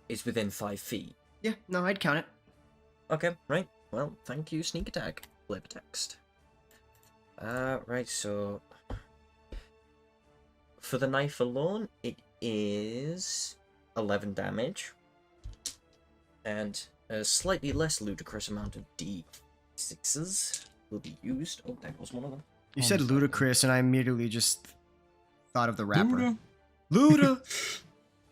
is within 5 feet. Yeah, no, I'd count it. Okay, right. Well, thank you, sneak attack flavor text. Right. So for the knife alone, it is 11 damage, and a slightly less ludicrous amount of D6s will be used. Oh, that was one of them. You said Ludacris, and I immediately just thought of the rapper. Luda. Luda!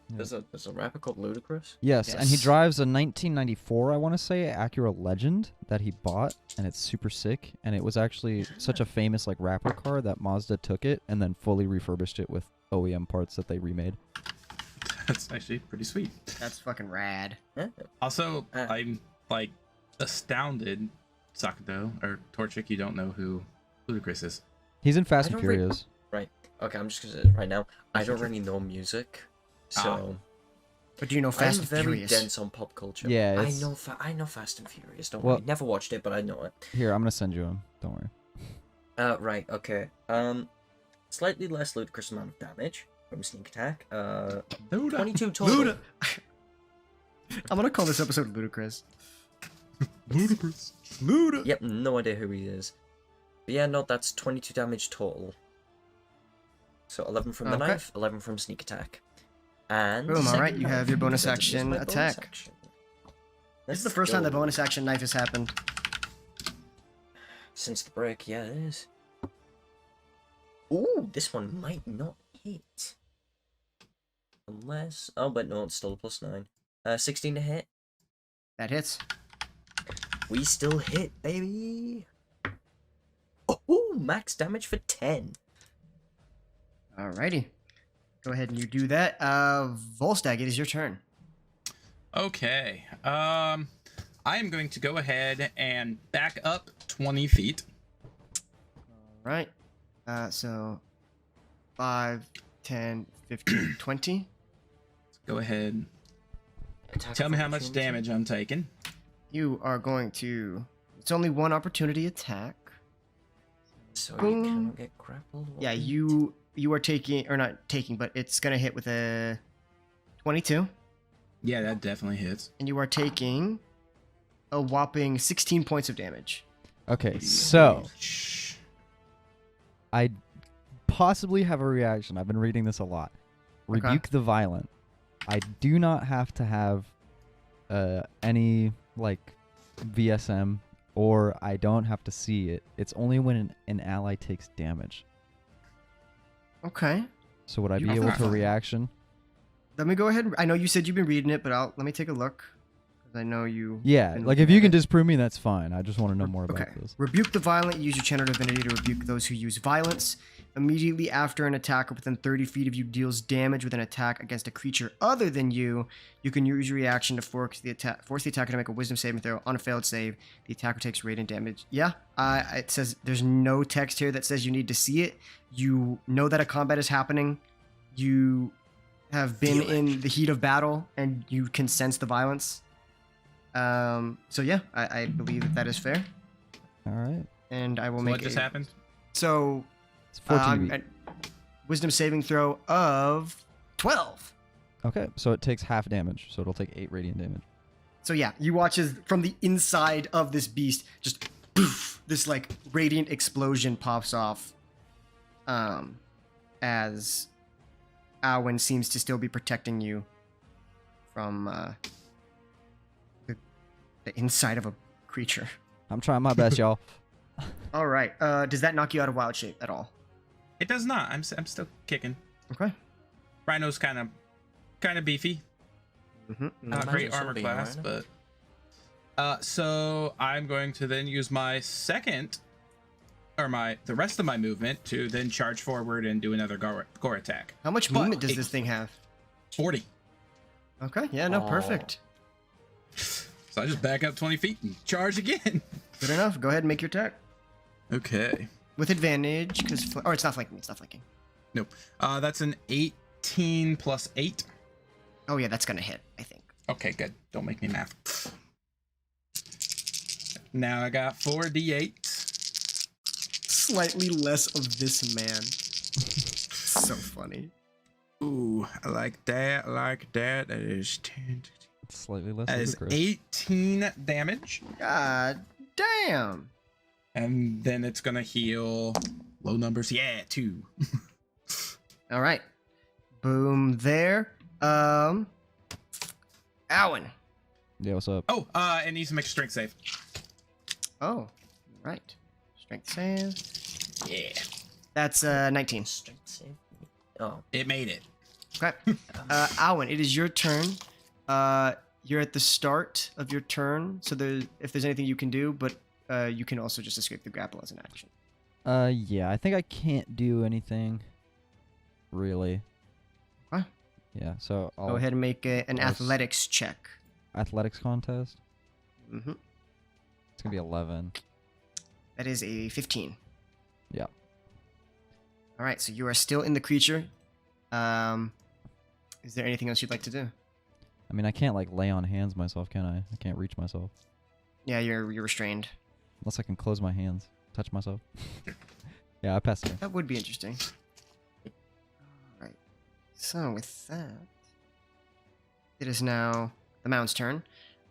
There's a rapper called Ludacris. Yes, and he Yes. drives a 1994, I want to say, Acura Legend that he bought, and it's super sick. And it was actually such a famous like rapper car that Mazda took it and then fully refurbished it with OEM parts that they remade. That's actually pretty sweet. That's fucking rad. Yeah. Also, Ah. I'm like astounded, Sakato or Torchic. You don't know who Ludacris is. He's in Fast I and don't re- Furious. Okay, I'm just gonna say it right now. I don't really know music, so But do you know Fast I'm and very Furious? dense on pop culture. Yeah, I it's- know. I know Fast and Furious. Don't Well- worry. Never watched it, but I know it. Here, I'm gonna send you him. Don't worry. Right. Okay. Slightly less ludicrous amount of damage from sneak attack. Luda. 22 total. Luda! I'm gonna call this episode Ludacris. Ludacris. Luda! Yep. No idea who he is. But yeah, no, that's 22 damage total. So 11 from the Okay. knife, 11 from sneak attack. And Boom, alright, second you have knife. your bonus That's action my bonus attack. action. This is the Let's first time the go. bonus action knife has happened. Since the break, yeah, it is. Ooh, this one might not hit. Unless... Oh, but no, it's still a +9. 16 to hit. That hits. We still hit, baby! Oh, max damage for 10. Alrighty. Go ahead and you do that. Volstagg, it is your turn. Okay. I am going to go ahead and back up 20 feet. Alright. So 5, 10, 15, 20. Go ahead. Attack Tell of me how much opportunity. damage I'm taking. You are going to. It's only one opportunity attack. So Boom. you cannot get grappled. Yeah, What? you are taking, or not taking, but it's gonna hit with a 22, Yeah, that definitely hits. and you are taking a whopping 16 points of damage. Okay, so Shh. I possibly have a reaction. I've been reading this a lot. Okay. Rebuke the violent. I do not have to have any like VSM, or I don't have to see it. It's only when an ally takes damage. Okay. So would I You be have able that to fun. reaction? Let me go ahead. I know you said you've been reading it, but let me take a look. 'Cause I know you. Yeah, been like looking if you at can it. disprove me, that's fine. I just want to know more Okay. about this. Rebuke the violent. Use your channel divinity to rebuke those who use violence. Immediately after an attacker within 30 feet of you deals damage with an attack against a creature other than you, you can use your reaction to force the attacker to make a wisdom saving throw. On a failed save, the attacker takes radiant damage. Yeah, it says there's no text here that says you need to see it. You know that a combat is happening. You have been Feel it. in the heat of battle, and you can sense the violence. So yeah, I believe that is fair, All right. and I will So make what just happened? So, It's 14 a wisdom saving throw of 12. Okay, so it takes half damage, so it'll take 8 radiant damage. So yeah, you watch as from the inside of this beast, just poof, this like radiant explosion pops off. As Alwyn seems to still be protecting you from the inside of a creature. I'm trying my best, y'all. All right. Does that knock you out of wild shape at all? It does not. I'm still kicking. Okay. Rhino's kind of beefy. Mm-hmm. Not Great imagine armor being class, Rhino. but so I'm going to then use my the rest of my movement to then charge forward and do another gore attack. How much But movement does it- this thing have? 40. Okay. Yeah. No. Oh. Perfect. So I just back up 20 feet and charge again. Good enough. Go ahead and make your attack Okay. with advantage, because it's not flanking. It's not flanking. Nope. That's an 18 plus 8. Oh yeah, that's gonna hit. I think. Okay, good. Don't make me math. Now I got 4d8. Slightly less of this man. So funny. Ooh, I like that. I like that. That is 10. It's slightly less That is ludicrous. 18 damage. God damn. And then it's gonna heal low numbers. Yeah, 2. All right. Boom. There. Alwyn. Yeah, what's up? Oh, it needs to make a strength save. Oh, right. Strength save. Yeah. That's 19. Strength save. Oh. It made it. Okay. Alwyn, it is your turn. You're at the start of your turn, so if there's anything you can do, but you can also just escape the grapple as an action. Yeah, I think I can't do anything. Really. Okay. Yeah, so I'll Go ahead and make an I'll s- athletics check. athletics contest. Mm-hmm. It's gonna be 11. That is a 15. Yeah. All right, so you are still in the creature. Is there anything else you'd like to do? I mean, I can't like lay on hands myself, can I? I can't reach myself Yeah, you're restrained. unless I can close my hands, touch myself. Yeah, I passed it. That would be interesting. All right. So with that, it is now the mound's turn.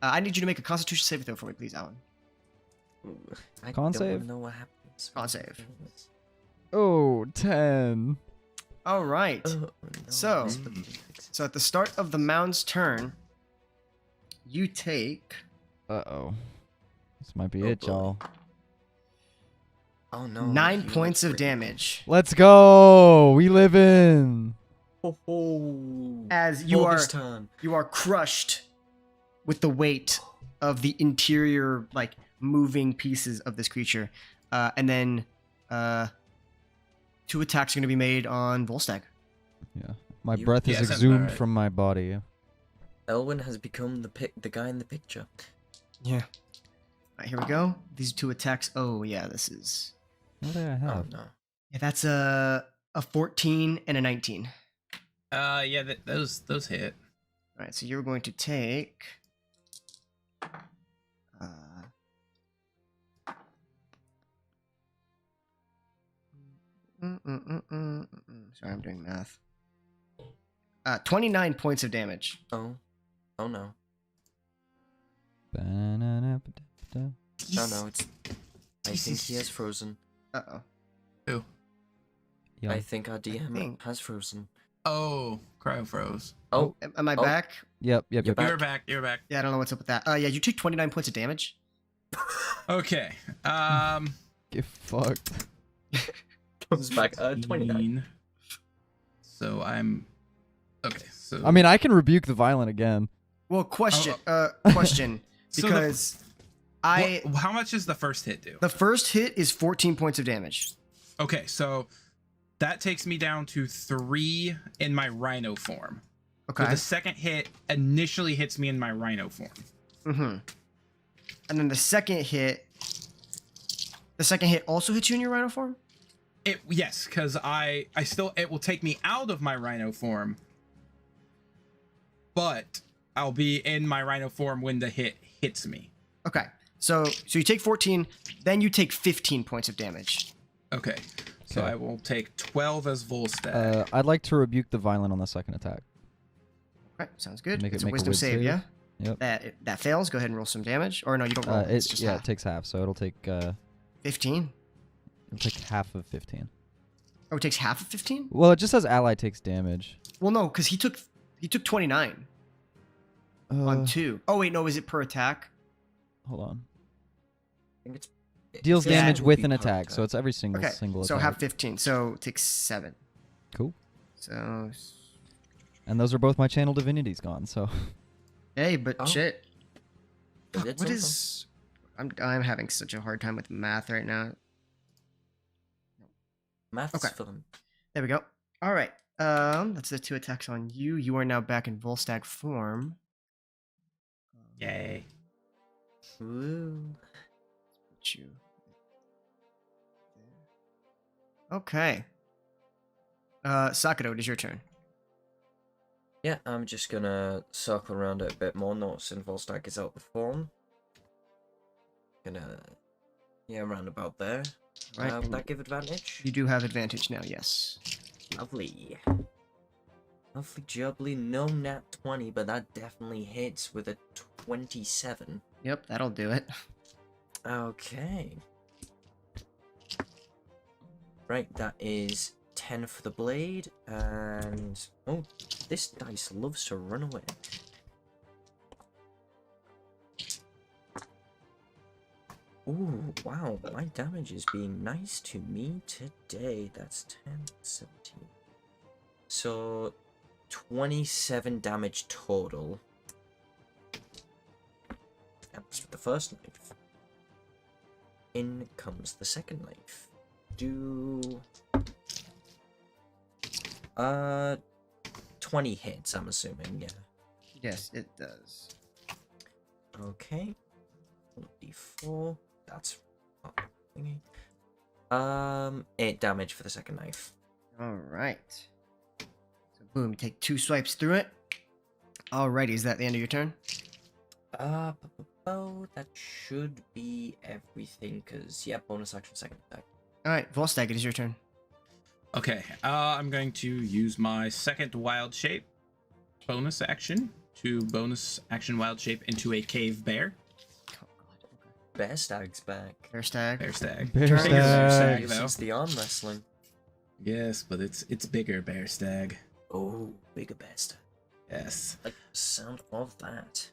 I need you to make a Constitution saving throw for me, please, Alan. I Con don't save? wanna know what happens. Con save. Oh, 10. All right. Oh, no, So- this would be fixed. So at the start of the mound's turn, you take Uh-oh. This might be Oh, it, boy. y'all. Oh no. 9 you points of really- damage Let's go! We live in! Ho ho. as you This are time. crushed with the weight of the interior, like moving pieces of this creature, and then 2 attacks are going to be made on Volstagg. Yeah. My You- breath Yeah, is sounds about exhumed right. from my body. Elwyn has become the guy in the picture. Yeah. All right, here we go. These 2 attacks. Oh yeah, this is. What do I Oh have? no. Yeah, that's a 14 and a 19. Yeah, those hit. right, so you're going to take. Sorry, I'm doing math. 29 points of damage. Oh no. Ba-na-na-ba-da-ba-da. No, it's. I think he has frozen. Uh-oh. Who? Yeah. I think our DM think- has frozen. Oh, cryo froze. Oh, Am I Oh. back? Yep. You're You're back. back. You're back. Yeah, I don't know what's up with that. Yeah, you took 29 points of damage. Okay. Get fucked. comes back. 29. So I'm. Okay. So. I mean, I can rebuke the violent again. Well, question. So Because how much does the first hit do? the first hit is 14 points of damage. Okay, so that takes me down to 3 in my rhino form. Okay. So the second hit initially hits me in my rhino form. Mm-hmm. And then the second hit also hits you in your rhino form? Yes, because I still, it will take me out of my rhino form, but I'll be in my rhino form when the hit hits me. Okay. So you take 14, then you take 15 points of damage. Okay, so Okay. I will take 12 as Volstagg. I'd like to rebuke the violent on the second attack. Okay, sounds good. Make it It's a make a wisdom wit save, save. yeah? Yep. That fails. Go ahead and roll some damage. Or no, you don't roll. It's just It half. takes half, so it'll take 15? half of 15. Oh, it takes half of 15? Well, it just says ally takes damage. Well, no, because he took 29 on 2. Oh, wait, no, is it per attack? Hold on. I think it's. it Deals feels like damage it would with be an per attack, so it's every single Okay, single so attack. half 15. So it takes 7. Cool. So, And those are both my channel divinities gone, so hey, but Oh. shit. They Fuck, did what something. is... I'm having such a hard time with math right now. Maths Okay. for them. There we go. All right. That's the 2 attacks on you. You are now back in Volstagg form. Yay. Woo. Put you there. Okay. Sakato, it is your turn. Yeah, I'm just gonna circle around it a bit more, noticing Volstagg is out of form. Round about there. Right, Would and that give advantage? You do have advantage now, yes. Lovely. Lovely jubbly, no nat 20, but that definitely hits with a 27. Yep, that'll do it. Okay. Right, that is 10 for the blade, and... Oh, this dice loves to run away. Ooh, wow, my damage is being nice to me today. That's 10, 17. So, 27 damage total. That's with the first knife. In comes the second knife. 20 hits, I'm assuming, yeah. Yes, it does. Okay. D4. That's thingy. 8 damage for the second knife. All right. So boom, you take 2 swipes through it. Alrighty, is that the end of your turn? That should be everything, cause yeah, bonus action, second attack. All right, Volstagg, it is your turn. Okay, I'm going to use my second wild shape bonus action to bonus action wild shape into a cave bear. Oh god. Okay. Bear Stag's back. Bear stag. Bear stag. Bear Bigger stag. bear stag, though. Since the arm wrestling. Yes, but it's bigger bear stag. Oh, bigger bear stag. Yes. Like the sound of that.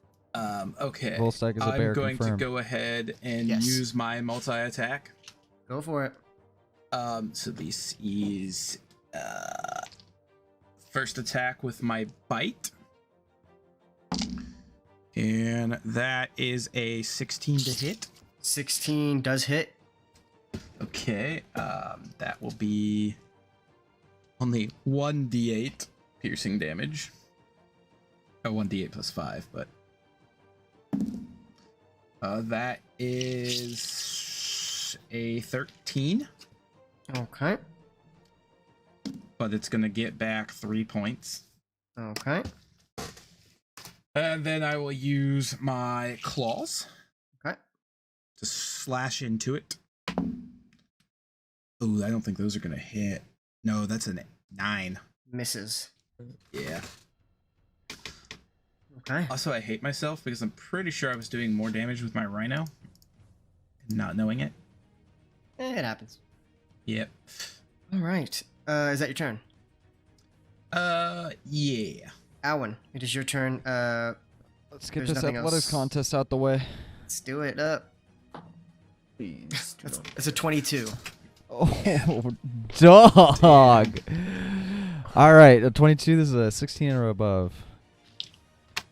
Okay. Volstagg is a bear I'm going confirmed. to go ahead and Yes. use my multi-attack. Go for it. So this is first attack with my bite. And that is a 16 to hit. 16 does hit. Okay, that will be only 1d8 piercing damage. Oh, 1d8 plus 5, but that is a 13, Okay. but it's gonna get back 3 points. Okay. And then I will use my claws. Okay. To slash into it. Ooh, I don't think those are gonna hit. No, that's a 9. Misses. Yeah. Okay. Also, I hate myself because I'm pretty sure I was doing more damage with my rhino. Not knowing it. It happens. Yep. All right. Is that your turn? Yeah. Alan, it is your turn. Let's get There's this nothing athletics else. contest out the way. Let's do it up. Please. It's a 22. Oh, dog. All right, a 22. This is a 16 or above.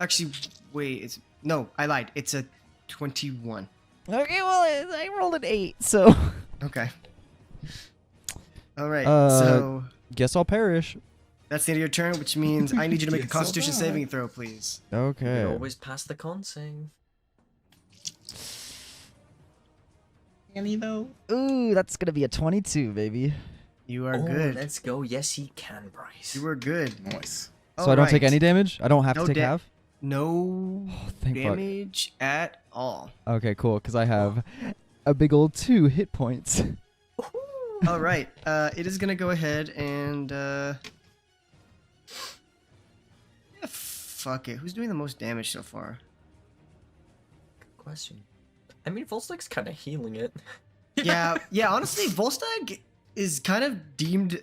Actually, wait. No, I lied. It's a 21. Okay, well, I rolled an 8, so. Okay. All right. Uh, So Guess I'll perish. that's the end of your turn, which means I need you to make a Yes, I'll Constitution die. saving throw, please. You Okay. always pass the con save. Any though? Ooh, that's gonna be a 22, baby. You are Oh, good. let's go. Yes, he can, Bryce. You are good. Nice. So I don't take Alright. any damage? I don't have No to take da- half? No Oh, thank fuck. damage at all. Okay, cool, because I have a big old 2 hit points. All right. It is gonna go ahead and yeah, fuck it. Who's doing the most damage so far? Good question. I mean, Volstek's kind of healing it. Yeah. Honestly, Volstagg is kind of deemed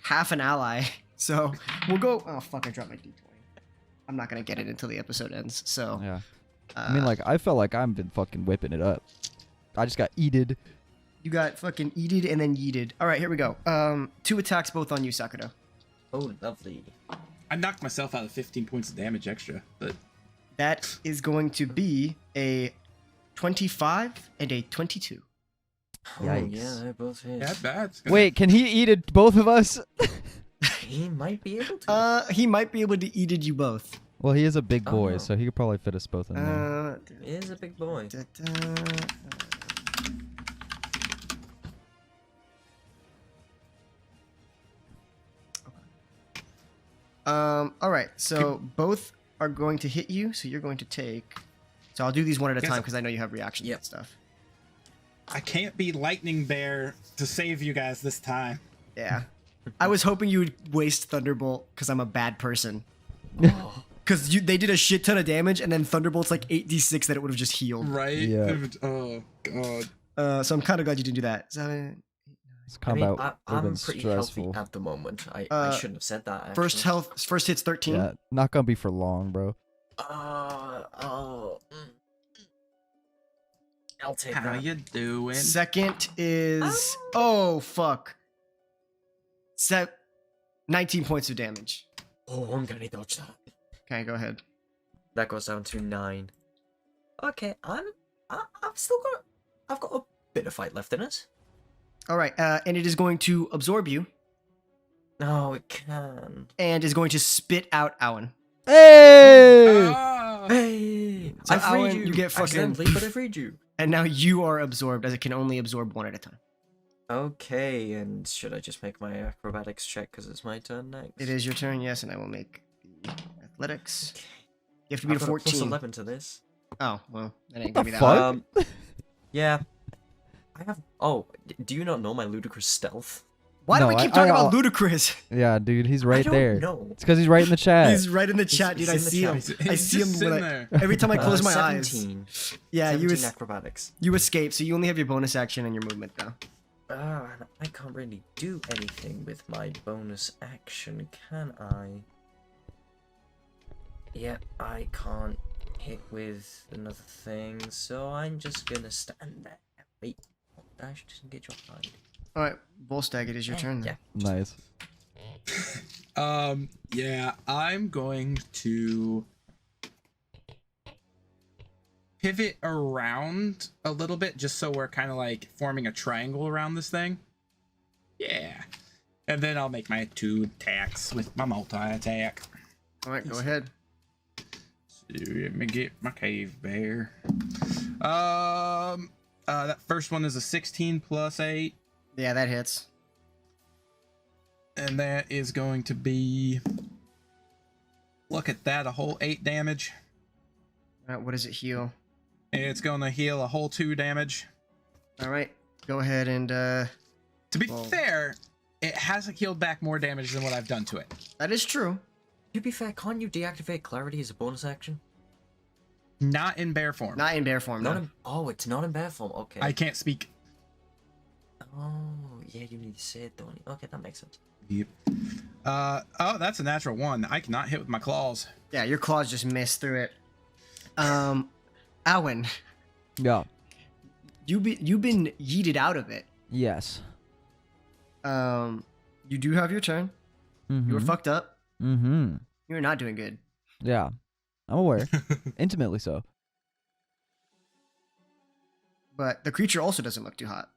half an ally. So we'll go. Oh fuck! I dropped my d20. I'm not gonna get it until the episode ends. So Yeah. I mean, like, I felt like I've been fucking whipping it up. I just got eated. you got fucking eated and then yeeted. All right, here we go. 2 attacks both on you, Sakudo. Oh, lovely. I knocked myself out of 15 points of damage extra, but That is going to be a 25 and a 22. Oh, Yikes. yeah, they both hit. yeah, bad. Wait, can he eat it, both of us? He might be able to. He might be able to eated you both. Well, he is a big Oh, boy, no. so he could probably fit us both in there. He is a big boy. All right. So both are going to hit you. So you're going to take. So I'll do these one at a Yes. time because I know you have reactions Yep. and stuff. I can't be Lightning Bear to save you guys this time. Yeah. I was hoping you would waste Thunderbolt because I'm a bad person. Oh, Because they did a shit ton of damage and then Thunderbolt's like 8d6 that it would have just healed. Right? Yeah. Oh, God. So I'm kind of glad you didn't do that. 7, This I mean, combat would have been I'm pretty stressful. healthy at the moment. I Uh, shouldn't have said that. first Actually. first hit's 13. Yeah, not gonna be for long, bro. Oh. I'll take How that. you doing? Second is oh fuck. 19 points of damage. Oh, I'm gonna dodge that. Okay, go ahead. That goes down to 9. Okay, I've still got. I've got a bit of fight left in us. All right, and it is going to absorb you No, it can. and is going to spit out Owen. Hey! Ah! Hey, So, I freed Alan, you. you get fucking- Accidentally, but I freed you. And now you are absorbed as it can only absorb one at a time. Okay, and should I just make my acrobatics check because it's my turn next? It is your turn, yes, and I will make the athletics. Okay. You have to beat I've a got a plus 14. 11 to this. Oh, well, that ain't The gonna be that fuck? hard. Yeah. I have. Oh, do you not know my Ludacris stealth? Why do No, we keep I- talking I- about Ludacris? Yeah, dude, he's I right don't there. know. It's because he's right in the chat. He's right in the chat, dude. he's I in the see chat. him. He's I see just him sitting when there. every time I close my eyes. 17. Yeah, 17 acrobatics. you escape, so you only have your bonus action and your movement though. And I can't really do anything with my bonus action, can I? Yeah, I can't hit with another thing, so I'm just gonna stand there. Wait, dash, disengage your mind. All right, Volstagg, it is your turn. Yeah. Nice. Yeah, I'm going to pivot around a little bit just so we're kind of like forming a triangle around this thing. Yeah. And then I'll make my 2 attacks with my multi-attack. All right, go ahead. So let me get my cave bear. That first one is a 16 plus 8. Yeah, that hits. And that is going to be, look at that, a whole 8 damage. All right, what does it heal? It's going to heal a whole 2 damage. All right, go ahead and. To be Well- fair, it hasn't healed back more damage than what I've done to it. That is true. To be fair, can't you deactivate clarity as a bonus action? Not in bear form. Not in bear form. Not No. in, oh, it's not in bear form. Okay. I can't speak. Oh, yeah, you need to say it, don't you? Okay, that makes sense. Yep. Oh, that's a natural 1. I cannot hit with my claws. Yeah, your claws just missed through it. Owen, Yeah. you've been yeeted out of it. Yes. You do have your turn. You were fucked up. Mm-hmm. You're not doing good. Yeah. I'm aware. Intimately so. But the creature also doesn't look too hot.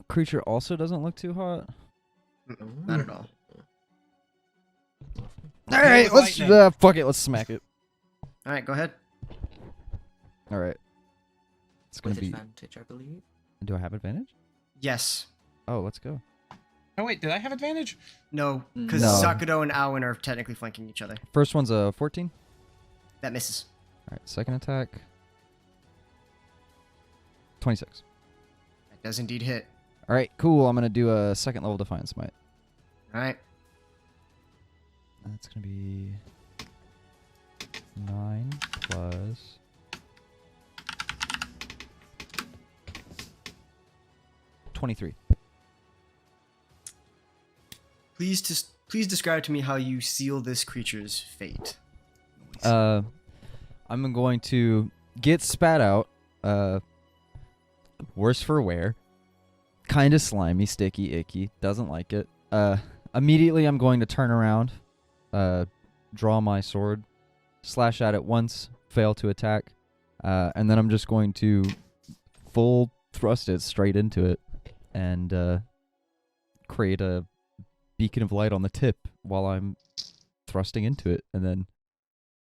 Creature also doesn't look too hot. Not at all. All right, let's lightning. fuck it. Let's smack it. All right, go ahead. All right. It's gonna With be. advantage, I believe. Do I have advantage? Yes. Oh, let's go. Oh, wait, did I have advantage? No, because No. Sakudo and Owen are technically flanking each other. First one's a 14. That misses. All right. Second attack. 26. That does indeed hit. All right. Cool. I'm gonna do a second level Defiant Smite. All right. That's gonna be 9 plus 23. Please describe to me how you seal this creature's fate. I'm going to get spat out. Worse for wear. Kind of slimy, sticky, icky. Doesn't like it. Immediately I'm going to turn around, draw my sword, slash at it once, fail to attack, and then I'm just going to full thrust it straight into it and create a beacon of light on the tip while I'm thrusting into it. And then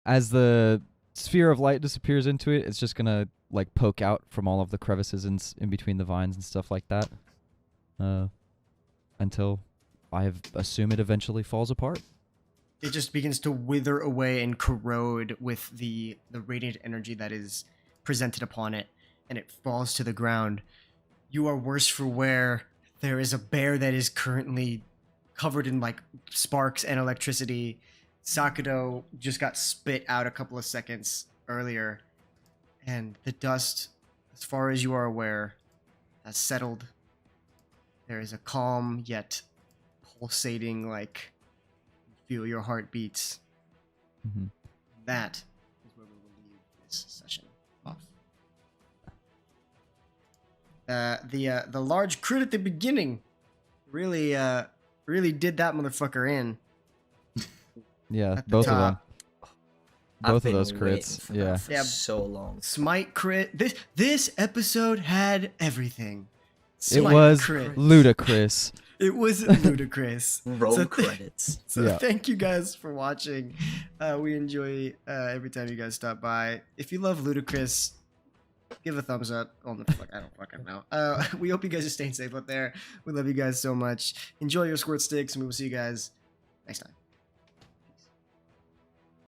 as the sphere of light disappears into it, it's just gonna like poke out from all of the crevices in between the vines and stuff like that, until I assume it eventually falls apart. It just begins to wither away and corrode with the radiant energy that is presented upon it, and it falls to the ground. You are worse for wear. There is a bear that is currently covered in like sparks and electricity. Sakudo just got spit out a couple of seconds earlier, and the dust, as far as you are aware, has settled. There is a calm yet pulsating, like, feel your heartbeats. Mm-hmm. That is where we will leave this session off. The large crit at the beginning really did that motherfucker in. Yeah, At the both of them. top. Both I've of those been waiting crits. for Yeah. that for Yeah. so long. Smite crit. This episode had everything. It Smite was crit. ludicrous. It was ludicrous. Roll So credits. So Yeah. thank you guys for watching. We enjoy every time you guys stop by. If you love Ludacris, give a thumbs up. Oh, the fuck, I don't fucking know. We hope you guys are staying safe out there. We love you guys so much. Enjoy your squirt sticks, and we will see you guys next time.